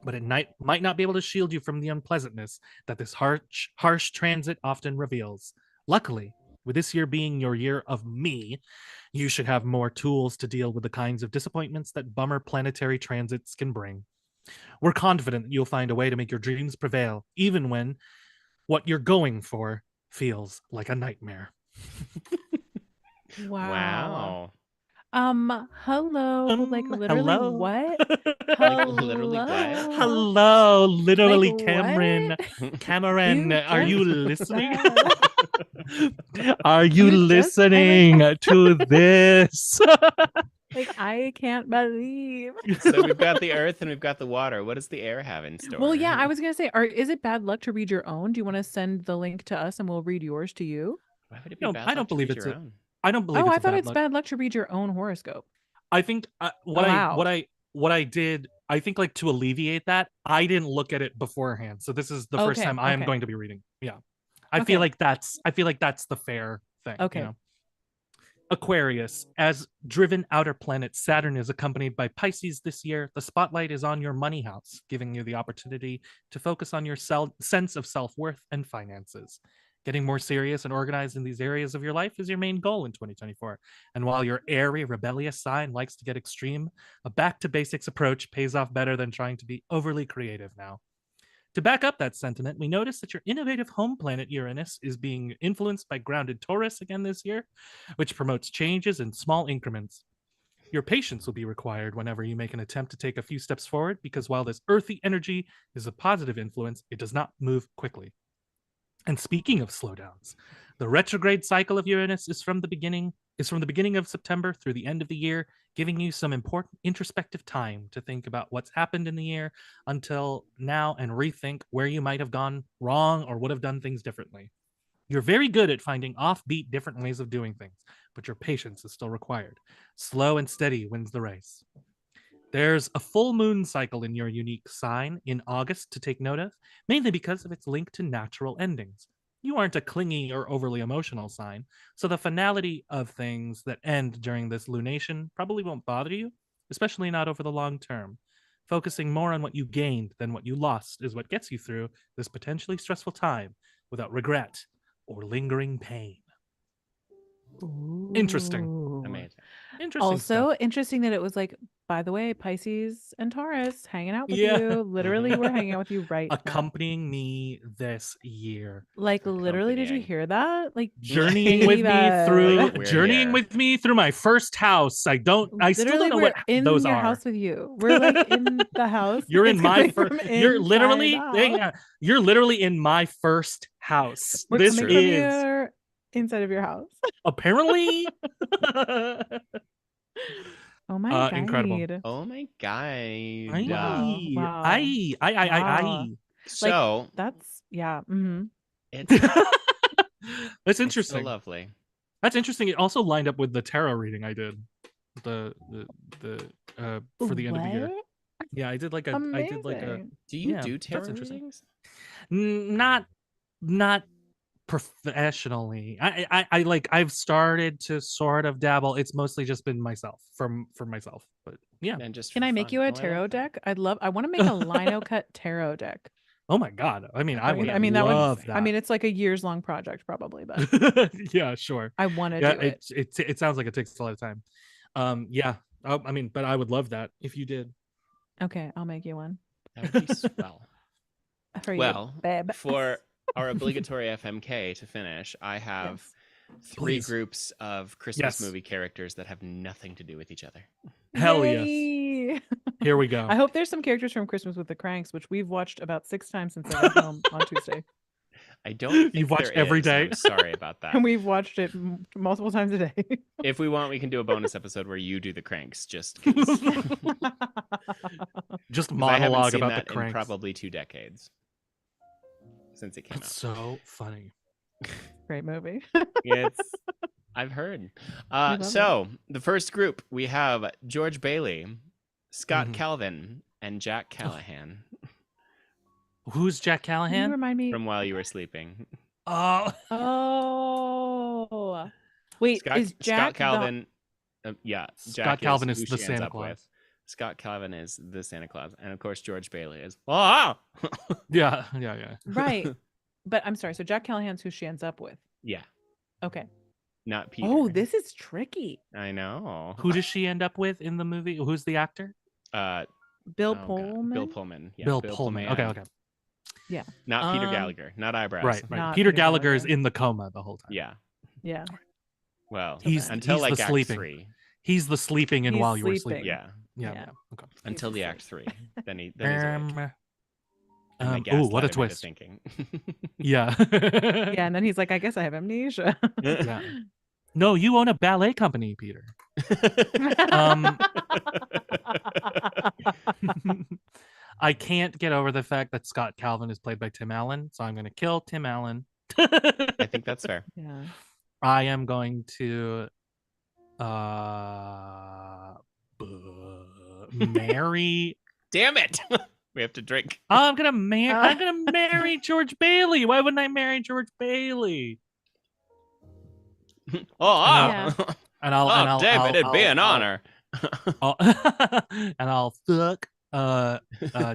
but it might not be able to shield you from the unpleasantness that this harsh transit often reveals. Luckily, with this year being your year of me, you should have more tools to deal with the kinds of disappointments that bummer planetary transits can bring. We're confident that you'll find a way to make your dreams prevail, even when what you're going for feels like a nightmare. Wow. Wow. Hello. Like literally Hello. what? Like literally what? Hello. Hello, literally Like, Cameron. what? Cameron, You are you just listening? said- Are you You just- I like- listening to this? Like I can't believe. So we've got the earth and we've got the water. What does the air have in store? Well, yeah, I was gonna say, is it bad luck to read your own? Do you want to send the link to us and we'll read yours to you? Why would it be No, bad I don't luck to believe read it's your a- own? I don't believe Oh, it's I a thought bad it's luck. bad luck to read your own horoscope. I think Wow. what I did, I think like to alleviate that, I didn't look at it beforehand. So this is the first Okay, time I am okay. going to be reading. Yeah. I Okay. feel like that's the fair thing. Okay. You know? Aquarius, as driven outer planet Saturn is accompanied by Pisces this year, the spotlight is on your money house, giving you the opportunity to focus on your sense of self-worth and finances. Getting more serious and organized in these areas of your life is your main goal in 2024. And while your airy, rebellious sign likes to get extreme, a back to basics approach pays off better than trying to be overly creative now. To back up that sentiment, we notice that your innovative home planet Uranus is being influenced by grounded Taurus again this year, which promotes changes in small increments. Your patience will be required whenever you make an attempt to take a few steps forward, because while this earthy energy is a positive influence, it does not move quickly. And speaking of slowdowns, the retrograde cycle of Uranus is from the beginning of September through the end of the year, giving you some important introspective time to think about what's happened in the year until now and rethink where you might have gone wrong or would have done things differently. You're very good at finding offbeat different ways of doing things, but your patience is still required. Slow and steady wins the race. There's a full moon cycle in your unique sign in August to take note of, mainly because of its link to natural endings. You aren't a clingy or overly emotional sign, so the finality of things that end during this lunation probably won't bother you, especially not over the long term. Focusing more on what you gained than what you lost is what gets you through this potentially stressful time without regret or lingering pain. Interesting. Ooh. Amazing. Interesting Also stuff. interesting that it was like, by the way, Pisces and Taurus hanging out with Yeah. you. Literally, we're hanging out with you right now. Accompanying me this year. Like literally, did you accompanying. hear that? Like Journeying with me David. through Like, we're journeying here. with me through my first house. I still Literally, don't know we're what in those your are. house with you. We're like in the house. You're in It's my coming first. from You're inside literally. the hang house. on. You're literally in my first house. We're This coming from is your inside of your house. apparently Oh my god. incredible. Oh my god. Wow. Wow. I. Wow. Like So that's yeah. Mm-hmm. it's That's it's so interesting. lovely. That's interesting. It also lined up with the tarot reading I did. The for the end of the year. What? Yeah, I did like a Amazing. Do you Yeah, do that's tarot interesting. readings? Not professionally. I like I've started to sort of dabble. It's mostly just been myself for myself. But yeah. And just Can for I make fun. you Oh, I a love tarot that. deck? I want to make a lino cut tarot deck. Oh my god. I mean, I would I mean, that would. love that. I mean, it's like a years long project probably, but yeah, sure. I want to Yeah, do it. it sounds like it takes a lot of time. Yeah. I mean, but I would love that if you did. Okay, I'll make you one That would be swell. for Well, you, babe. for our obligatory FMK to finish, I have three Please. groups of Christmas Yes. movie characters that have nothing to do with each other. Hell yes. Yay! Here we go. I hope there's some characters from Christmas with the Cranks, which we've watched about 6 times since I got home on Tuesday, I don't think You've watched there every is. day? I'm sorry about that. and we've watched it multiple times a day. If we want, we can do a bonus episode where you do the cranks. Just 'cause. Just 'Cause I haven't monologue seen about that the in cranks. probably 2 decades since it came That's out. so funny. Great movie. It's I've heard. love So the first group we have George Bailey, Scott Mhm. Calvin, and Jack Callahan Who's Jack Can you Callahan? remind me? from While You Were Sleeping. Oh, Oh, wait, is Jack Scott Calvin? Yeah, Scott Jack Calvin is is who the she Santa ends up Claus. with. Scott Calvin is the Santa Claus, and of course George Bailey is. Oh, Yeah. right? But I'm sorry. So Jack Callahan's who she ends up with. yeah, Okay. not Peter. Oh, this is tricky. I know. Who does she end up with in the movie? Who's the actor? Bill Oh, God. Pullman. Bill Pullman. Yeah, Bill Pullman. Okay. Not Peter Um, Gallagher. Not eyebrows. Right. Not Peter Peter Gallagher is Gallagher. in the coma the whole time. Yeah. Yeah. Well, He's until he's like the Act sleeping. 3. He's the sleeping in He's While You Were sleeping. Sleeping. Yeah. Yeah. Okay. Until He's the asleep. Act 3. Then he's awake. And they Oh, what a gaslight him into twist. Thinking. Yeah. Yeah, and then he's like, I guess I have amnesia. Yeah. No, you own a ballet company, Peter. I can't get over the fact that Scott Calvin is played by Tim Allen, so I'm going to kill Tim Allen. I think that's fair. Yeah. I am going to marry. Damn it! We have to drink. I'm gonna marry George Bailey. Why wouldn't I marry George Bailey? Yeah. And I'll David, it'd be an honor. and I'll fuck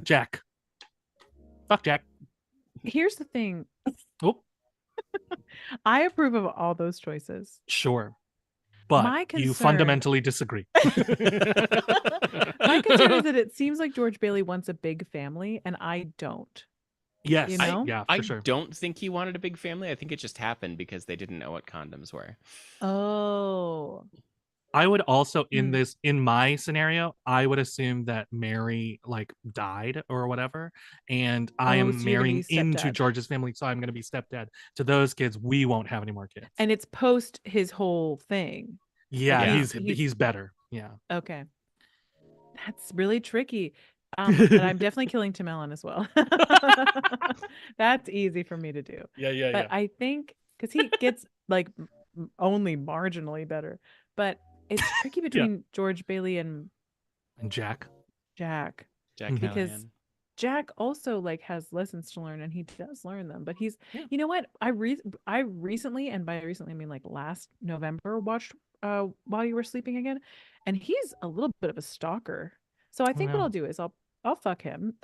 Jack. Fuck Jack. Here's the thing. Oh, I approve of all those choices. sure. But My you concern- fundamentally disagree. My concern is that it seems like George Bailey wants a big family, and I don't. Yes. You know? Yeah, for I sure. don't think he wanted a big family. I think it just happened because they didn't know what condoms were. Oh. I would also Hmm. in my scenario, I would assume that Mary like died or whatever, and I Oh, am so you're gonna marrying be into stepdad. George's family, so I'm going to be stepdad to those kids. We won't have any more kids. And it's post his whole thing. Yeah, Yeah. he's better. Yeah. Okay. That's really tricky. But I'm definitely killing Tim Allen as well. That's easy for me to do. Yeah. But I think because he gets like only marginally better, but it's tricky between George Bailey and And Jack. Jack. Jack Mhm. Because Callahan. Jack also like has lessons to learn, and he does learn them. But he's, Yeah. you know what? I recently, and by recently I mean like last November, watched While You Were Sleeping again, and he's a little bit of a stalker. So I think what no. I'll do is I'll fuck him,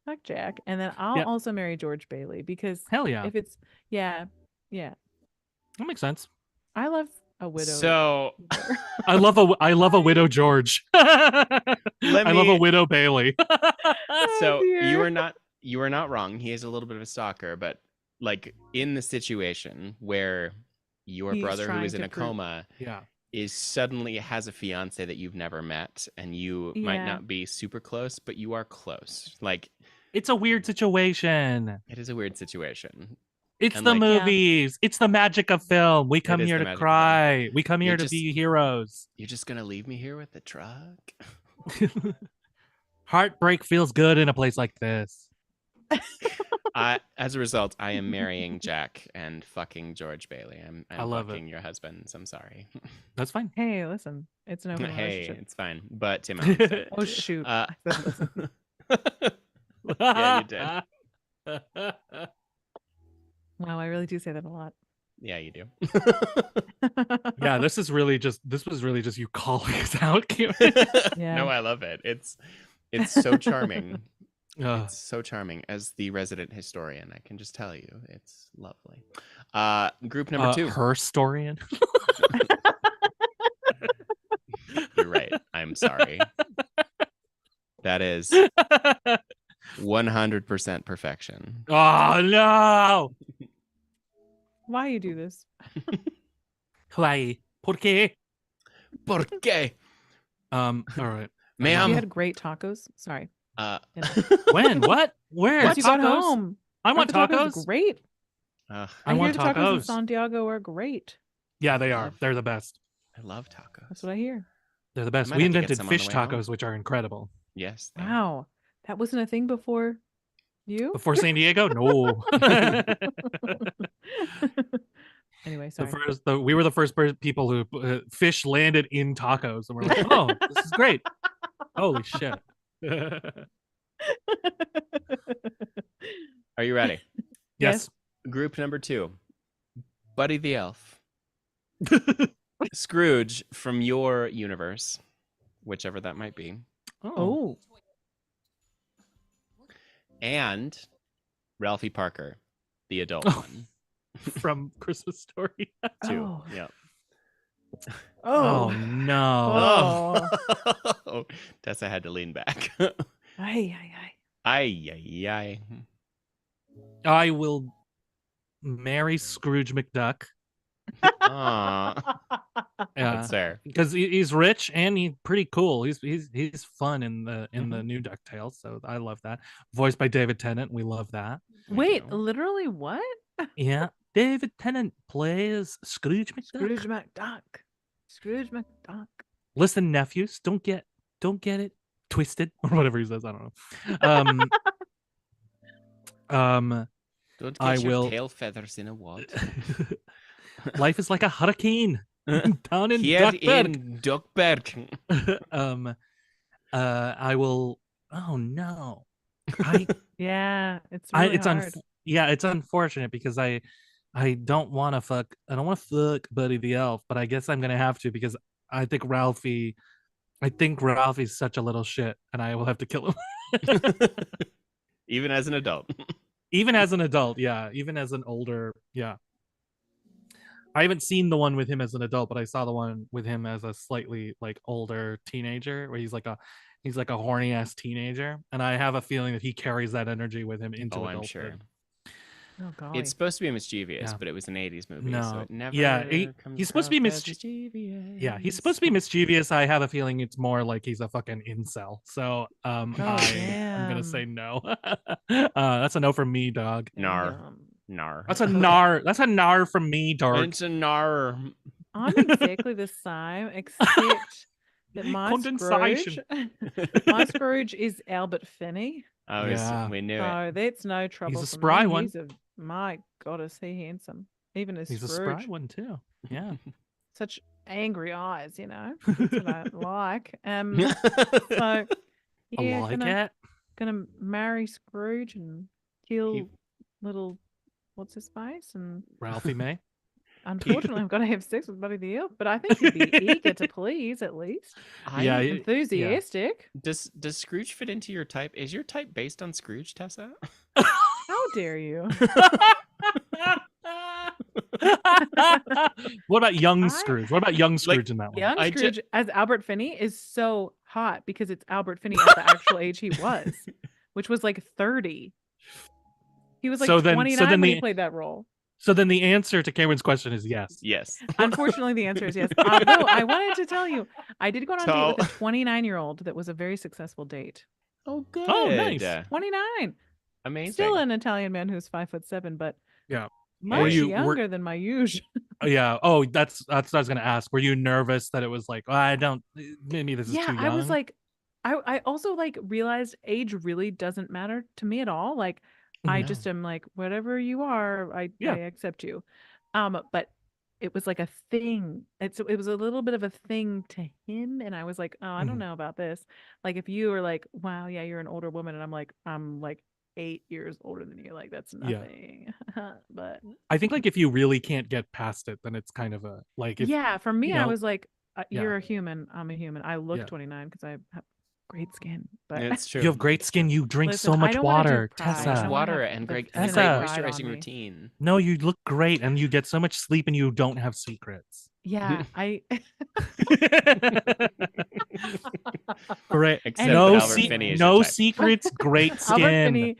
fuck Jack, and then I'll Yep. also marry George Bailey because Hell yeah. if it's yeah, That makes sense. I love a widow. So I love a widow George. I love a widow Bailey. so dear. you are not wrong. He is a little bit of a stalker, but like in the situation where your He's brother who trying is in to a prove- coma Yeah. is suddenly has a fiance that you've never met, and you might Yeah. not be super close, but you are close. Like, It's a weird situation. it is a weird situation. It's And, the like- movies. It's the magic of film. We come is here the to magic of film. cry. We come You're here to just- be heroes. You're just gonna leave me here with the truck? Heartbreak feels good in a place like this. As a result, I am marrying Jack and fucking George Bailey. I'm I love it. fucking your husband. I'm sorry. That's fine. Hey, listen, it's an open Hey, relationship. it's fine. But Tim Allen's dead. Oh shoot! Uh, I said listen. Yeah, you did. Wow, I really do say that a lot. Yeah, you do. Yeah, this was really just you calling us out. Yeah. No, I love it. It's so charming. Ugh. It's so charming. As the resident historian, I can just tell you, it's lovely. Group number 2. Her historian. You're right. I'm sorry. That is 100% perfection. Oh no! Why you do this? Why? ¿Por qué? ¿Por qué? All right. Ma'am. You had great tacos. Sorry. When? What? Where? Once you got Tacos? home. I want The tacos tacos. are great. I I hear want the tacos in tacos. Santiago are great. Yeah, they are. They're the best. love tacos. That's what I hear. They're the best. might We have to get invented some on the fish way home. tacos, which are incredible. Yes. they are. Wow, that wasn't a thing before you. Before San Diego, no. Anyway, sorry. We were the first people who fish landed in tacos, and we're like, oh, this is great. Holy shit. Are you ready? Yes. Group number 2. Buddy the Elf. Scrooge from your universe, whichever that might be. Oh, And Ralphie Parker, the adult Oh. one. From Christmas Story. Too. Oh. Yeah. Oh, oh, no. Oh. Tessa had to lean back. ay, ay, ay. Ay, ay, ay. I will marry Scrooge McDuck. Aw, Yeah. that's fair. Because he's rich and he's pretty cool. He's fun in the new DuckTales, so I love that. Voiced by David Tennant, we love that. Wait, know. literally what? Yeah, David Tennant plays Scrooge McDuck. Scrooge McDuck. Scrooge McDuck. Listen, nephews, don't get it twisted or whatever he says. I don't know. Don't get I your will- tail feathers in a wad. Life is like a hurricane down in Here Duckburg. in Duckburg. I will. Oh no. I Yeah, it's really hard. it's unfortunate because I don't want to fuck. I don't want to fuck Buddy the Elf, but I guess I'm gonna have to because I think Ralphie's such a little shit, and I will have to kill him. Even as an adult. Even as an adult, yeah. Even as an older, yeah. I haven't seen the one with him as an adult, but I saw the one with him as a slightly like older teenager, where he's like a horny ass teenager, and I have a feeling that he carries that energy with him into Oh, I'm adulthood. sure. Oh golly. It's supposed to be mischievous, Yeah. but it was an 80s movie, No. so it never Yeah, comes he's supposed to be across as mischievous. Yeah, he's supposed to be mischievous. I have a feeling it's more like he's a fucking incel. So I'm damn. gonna say no. That's a no from me, dog. Nar. Damn. Nar. That's a nar. That's a nar from me, dog. It's a nar. I'm exactly the same, except that my Condensation. my Scrooge is Albert Finney. Oh, Yeah. we knew it. So that's no trouble. a for spry me. one. My God, is he handsome? Even as He's a Scrooge, spry one too. Yeah. such angry eyes, you know. That's what I like. So yeah, I like it. gonna marry Scrooge and kill He- little what's his face, and Ralphie May. unfortunately I've got to have sex with Buddy the Elf, but I think he'd be eager to please at least. Yeah, Enthusiastic. Does Scrooge fit into your type? Is your type based on Scrooge, Tessa? How dare you? What about young I- Scrooge? What about young Scrooge in that one? Young I ju- Scrooge as Albert Finney is so hot because it's Albert Finney at the actual age he was, which was like 30. He was like So then- 29 so then when he the- played that role. So then the answer to Cameron's question is yes. Yes. Unfortunately, the answer is yes. No, I wanted to tell you, I did go on a date with a Tall. 29-year-old that was a very successful date. Oh, good. Oh, nice. 29. Amazing. Still an Italian man who's 5'7", but Yeah. much Were younger than my usual. Yeah. Oh, that's what I was gonna ask. Were you nervous that it was like, I don't, maybe this is Yeah, too young? I was like, I also like realized age really doesn't matter to me at all. Like, I No. just am like, whatever you are, I Yeah. accept you. But it was like a thing. It was a little bit of a thing to him, and I was like, oh, I don't Mhm. know about this. Like, if you were like, wow, yeah, you're an older woman, and I'm like 8 years older than you, like that's Yeah. nothing. But I think like if you really can't get past it, then it's kind of a like if yeah, for me, you I know, was like, yeah. you're a human, I'm a human. I look Yeah. 29 because I have great skin, but It's true. you have great skin, you drink Listen, so I much don't wanna do water, pride. I Much don't Tessa. wanna water have and the great, Tessa. great pride on moisturizing me. routine. No, you look great, and you get so much sleep, and you don't have secrets. Yeah, I Great. Except no Albert Finney is no your type. secrets, great skin.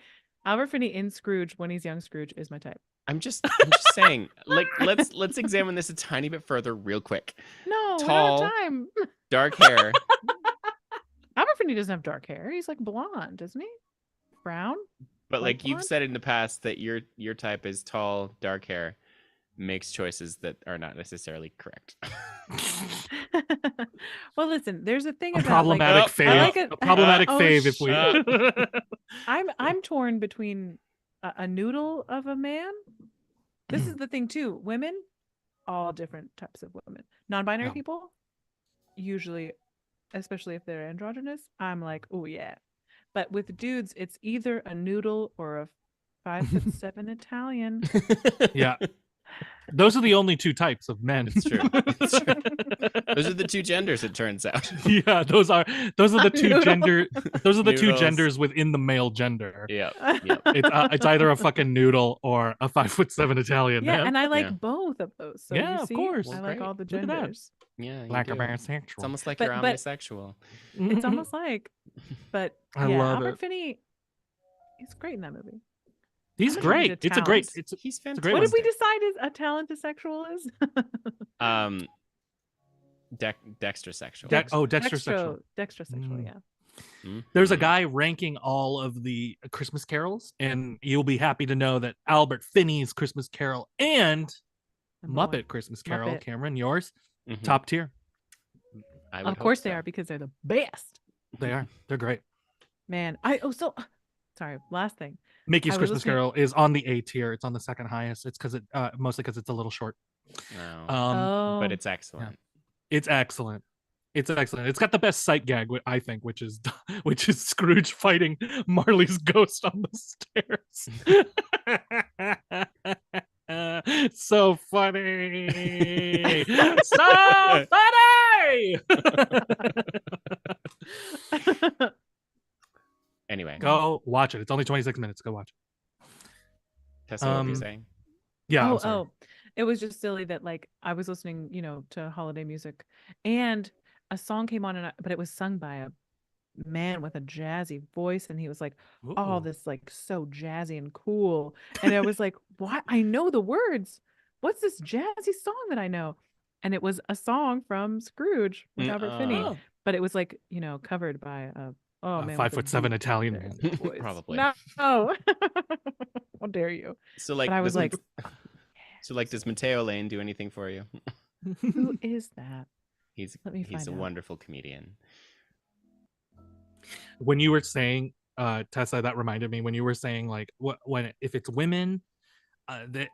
Albert Finney in Scrooge when he's young Scrooge is my type. I'm just saying, like, let's examine this a tiny bit further real quick. No, Tall. we don't have time. Dark hair. Albert Finney doesn't have dark hair. He's like blonde, isn't he? Brown? But Light like you've blonde? said in the past that your type is tall, dark hair, makes choices that are not necessarily correct. Well, listen, there's a thing A about problematic Oh, fave. I like it. A problematic Oh, fave if we I'm torn between a noodle of a man. This is the thing too. Women, all different types of women. Non-binary Yeah. people, usually, especially if they're androgynous, I'm like, oh yeah. But with dudes, it's either a noodle or a 5'7" Italian. Yeah. Those are the only two types of men. It's true. It's true. Those are the two genders, it turns out. Yeah, those are the two Noodle. gender. Those are the two Noodles. genders within the male gender. Yep. Yep. It's either a fucking noodle or a 5'7" Italian. Yeah, man. and I like Yeah. both of those. So Yeah, you of see, course. I Well, like great. all the Look at that. genders. Yeah. you Black or do. bisexual. It's almost like But- you're but- omnisexual. It's almost like, but I yeah, love Albert it. Finney, he's great in that movie. He's I'm gonna give great. it a It's a great. talent. It's He's a great fantastic. What one. did we decide is a talent asexual is? Dextrosexual. Dextrosexual. Dextrosexual, Mm. yeah. There's a Mhm. guy ranking all of the Christmas carols, and you'll be happy to know that Albert Finney's Christmas Carol and Number one. Muppet Christmas Carol, Muppet. Cameron, yours, Mhm. top tier. I would Of hope course they so. are because they're the best. They are. They're great. Man, sorry, last thing. Mickey's I was Christmas listening- Carol is on the A tier. It's on the second highest. It's because mostly because it's a little short. No. But it's excellent. It's excellent. It's excellent. It's got the best sight gag, I think, which is Scrooge fighting Marley's ghost on the stairs. So funny. So funny. Anyway, Go watch it. It's only 26 minutes. Go watch it. Tessa, what were you um, saying? Yeah. I'm oh, sorry. it was just silly that like I was listening, to holiday music, and a song came on, but it was sung by a man with a jazzy voice, and he was like, "Oh, Ooh. this like so jazzy and cool," and I was like, "What? I know the words. What's this jazzy song that I know?" And it was a song from Scrooge with Albert Finney, Oh. but it was like covered by a man with a 5'7" deep Italian jazzy man. voice. Probably. No, how dare you? So like, But I was does like, does Mateo Lane do anything for you? who is that? He's Let me he's a find out. wonderful comedian. When you were saying, Tessa, that reminded me when you were saying like if it's women,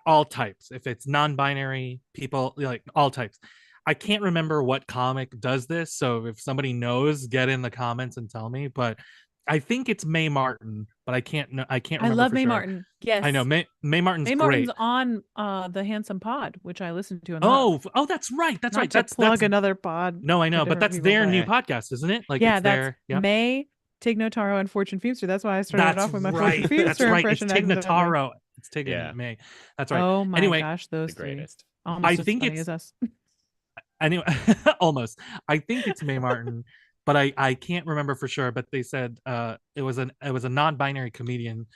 all types. If it's non-binary people, like all types. I can't remember what comic does this, so if somebody knows, get in the comments and tell me. But I think it's Mae Martin, but I can't I remember. love for Mae sure. Martin. Yes, I know Mae Martin's Mae great. Martin's on the Handsome Pod, which I listened to. And Oh, that's right. That's Not right. to That's plug another pod. no, I know, for but that's different their people, new but- podcast, isn't it? Like yeah, it's that's their yeah. May, Tig Notaro, and Fortune Feimster. That's why I started That's off with my right. Fortune That's Feimster right. It's impression. Tig accidentally. Notaro. It's Tig Yeah. and May. That's right. Oh my Anyway, gosh, The those three. greatest. Almost as think funny it's- as us. Anyway, almost. I think it's Mae Martin, but I can't remember for sure. But they said it was a non-binary comedian,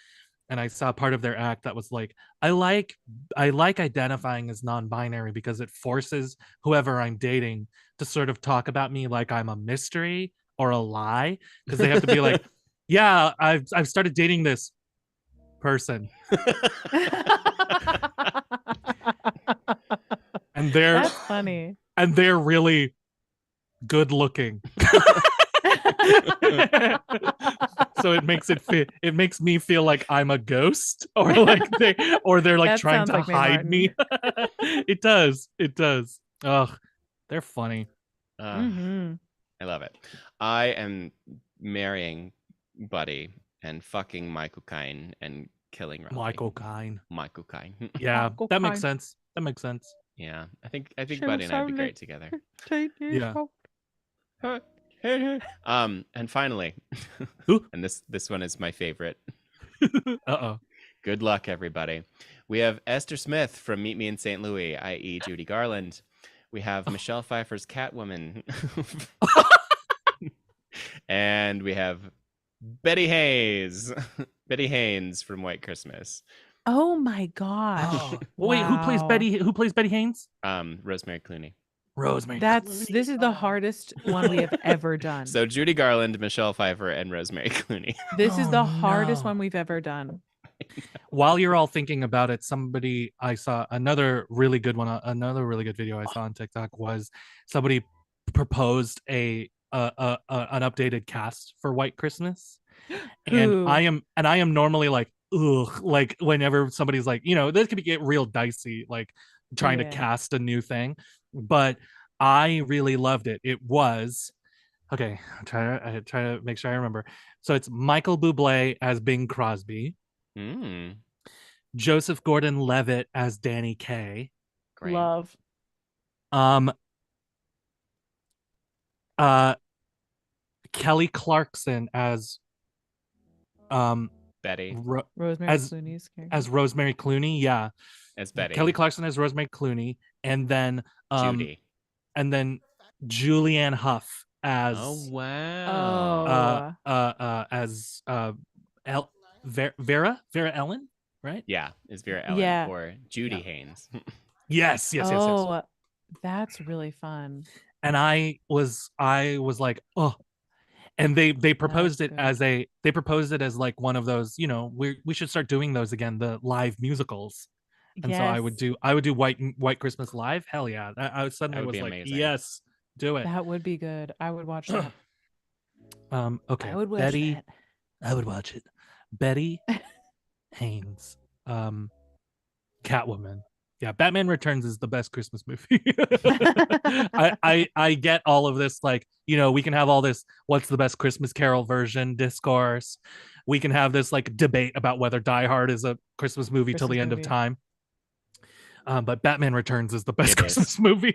and I saw part of their act that was like, I like identifying as non-binary because it forces whoever I'm dating to sort of talk about me like I'm a mystery or a lie, because they have to be like, yeah, I've started dating this person, and That's funny. they're really good looking. So it makes me feel like I'm a ghost, or like they're like That trying sounds to like Mae hide me. It does. Ugh, they're funny. Hmm. I love it. I am marrying Buddy and fucking Michael Caine and killing Raleigh. Michael Caine. Michael Caine. Yeah, Michael that makes Caine. sense. That makes sense. Yeah, I think She Buddy was and I'd be so great together. Yeah. And finally, Ooh. and this one is my favorite. Uh-oh. Good luck, everybody. We have Esther Smith from Meet Me in St. Louis, i.e., Judy Garland. We have Michelle Pfeiffer's Catwoman. And we have Betty Hayes. Betty Haynes from White Christmas. Oh my gosh. Oh. Well, wait, who plays Wow. Betty? Who plays Betty Haynes? Rosemary Clooney. Rosemary. This is the hardest one we have ever done. So Judy Garland, Michelle Pfeiffer, and Rosemary Clooney. This is Oh, the hardest no. one we've ever done. While you're all thinking about it, I saw another really good one. Another really good video I saw on TikTok was somebody proposed an updated cast for White Christmas, Who? and I am normally like, ugh, like whenever somebody's like, this could get real dicey, like trying to Yeah. cast a new thing, but I really loved it. It was okay. I try to make sure I remember. So it's Michael Bublé as Bing Crosby. Mm, Joseph Gordon-Levitt as Danny Kaye. great. Love. Kelly Clarkson as Betty Rosemary as- Clooney's character. Rosemary Clooney. Yeah, as Betty. Kelly Clarkson as Rosemary Clooney, and then Judy. and then Julianne Hough as Oh wow. as Vera Ellen, right? Yeah, is Vera Ellen Yeah. or Judy Yeah. Haynes. Yes. Oh, that's really fun. And I was like, oh. And they proposed it That's as like one of those, we should start doing those again, the live musicals. And so I would do White Christmas live. Hell yeah. I suddenly That would was be like, amazing. yes, do it. That would be good. I would watch that. Okay. I would watch Betty, that. I would watch it. Betty Haynes, Catwoman. Yeah, Batman Returns is the best Christmas movie. I get all of this, like, we can have all this what's the best Christmas Carol version discourse. We can have this like debate about whether Die Hard is a Christmas movie till the Christmas end of movie. time. But Batman Returns is the best It is. Christmas movie.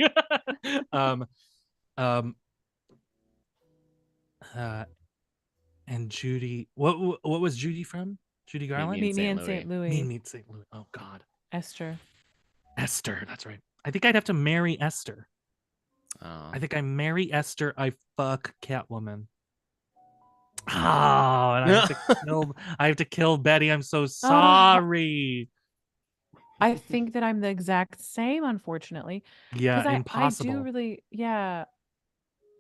And Judy, what was Judy from? Judy Garland? Meet me in Louis. St. Louis. Meet St. Louis. Oh God. Esther. Esther, that's right. I think I'd have to marry Esther. Oh. I think I marry Esther. I fuck Catwoman. Oh, and I have to kill Betty. I'm so sorry. I think that I'm the exact same, unfortunately. Yeah, I impossible. do really, yeah.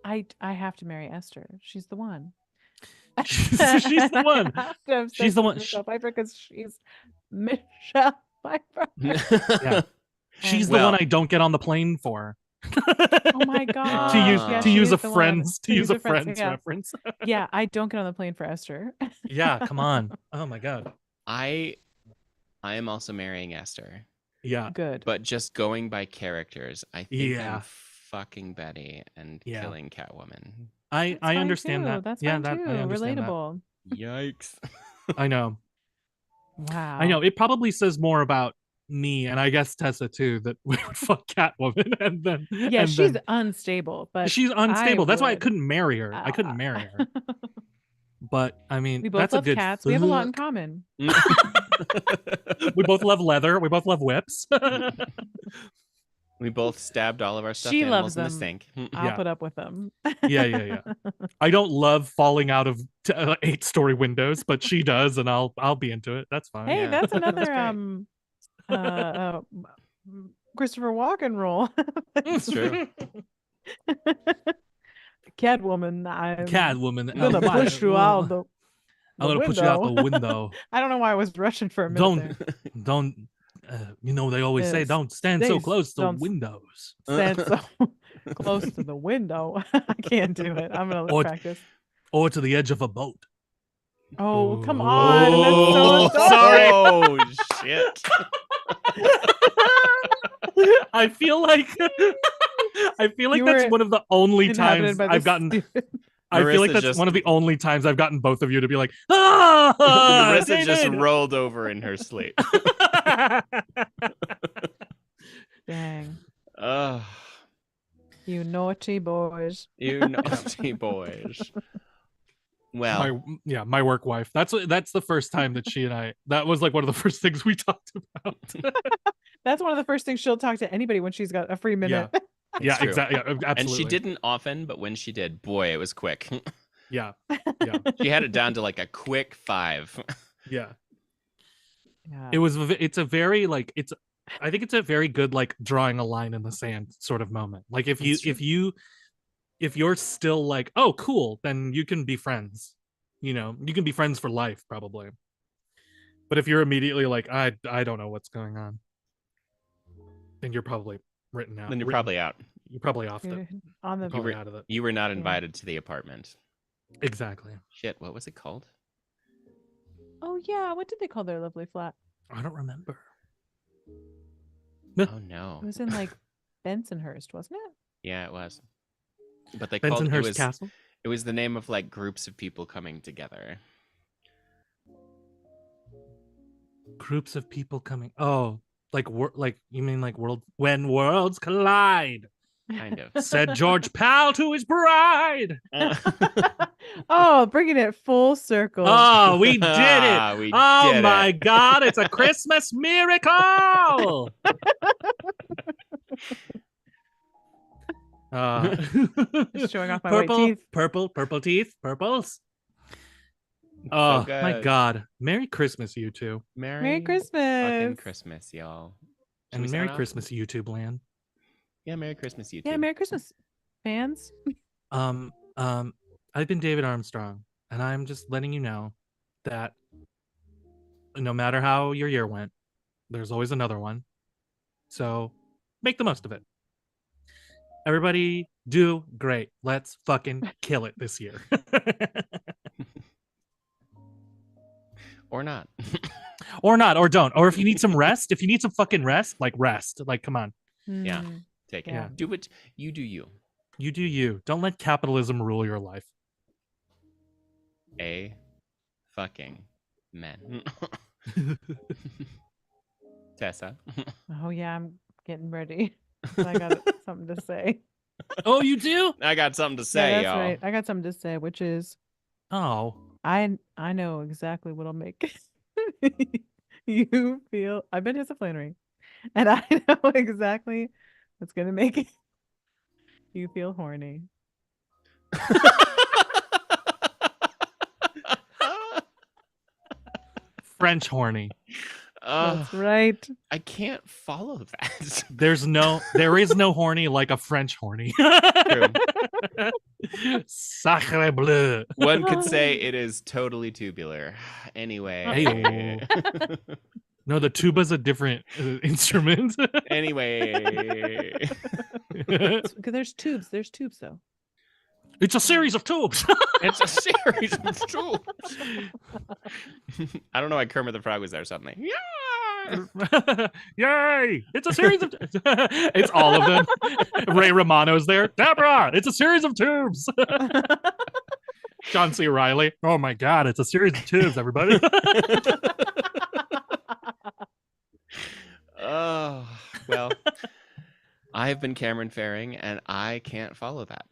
I have to marry Esther. She's the one. She's the one. I have to have She's sex the with one. Michelle Pfeiffer because she's Michelle Pfeiffer. Yeah. She's the Well- one I don't get on the plane for. Oh my god. Yeah, to she use is a the one. friend's To use a friend's, yeah. reference. Yeah, I don't get on the plane for Esther. Yeah, come on. Oh my god. I am also marrying Esther, Yeah. Good. but just going by characters, I think Yeah. I'm fucking Betty and Yeah. killing Catwoman. I That's fine understand too. that. That's yeah, fine that too. I understand that. Relatable. Yikes. I know. Wow. I know. It probably says more about me and I guess Tessa too that we would fuck Catwoman and then Yeah, and she's then- unstable, but she's unstable. That's why I would. couldn't marry her. I couldn't marry her. But I mean, We both that's a love good. cats. We have a lot in fuck. common. We both love leather. We both love whips. We both stabbed all of our stuffed She animals loves in the them. sink. I'll Yeah. put up with them. Yeah. I don't love falling out of 8-story windows, but she does, and I'll be into it. That's fine. Hey, Yeah, that's that's another great. Christopher Walken role. It's true. Catwoman. I'm Catwoman. gonna push you out the I'm gonna window. put you out the window. I don't know why I was rushing for a minute there. Don't. They always say Yes. don't stand so Stay- close to don't s- windows. Stand so close to the window. I can't do it. I'm gonna Or- practice. Or to the edge of a boat. Oh, come on. That's so sorry. Oh, shit. I feel like You that's were one of the only inhabited times by the I've gotten. spirit. I feel like Marissa that's just- one of the only times I've gotten both of you to be like, ah, Marissa just David!" rolled over in her sleep. Dang. Ugh, You naughty boys. you naughty boys. Well, my work wife. That's the first time that she and I. That was like one of the first things we talked about. That's one of the first things she'll talk to anybody when she's got a free minute. Yeah, true. exactly. Yeah, absolutely. and she didn't often, but when she did, boy, it was quick. Yeah, She had it down to like a quick 5. yeah. Yeah. It's a very like it's. I think it's a very good like drawing a line in the sand sort of moment. Like if you're still like, oh cool, then you can be friends. You can be friends for life probably. But if you're immediately like, I don't know what's going on, then you're probably written out. Then you're probably out. You're probably off You're the on the probably out of it. You were not invited to the apartment. Exactly. Shit, what was it called? Oh yeah, what did they call their lovely flat? I don't remember. Oh no. It was in like Bensonhurst, wasn't it? Yeah, it was. But they called it Bensonhurst was Castle. it was the name of like groups of people coming together. Groups of people coming. Oh, like you mean like when worlds collide? Kind of. Said George Pal to his bride. Oh, bringing it full circle. Oh, we did it. We Oh did my it. God, it's a Christmas miracle. Just showing off my white purple, teeth. purple teeth, purples. So Oh my good. God. Merry Christmas, you two. Merry Fucking Christmas. Christmas, y'all. Should And we Merry sign off? Christmas, YouTube land. Yeah, Merry Christmas, you Yeah, two. Merry Christmas, fans. I've been David Armstrong, and I'm just letting you know that no matter how your year went, there's always another one. So make the most of it. Everybody do great. Let's fucking kill it this year. Or not. Or not, or don't. Or if you need some rest, if you need some fucking rest. Like, come on. Yeah. Mm, Take it. Yeah. Do what you do you. You do you. Don't let capitalism rule your life. A fucking men. Tessa. Oh yeah, I'm getting ready. I got something to say. Oh, you do? I got something to Yeah, say, that's y'all. right. I got something to say, which is Oh. I know exactly what'll make you feel. I've been to Flannery, and I know exactly what's gonna make you feel horny. French horny. That's right. I can't follow that. There is no horny like a French horny. Sacre bleu. One could say it is totally tubular. Anyway. Hey-o. No, the tuba's a different instrument. Anyway. Because there's tubes. There's tubes though. It's a series of tubes. It's a series of tubes. I don't know why Kermit the Frog was there suddenly. Yeah. Yay! It's a series of it's all of them. Ray Romano's there. Deborah, it's a series of tubes. John C. Reilly. Oh my God, it's a series of tubes, everybody. Oh, well, I have been Cameron Faring, and I can't follow that.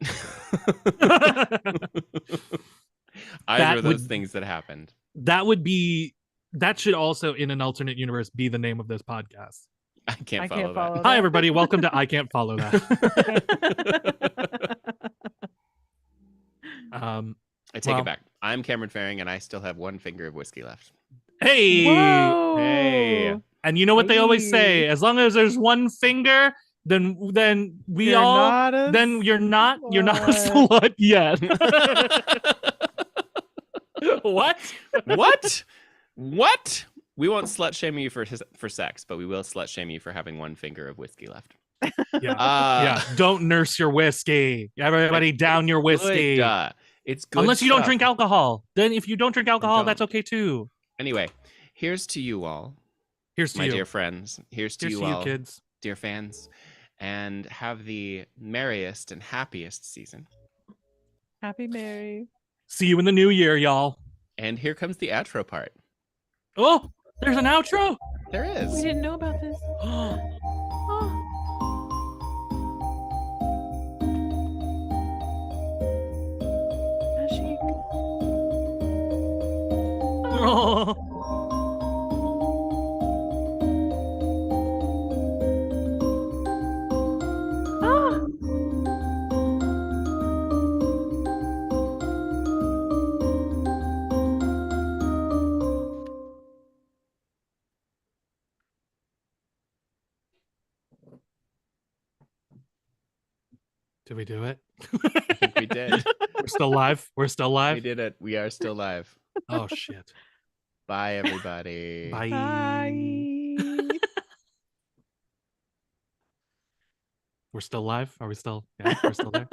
Either That of those would- things that happened. That should also, in an alternate universe, be the name of this podcast. I can't I follow can't follow Hi, that. everybody. Welcome to I Can't Follow That. I take Well- it back. I'm Cameron Faring, and I still have one finger of whiskey left. Hey. Whoa. Hey. And you know what they always say? Hey. As long as there's one finger, then we You're all not a then you're not a slut. slut yet. What? What? We won't slut shame you for sex, but we will slut shame you for having one finger of whiskey left. Yeah. Uh, Yeah. Don't nurse your whiskey. Everybody down your whiskey. Good, it's good. Unless you don't stuff. drink alcohol. Then if you don't drink alcohol, don't. that's okay too. Anyway, here's to you all, Here's to my you. dear friends. Here's to Here's you to all, you, kids. dear fans, and have the merriest and happiest season. Happy Mary. See you in the new year, y'all. And here comes the outro part. Oh, there's an outro. There We is. didn't know about this. Oh. Magic. Oh. Ah. Did we do it? I think we did. We're still live. We're still We live. did it. We are still live. Oh shit. Bye, everybody. Bye. Bye. We're still live. Are we still? Yeah, we're still there.